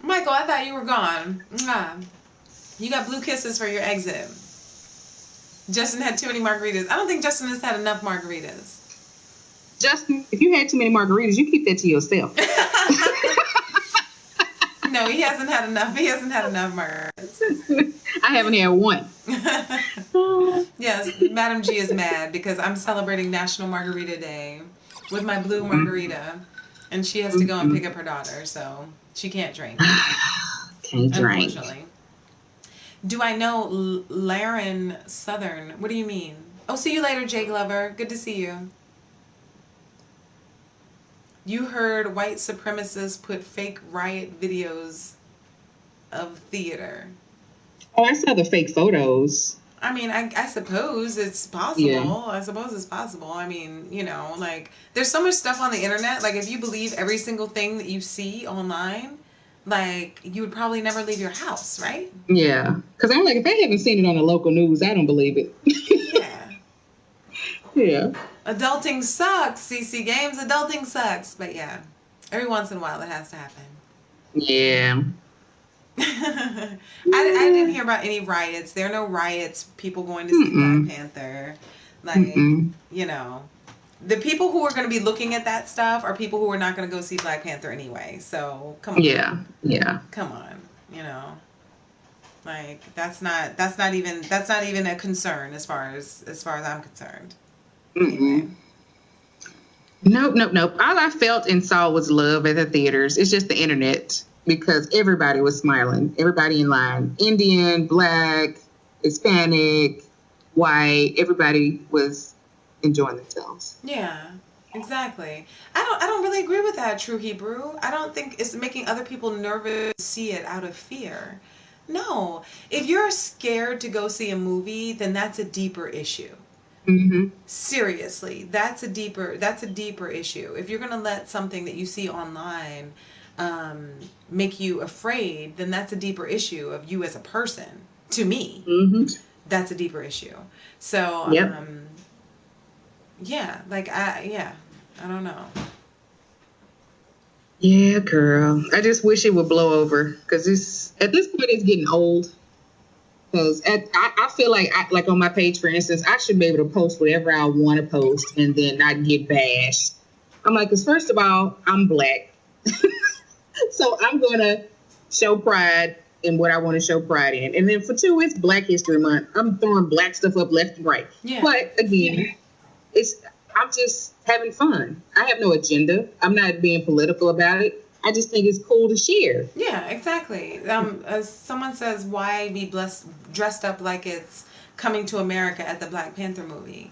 Michael, I thought you were gone. You got blue kisses for your exit. Justin had too many margaritas. I don't think Justin has had enough margaritas. Justin, if you had too many margaritas, you keep that to yourself. No, he hasn't had enough. He hasn't had enough margaritas. I haven't had one. Yes, Madam G is mad because I'm celebrating National Margarita Day with my blue margarita, and she has to go and pick up her daughter, so she can't drink. Can't drink. Unfortunately. Do I know Laren Southern? What do you mean? Oh, see you later, Jay Glover. Good to see you. You heard white supremacists put fake riot videos of theater. Oh, I saw the fake photos. I mean, I suppose it's possible. Yeah. I suppose it's possible. I mean, like, there's so much stuff on the internet. Like, if you believe every single thing that you see online, like, you would probably never leave your house, right? Yeah. Because I'm like, if I haven't seen it on the local news, I don't believe it. Yeah. Yeah. Adulting sucks, CC Games. Adulting sucks. But yeah, every once in a while it has to happen. Yeah. I didn't hear about any riots. There are no riots, people going to see Black Panther. Like, you know, the people who are going to be looking at that stuff are people who are not going to go see Black Panther anyway. So, come on. Yeah. Come on, you know. Like, that's not even a concern as far as I'm concerned. Anyway. Nope. All I felt and saw was love at the theaters. It's just the internet, because everybody was smiling. Everybody in line. Indian, Black, Hispanic, white, everybody was enjoying themselves. Yeah, exactly. I don't really agree with that, True Hebrew. I don't think it's making other people nervous to see it out of fear. No. If you're scared to go see a movie, then that's a deeper issue. Seriously, that's a deeper issue. If you're going to let something that you see online make you afraid, then that's a deeper issue of you as a person. To me, that's a deeper issue. So, yeah, like I don't know. Yeah, girl. I just wish it would blow over, because at this point it's getting old. Because I feel like on my page, for instance, I should be able to post whatever I want to post and then not get bashed. I'm like, because first of all, I'm Black. So I'm going to show pride in what I want to show pride in. And then for 2, it's Black History Month. I'm throwing Black stuff up left and right. Yeah. But again, I'm just having fun. I have no agenda. I'm not being political about it. I just think it's cool to share. Yeah, exactly. As someone says, why be dressed up like it's Coming to America at the Black Panther movie?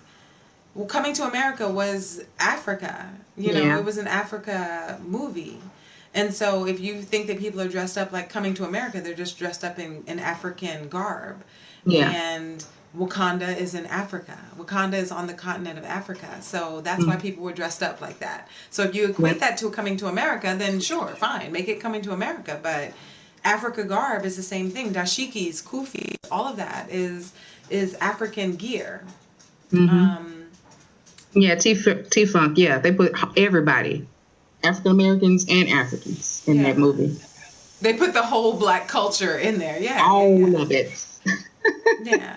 Well, Coming to America was Africa. You know, It was an Africa movie. And so if you think that people are dressed up like Coming to America, they're just dressed up in African garb. Yeah. And Wakanda is in Africa. Wakanda is on the continent of Africa. So that's why people were dressed up like that. So if you equate that to Coming to America, then sure, fine, make it Coming to America. But Africa garb is the same thing. Dashikis, kufis, all of that is African gear. Yeah, T-Funk, yeah. They put everybody, African Americans and Africans, in that movie. They put the whole Black culture in there, All of it. Yeah.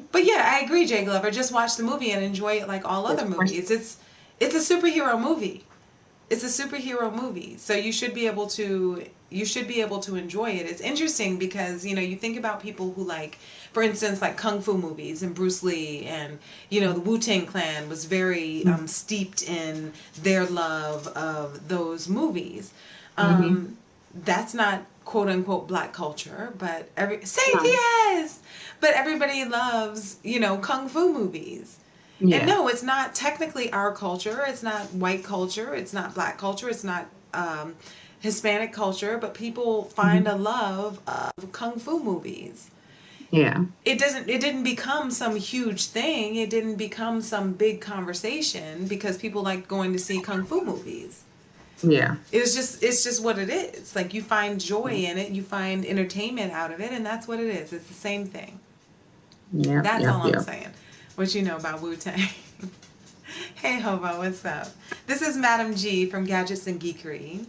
But yeah, I agree, Jay Glover. Just watch the movie and enjoy it like all other movies. It's a superhero movie. It's a superhero movie. So you should be able to enjoy it. It's interesting because, you know, you think about people who like, for instance, like Kung Fu movies and Bruce Lee and, you know, the Wu-Tang Clan was very steeped in their love of those movies. That's not quote unquote Black culture, but but everybody loves, you know, Kung Fu movies. Yeah. And no, it's not technically our culture. It's not white culture. It's not Black culture. It's not Hispanic culture. But people find a love of Kung Fu movies. Yeah. It didn't become some huge thing. It didn't become some big conversation because people like going to see Kung Fu movies. Yeah. It's just what it is. Like, you find joy in it. You find entertainment out of it. And that's what it is. It's the same thing. Yeah. That's all I'm saying. What you know about Wu-Tang. Hey, Hobo, what's up? This is Madam G from Gadgets and Geekery.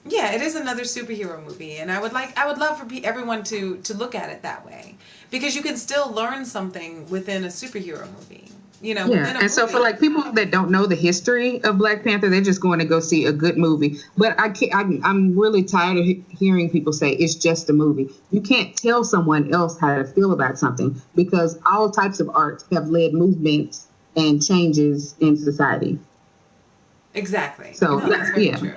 Yeah, it is another superhero movie, and I would love for everyone to look at it that way, because you can still learn something within a superhero movie. You know, and so for like people that don't know the history of Black Panther, they're just going to go see a good movie. But I'm really tired of hearing people say it's just a movie. You can't tell someone else how to feel about something, because all types of art have led movements and changes in society. Exactly. So that's very true.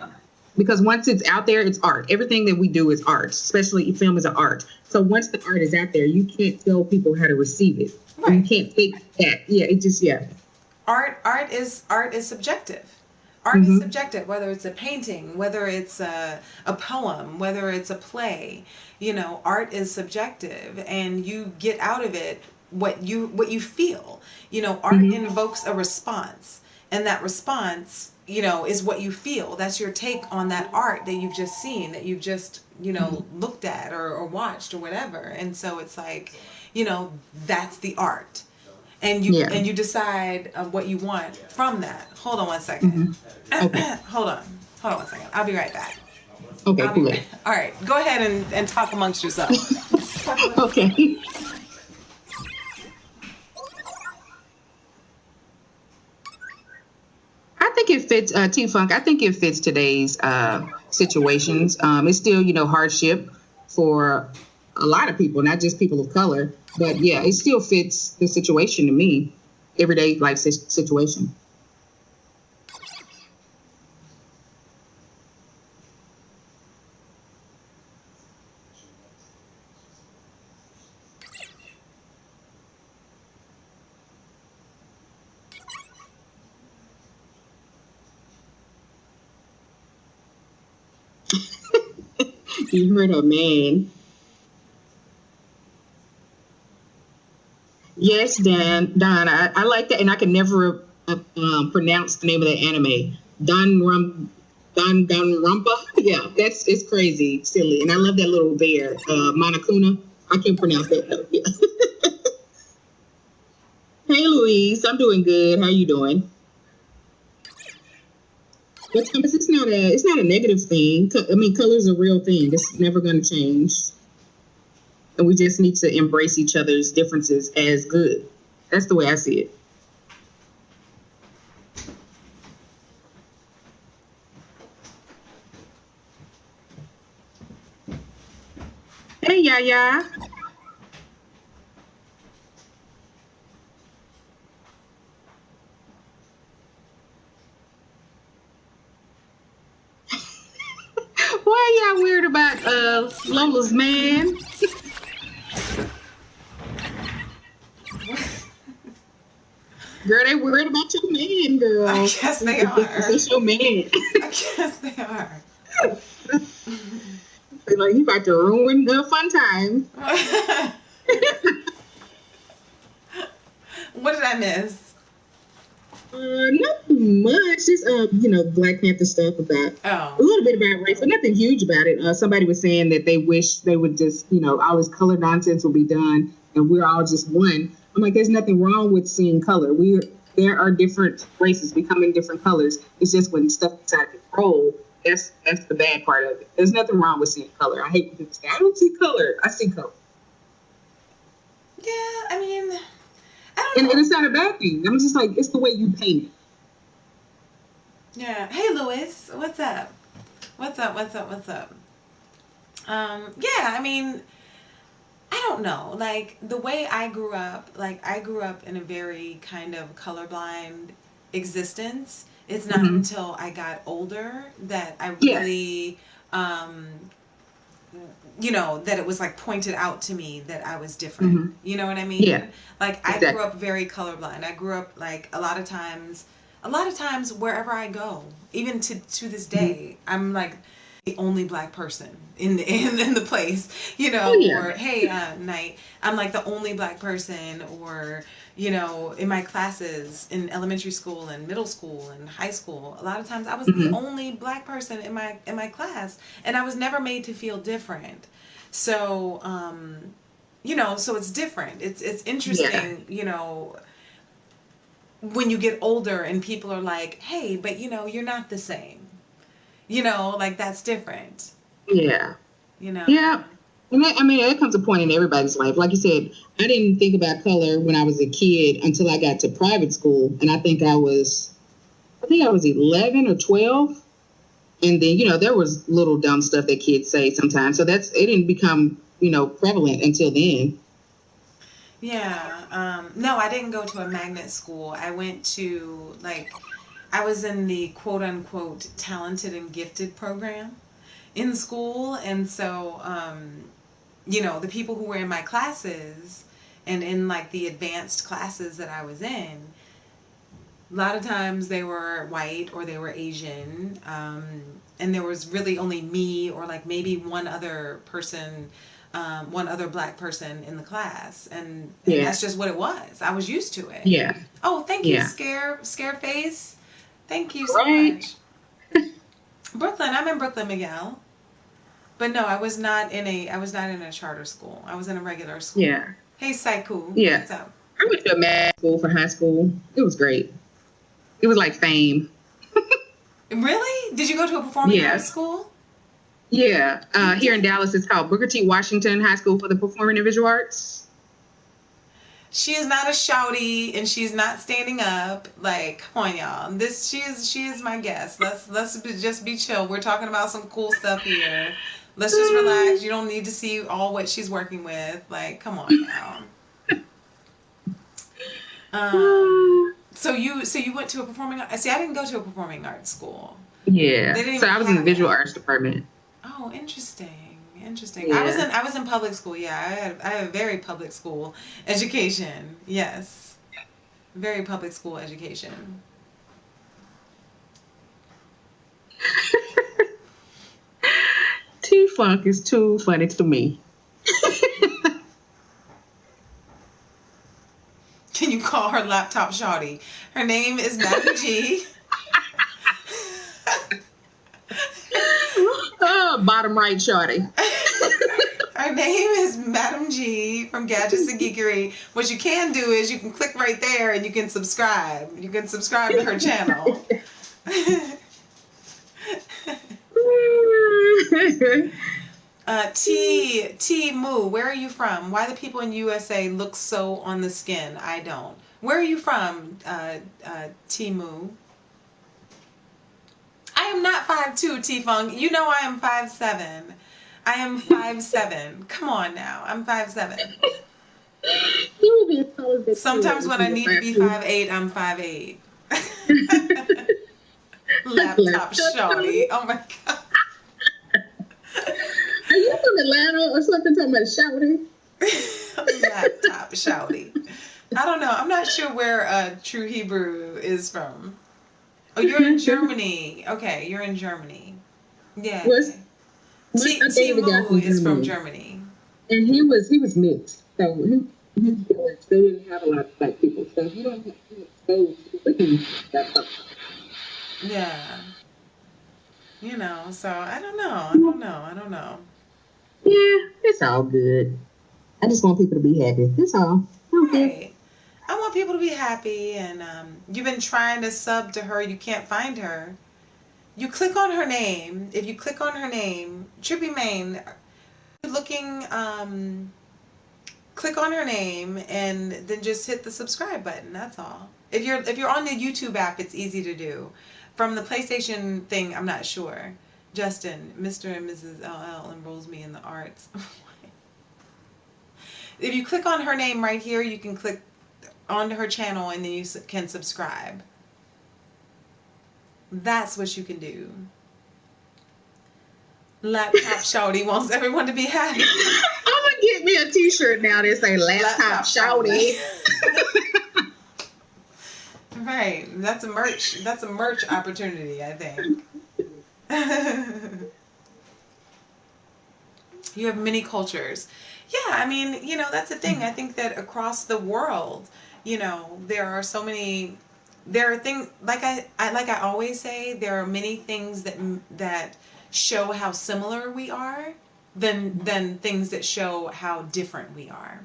Because once it's out there, it's art. Everything that we do is art, especially film is an art. So once the art is out there, you can't tell people how to receive it. Right. You can't take that. Yeah, it just, Art is subjective. Art is subjective, whether it's a painting, whether it's a poem, whether it's a play. You know, art is subjective, and you get out of it what you feel. You know, art invokes a response, and that response, you know, is what you feel. That's your take on that art that you've just seen, that you've just, you know, looked at or watched or whatever. And so it's like, you know, that's the art. And you decide what you want from that. Hold on one second. Okay. Hold on one second. I'll be right back. Okay, I'll be cool. right. All right, go ahead and talk amongst yourselves. Okay. I think it fits T-Funk. I think it fits today's situations. It's still, hardship for a lot of people, not just people of color. But yeah, it still fits the situation to me, everyday life situation. You heard her, man. Yes, Don, I like that, and I can never pronounce the name of the anime. Danganronpa. Yeah, it's crazy, silly, and I love that little bear, Monokuna. I can't pronounce that though. Yeah. Hey, Louise, I'm doing good. How you doing? But Thomas, it's not a negative thing. I mean, color's a real thing. It's never going to change, and we just need to embrace each other's differences as good. That's the way I see it. Hey, Yaya. Why y'all weird about Lola's man? Girl, they worried about your man, girl. I guess they are. It's your man. I guess they are. They're like, he about to ruin the fun time. What did I miss? Not much. Just Black Panther stuff about a Oh. little bit about race, but nothing huge about it. Somebody was saying that they wish they would just, all this color nonsense will be done, and we're all just one. I'm like, there's nothing wrong with seeing color. There are different races becoming different colors. It's just when stuff gets out of control, that's the bad part of it. There's nothing wrong with seeing color. I hate when people say, I don't see color. I see color. Yeah, I mean, I don't And know. it's not a bad thing. I'm just like, it's the way you paint it. Yeah. Hey, Louis, what's up? What's up? What's up? What's up? Yeah, I mean, I don't know. Like the way I grew up in a very kind of colorblind existence. It's not Mm-hmm. until I got older that I Yeah. really, um, that it was like pointed out to me that I was different. Mm-hmm. You know what I Yeah. mean? Like I grew Exactly. up very colorblind. I grew up like a lot of times wherever I go, even to this Mm-hmm. day, I'm like the only black person in the in the place, Oh yeah. or hey, night, I'm like the only black person, or in my classes in elementary school and middle school and high school, a lot of times I was the Mm-hmm. only black person in my class, and I was never made to feel different. So, so it's different. It's Yeah. interesting, when you get older and people are like, "Hey, but you're not the same." Like that's different, Yeah. you know. Yeah. And I mean, there comes a point in everybody's life. Like you said, I didn't think about color when I was a kid until I got to private school. And I think I was 11 or 12. And then, there was little dumb stuff that kids say sometimes. So it didn't become, prevalent until then. Yeah. No, I didn't go to a magnet school. I went to I was in the quote unquote talented and gifted program in school, and so the people who were in my classes and in like the advanced classes that I was in, a lot of times they were white or they were Asian, and there was really only me or like maybe one other person, one other black person in the class, and Yeah. that's just what it was. I was used to it. Yeah. Oh, thank you, Yeah. Scareface. Thank you so Right. much. Brooklyn, I'm in Brooklyn, Miguel. But no, I was not in a charter school. I was in a regular school. Yeah. Hey, Saiku, Yeah. what's up? I went to a math school for high school. It was great. It was like fame. Really? Did you go to a performing arts Yeah. school? Yeah. Here in Dallas, it's called Booker T. Washington High School for the Performing and Visual Arts. She is not a shouty, and she's not standing up. Like, come on, y'all. She is my guest. Just be chill. We're talking about some cool stuff here. Let's just relax. You don't need to see all what she's working with. Like, come on now. So you went to a performing art. See, I didn't go to a performing arts school. Yeah. So I was in the visual arts department. Oh, interesting. Yeah. I was in public school. Yeah, I had a very public school education. Yes, very public school education. T-Funk is too funny to me. Can you call her laptop shawty? Her name is Madam G. Bottom right shorty. Her name is Madam G from Gadgets and Geekery. What you can do is you can click right there and you can subscribe. You can subscribe to her channel. T Moo, where are you from? Why the people in USA look so on the skin? I don't. Where are you from, T Moo? I am not 5'2", T-Funk. You know I am 5'7". I am 5'7". Come on now. I'm 5'7". Sometimes when I need to be 5'8", I'm 5'8". Laptop shawty. Oh my God. Are you from Atlanta or something talking about shouty? Laptop shouty. I don't know. I'm not sure where True Hebrew is from. Oh, you're in Germany. Okay, you're in Germany. Yeah. T-Moo is from Germany. And he was mixed. So his village, they didn't have a lot of black people. So you don't have to expose that stuff. Yeah. You know, so I don't know. Yeah, it's all good. I just want people to be happy. That's all. Right. I want people to be happy, and you've been trying to sub to her. You can't find her. You click on her name. If you click on her name, Trippy Main, looking, click on her name, and then just hit the subscribe button. That's all. If you're on the YouTube app, it's easy to do. From the PlayStation thing, I'm not sure. Justin, Mr. and Mrs. LL enrolls me in the arts. If you click on her name right here, you can click onto her channel and then you can subscribe. That's what you can do. Laptop shawty wants everyone to be happy. I'm gonna get me a t-shirt now that say laptop shawty. Right. That's a merch opportunity, I think. You have many cultures. Yeah, I mean, you know, that's the thing. I think that across the world, you know, there are things like I always say, there are many things that show how similar we are than things that show how different we are.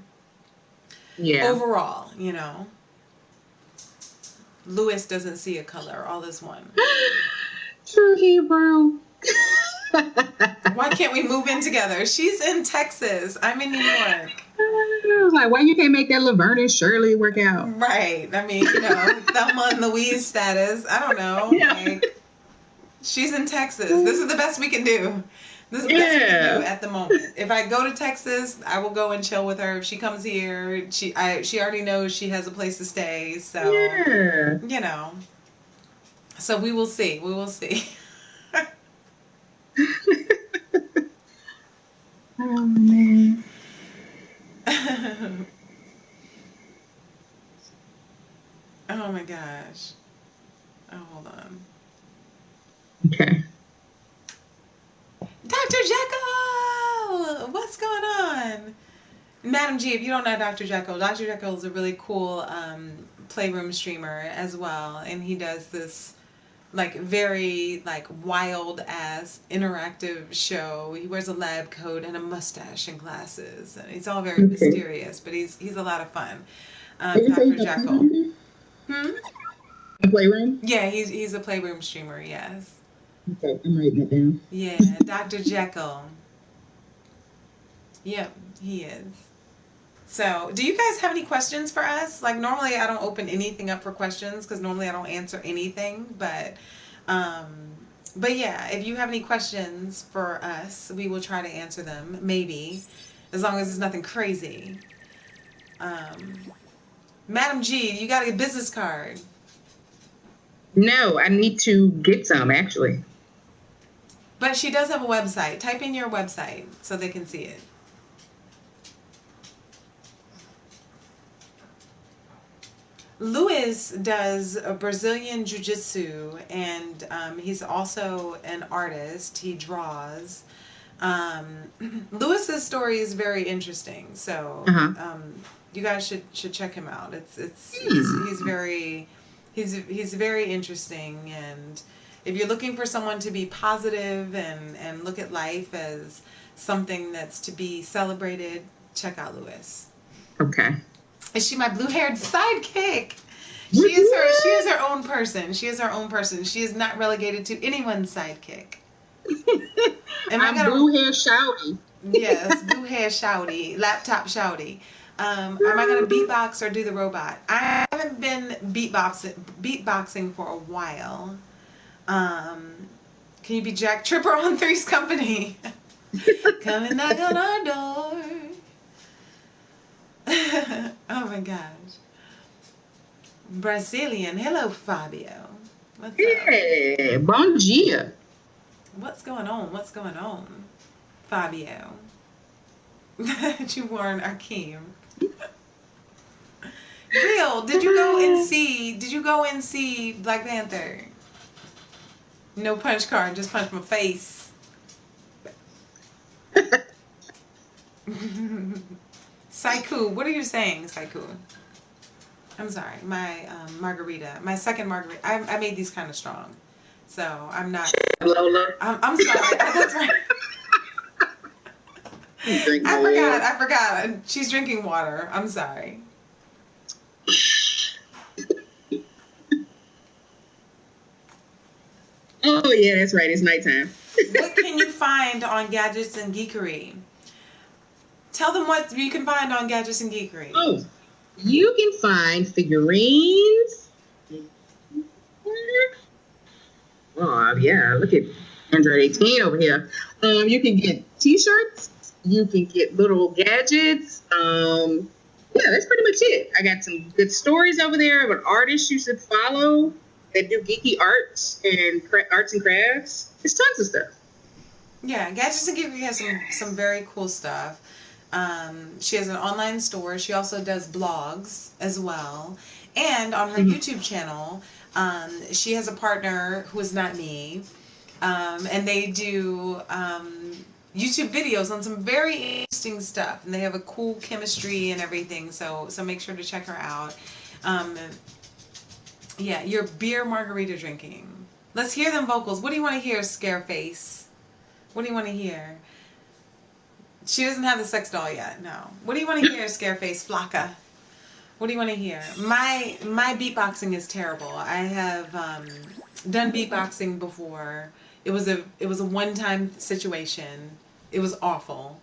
Yeah. Overall, you know. Lewis doesn't see a color. All is one. True Hebrew. Why can't we move in together? She's in Texas. I'm in New York. I was like, why you can't make that Laverne and Shirley work out? Right. I mean, you know, Thelma and Louise status. I don't know. Yeah. Like, she's in Texas. This is the best we can do. This is the best we can do at the moment. If I go to Texas, I will go and chill with her. If she comes here, she already knows she has a place to stay. So, you know. So we will see. We will see. Oh, man. Oh, my gosh. Oh, hold on. Okay. Dr. Jekyll! What's going on? Madam G, if you don't know Dr. Jekyll is a really cool playroom streamer as well. And he does this like very like wild ass interactive show. He wears a lab coat and a mustache and glasses. And it's all very mysterious, but he's a lot of fun. Dr. Jekyll. A playroom? Yeah, he's a playroom streamer, yes. Okay, I'm writing it down. Yeah, Dr. Jekyll. Yep, he is. So, do you guys have any questions for us? Like, normally I don't open anything up for questions because normally I don't answer anything. Um, but yeah, if you have any questions for us, we will try to answer them. Maybe, as long as it's nothing crazy. Um, Madam G, you got a business card. No, I need to get some actually. But she does have a website. Type in your website so they can see it. Lewis does a Brazilian Jiu-Jitsu, and he's also an artist. He draws. Um, Lewis's story is very interesting, so you guys should check him out. He's very he's very interesting, and if you're looking for someone to be positive and look at life as something that's to be celebrated, check out Lewis. Okay. Is she my blue-haired sidekick? She is her own person. She is her own person. She is not relegated to anyone's sidekick. I'm blue hair shouty. Yes, blue hair shouty, laptop shouty. Am I gonna beatbox or do the robot? I haven't been beatboxing for a while. Can you be Jack Tripper on Three's Company? Come and knock on our door. Oh my gosh. Brazilian. Hello, Fabio. What's Hey, bom dia. What's going on? What's going on, Fabio? You were an Akeem. Real, did you go and see Black Panther? No punch card, just punch my face. Saiku, what are you saying, Saiku? I'm sorry, my margarita, my second margarita. I made these kind of strong, so I'm not. Lola. I'm sorry. That's right. I forgot. She's drinking water. I'm sorry. Oh yeah, that's right. It's nighttime. What can you find on Gadgets and Geekery? Tell them what you can find on Gadgets and Geekery. Oh, you can find figurines. Oh yeah, look at Android 18 over here. You can get T-shirts. You can get little gadgets. Yeah, that's pretty much it. I got some good stories over there of an artist you should follow that do geeky arts and arts and crafts. There's tons of stuff. Yeah, Gadgets and Geekery has some very cool stuff. She has an online store. She also does blogs as well. And on her YouTube channel, she has a partner who is not me. And they do YouTube videos on some very interesting stuff. And they have a cool chemistry and everything. So make sure to check her out. Yeah, your beer margarita drinking. Let's hear them vocals. What do you want to hear, Scareface? What do you want to hear? She doesn't have the sex doll yet, no. What do you want to hear, Scareface Flocka? What do you want to hear? My beatboxing is terrible. I have done beatboxing before. It was a one-time situation. It was awful,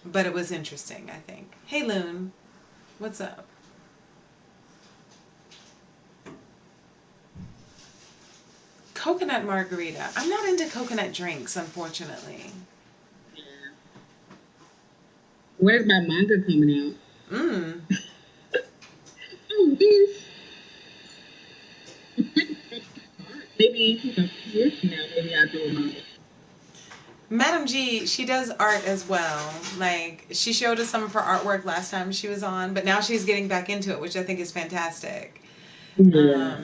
but it was interesting, I think. Hey, Loon. What's up? Coconut margarita. I'm not into coconut drinks, unfortunately. When is my manga coming out? Maybe years from now, maybe I'll do a manga. Madam G, she does art as well. Like, she showed us some of her artwork last time she was on, but now she's getting back into it, which I think is fantastic. Yeah.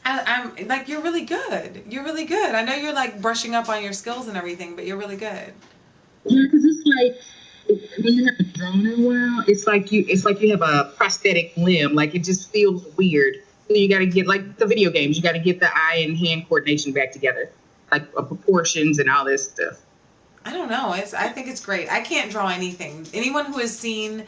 I'm like, you're really good. You're really good. I know you're like brushing up on your skills and everything, but you're really good. Yeah, because it's like when you haven't drawn in a while, it's like you have a prosthetic limb. Like it just feels weird. So you got to get like the video games. You got to get the eye and hand coordination back together, like proportions and all this stuff. I don't know. I think it's great. I can't draw anything. Anyone who has seen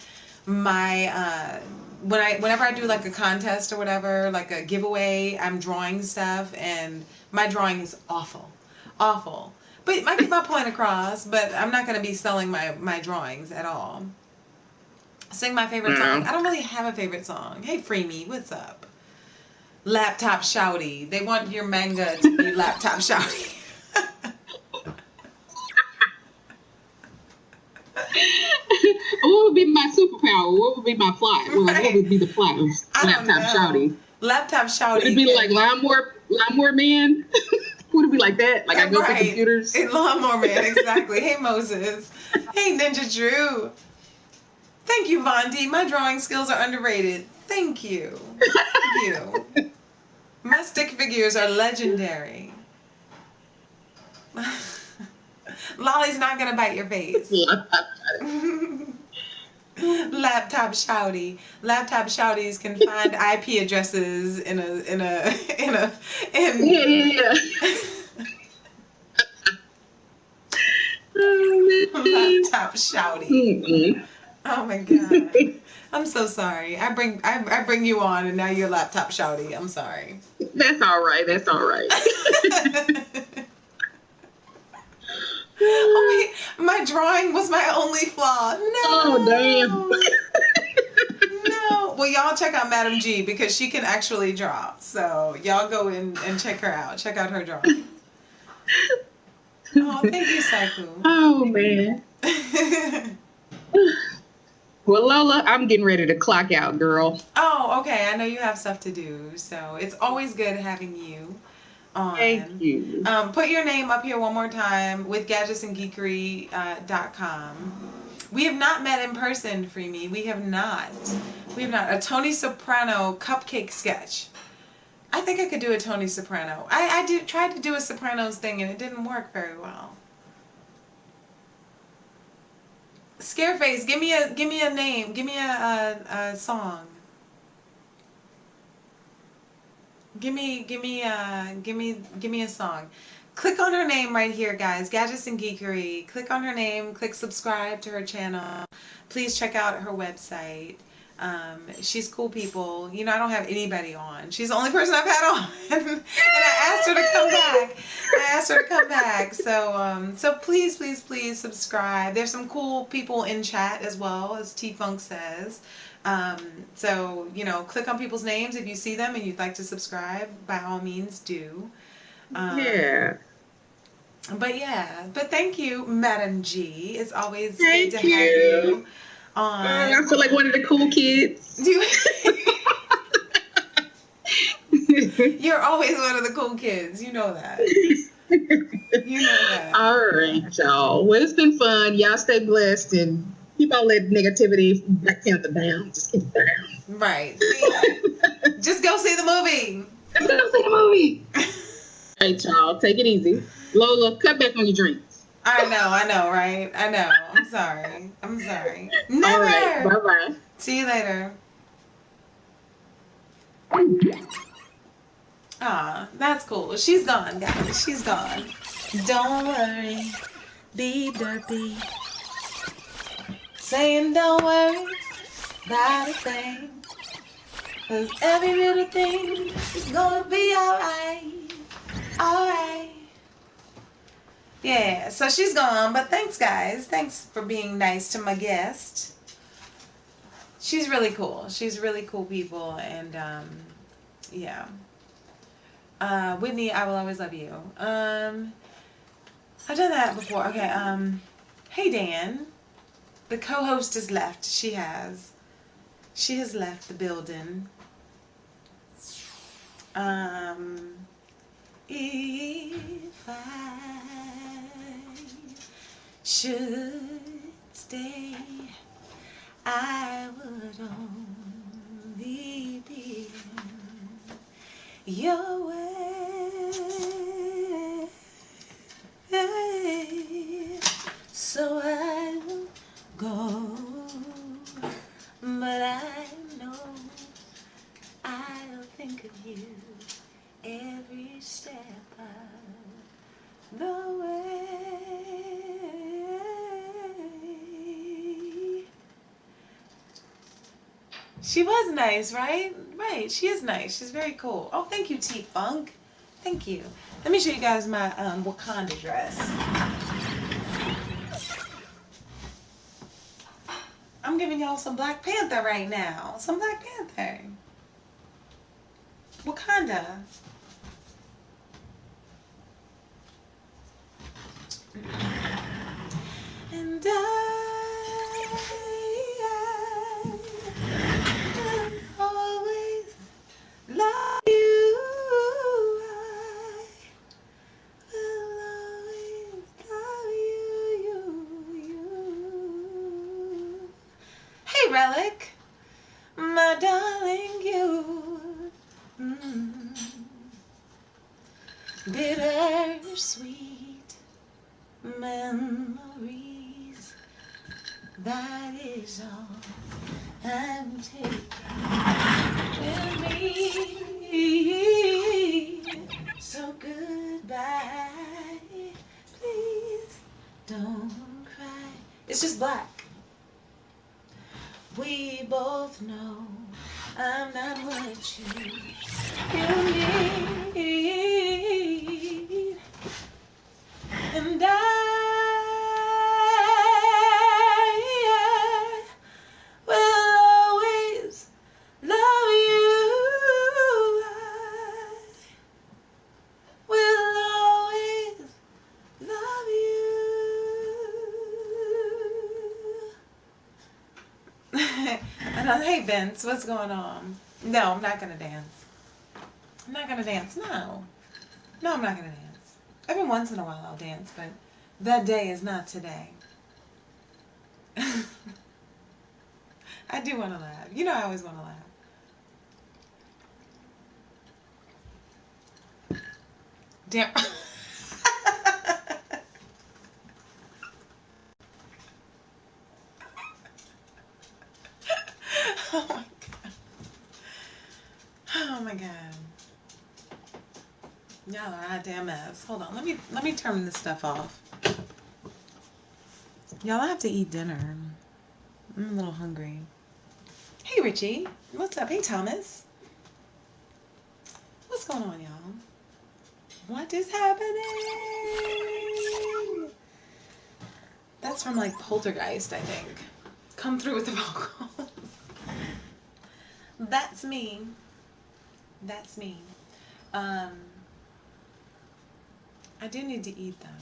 my whenever I do like a contest or whatever, like a giveaway, I'm drawing stuff, and My drawing is awful. Awful. But I get my point across, but I'm not going to be selling my drawings at all. Sing my favorite song. I don't really have a favorite song. Hey, Free Me, what's up? Laptop Shouty. They want your manga to be Laptop Shouty. What would be my superpower? What would be my plot? Right. What would be the plot of Laptop Shouty? Laptop Shouty. Would it be like Lawnmower Man? Would it be like that? Like I go to computers? Lawnmower Man, exactly. Hey, Moses. Hey, Ninja Drew. Thank you, Vondi. My drawing skills are underrated. Thank you. Thank you. My stick figures are legendary. Lolly's not going to bite your face. Laptop Shouty. Laptop Shouties can find IP addresses in Yeah. Laptop Shouty. Oh my god. I'm so sorry. I bring you on and now you're Laptop Shouty. I'm sorry. That's all right. That's all right. Oh wait, my drawing was my only flaw. No. Oh damn. No. Well, y'all check out Madam G because she can actually draw. So y'all go in and check her out. Check out her drawing. Oh, thank you, Saiku. Oh man. Well, Lola, I'm getting ready to clock out, girl. Oh, okay. I know you have stuff to do, so it's always good having you on. Thank you. Put your name up here one more time with gadgetsandgeekery.com. We have not met in person, Freemy. We have not. We have not. A Tony Soprano cupcake sketch. I think I could do a Tony Soprano. I tried to do a Sopranos thing and it didn't work very well. Scareface, give me a name. Give me a song. Give me a song. Click on her name right here, guys. Gadgets and Geekery. Click on her name. Click subscribe to her channel. Please check out her website. She's cool people. You know, I don't have anybody on. She's the only person I've had on. And I asked her to come back. So please subscribe. There's some cool people in chat as well, as T-Funk says. So, you know, click on people's names if you see them and you'd like to subscribe. By all means, do. Yeah. But thank you, Madam G. It's always good to have you on. I feel like one of the cool kids. You're always one of the cool kids. You know that. You know that. All right, y'all. Well, it's been fun. Y'all stay blessed and keep all that negativity, Black Panther down. Just keep it down. Right. Just go see the movie. Just go see the movie. All right, y'all. Take it easy. Lola, cut back on your drinks. I know, right? I know. I'm sorry. Never. All right. Bye-bye. See you later. That's cool. She's gone, guys. She's gone. Don't worry. Be derpy. Saying don't worry about a thing. 'Cause every little thing is gonna be alright. Alright. Yeah, so she's gone, but thanks, guys. Thanks for being nice to my guest. She's really cool. She's really cool people, and yeah. Whitney, I will always love you. I've done that before. Okay. Hey, Dan. The co-host has left. She has left the building. If I should stay, I would only be in your way. So I will go, but I know I'll think of you every step of the way. She was nice, right? Right, she is nice. She's very cool. Oh, thank you, T-Funk. Thank you. Let me show you guys my Wakanda dress. I'm giving y'all some Black Panther right now. Some Black Panther. Wakanda. And I will always love you. I will always love you. Hey, Relic. My darling, you. Mm. Bittersweet memories. That is all I'm taking with me. So goodbye. Please don't cry. It's just black. We both know I'm not what you need. And I will always love you. I will always love you. And hey Vince, what's going on? No, I'm not gonna dance. I'm not gonna dance. No. No, I'm not gonna dance. Every once in a while I'll dance, but that day is not today. I do want to laugh. You know I always want to laugh. Damn. Oh my god. Oh my god. Y'all are a damn mess. Hold on. Let me turn this stuff off. Y'all, I have to eat dinner. I'm a little hungry. Hey Richie. What's up? Hey Thomas. What's going on, y'all? What is happening? That's from like Poltergeist, I think. Come through with the vocal. That's me. That's me. I do need to eat them.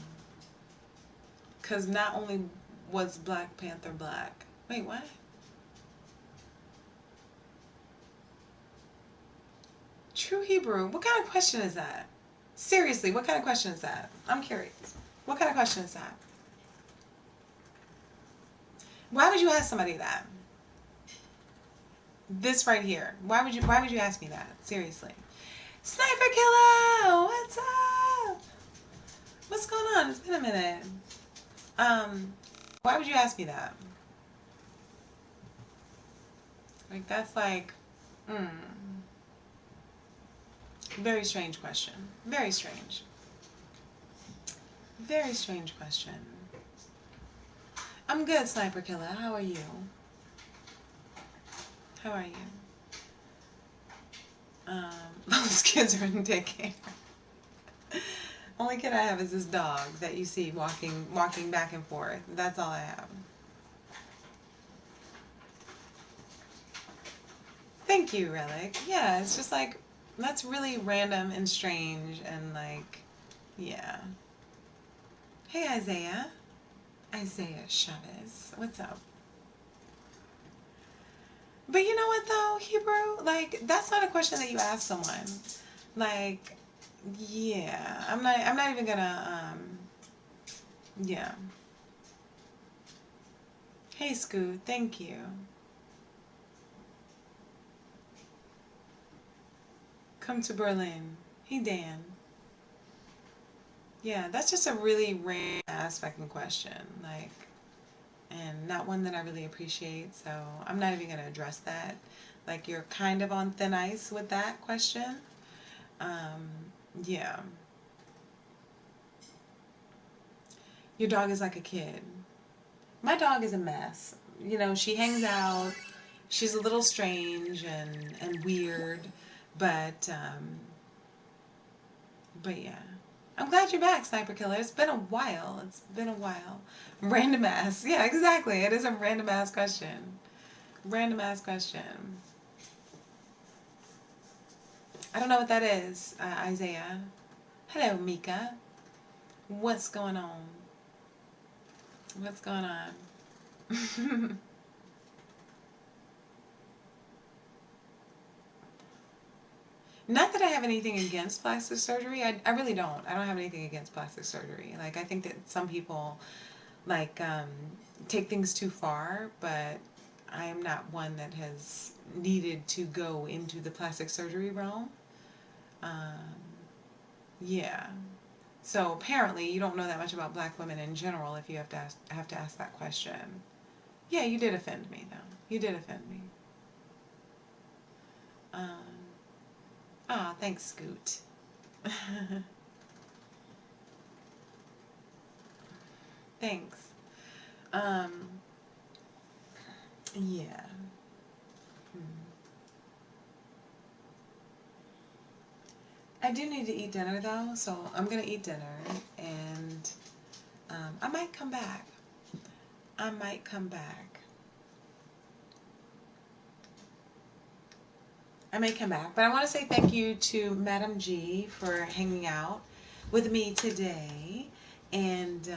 Because not only was Black Panther black. Wait, what? True Hebrew? What kind of question is that? Seriously, what kind of question is that? I'm curious. What kind of question is that? Why would you ask somebody that? This right here. Why would you ask me that? Seriously. Sniper Killer! What's up? What's going on? It's been a minute. Why would you ask me that? Like, that's like, very strange question. Very strange. Very strange question. I'm good, Sniper Killer. How are you? How are you? Those kids are in daycare. Only kid I have is this dog that you see walking back and forth. That's all I have. Thank you, Relic. Yeah, it's just like, that's really random and strange and like, yeah. Hey, Isaiah. Isaiah Chavez. What's up? But you know what though, Hebrew? Like, that's not a question that you ask someone. Like, yeah. I'm not even gonna, yeah. Hey, Scoot. Thank you. Come to Berlin. Hey, Dan. Yeah, that's just a really random aspect and question. Like, and not one that I really appreciate, so I'm not even going to address that. Like, you're kind of on thin ice with that question. Yeah. Your dog is like a kid. My dog is a mess. You know, she hangs out. She's a little strange and weird, but But yeah. I'm glad you're back, Sniper Killer. It's been a while. It's been a while. Random ass. Yeah, exactly. It is a random ass question. Random ass question. I don't know what that is, Isaiah. Hello, Mika. What's going on? What's going on? Not that I have anything against plastic surgery. I really don't. I don't have anything against plastic surgery. Like, I think that some people, like, take things too far, but I am not one that has needed to go into the plastic surgery realm. Um, yeah. So apparently you don't know that much about black women in general if you have to ask that question. Yeah, you did offend me, though. You did offend me. Um, thanks, Scoot. Thanks. Um, yeah. Hmm. I do need to eat dinner though, so I'm gonna eat dinner, and I might come back. I might come back. I may come back, but I want to say thank you to Madam G for hanging out with me today, and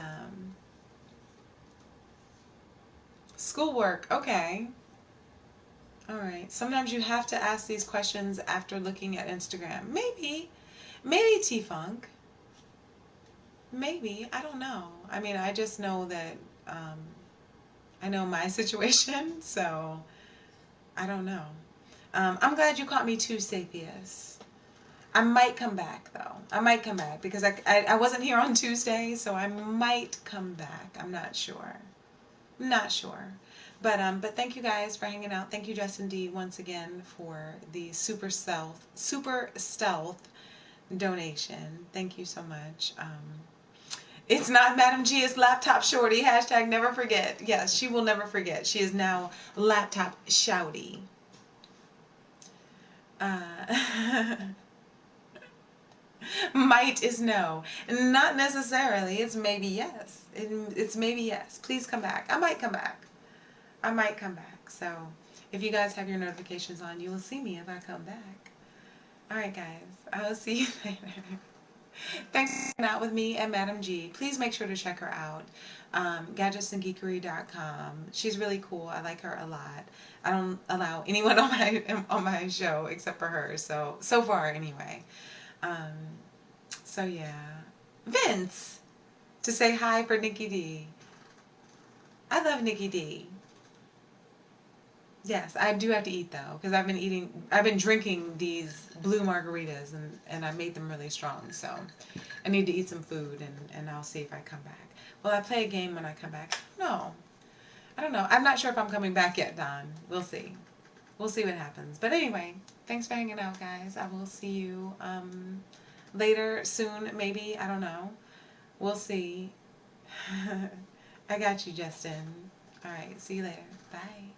schoolwork. Okay. All right. Sometimes you have to ask these questions after looking at Instagram. Maybe T-Funk. Maybe. I don't know. I mean, I just know that um, I know my situation, so I don't know. I'm glad you caught me too, Sapius. I might come back though. I might come back because I wasn't here on Tuesday, so I might come back. I'm not sure. I'm not sure. But thank you guys for hanging out. Thank you, Justin D, once again for the super stealth donation. Thank you so much. It's not Madam G, it's Laptop Shorty. Hashtag never forget. Yes, she will never forget. She is now Laptop Shouty. Uh, might is no. Not necessarily. It's maybe yes. It's maybe yes. Please come back. I might come back. I might come back. So if you guys have your notifications on, you will see me if I come back. All right, guys. I will see you later. Thanks for hanging out with me and Madam G. Please make sure to check her out. Gadgetsandgeekery.com. She's really cool. I like her a lot. I don't allow anyone on my show except for her. So far anyway. Um, so yeah. Vince to say hi for Nikki D. I love Nikki D. Yes, I do have to eat though, because I've been drinking these blue margaritas and I made them really strong, so I need to eat some food and I'll see if I come back. Will I play a game when I come back? No. I don't know. I'm not sure if I'm coming back yet, Don. We'll see. We'll see what happens. But anyway, thanks for hanging out, guys. I will see you later, soon, maybe. I don't know. We'll see. I got you, Justin. All right. See you later. Bye.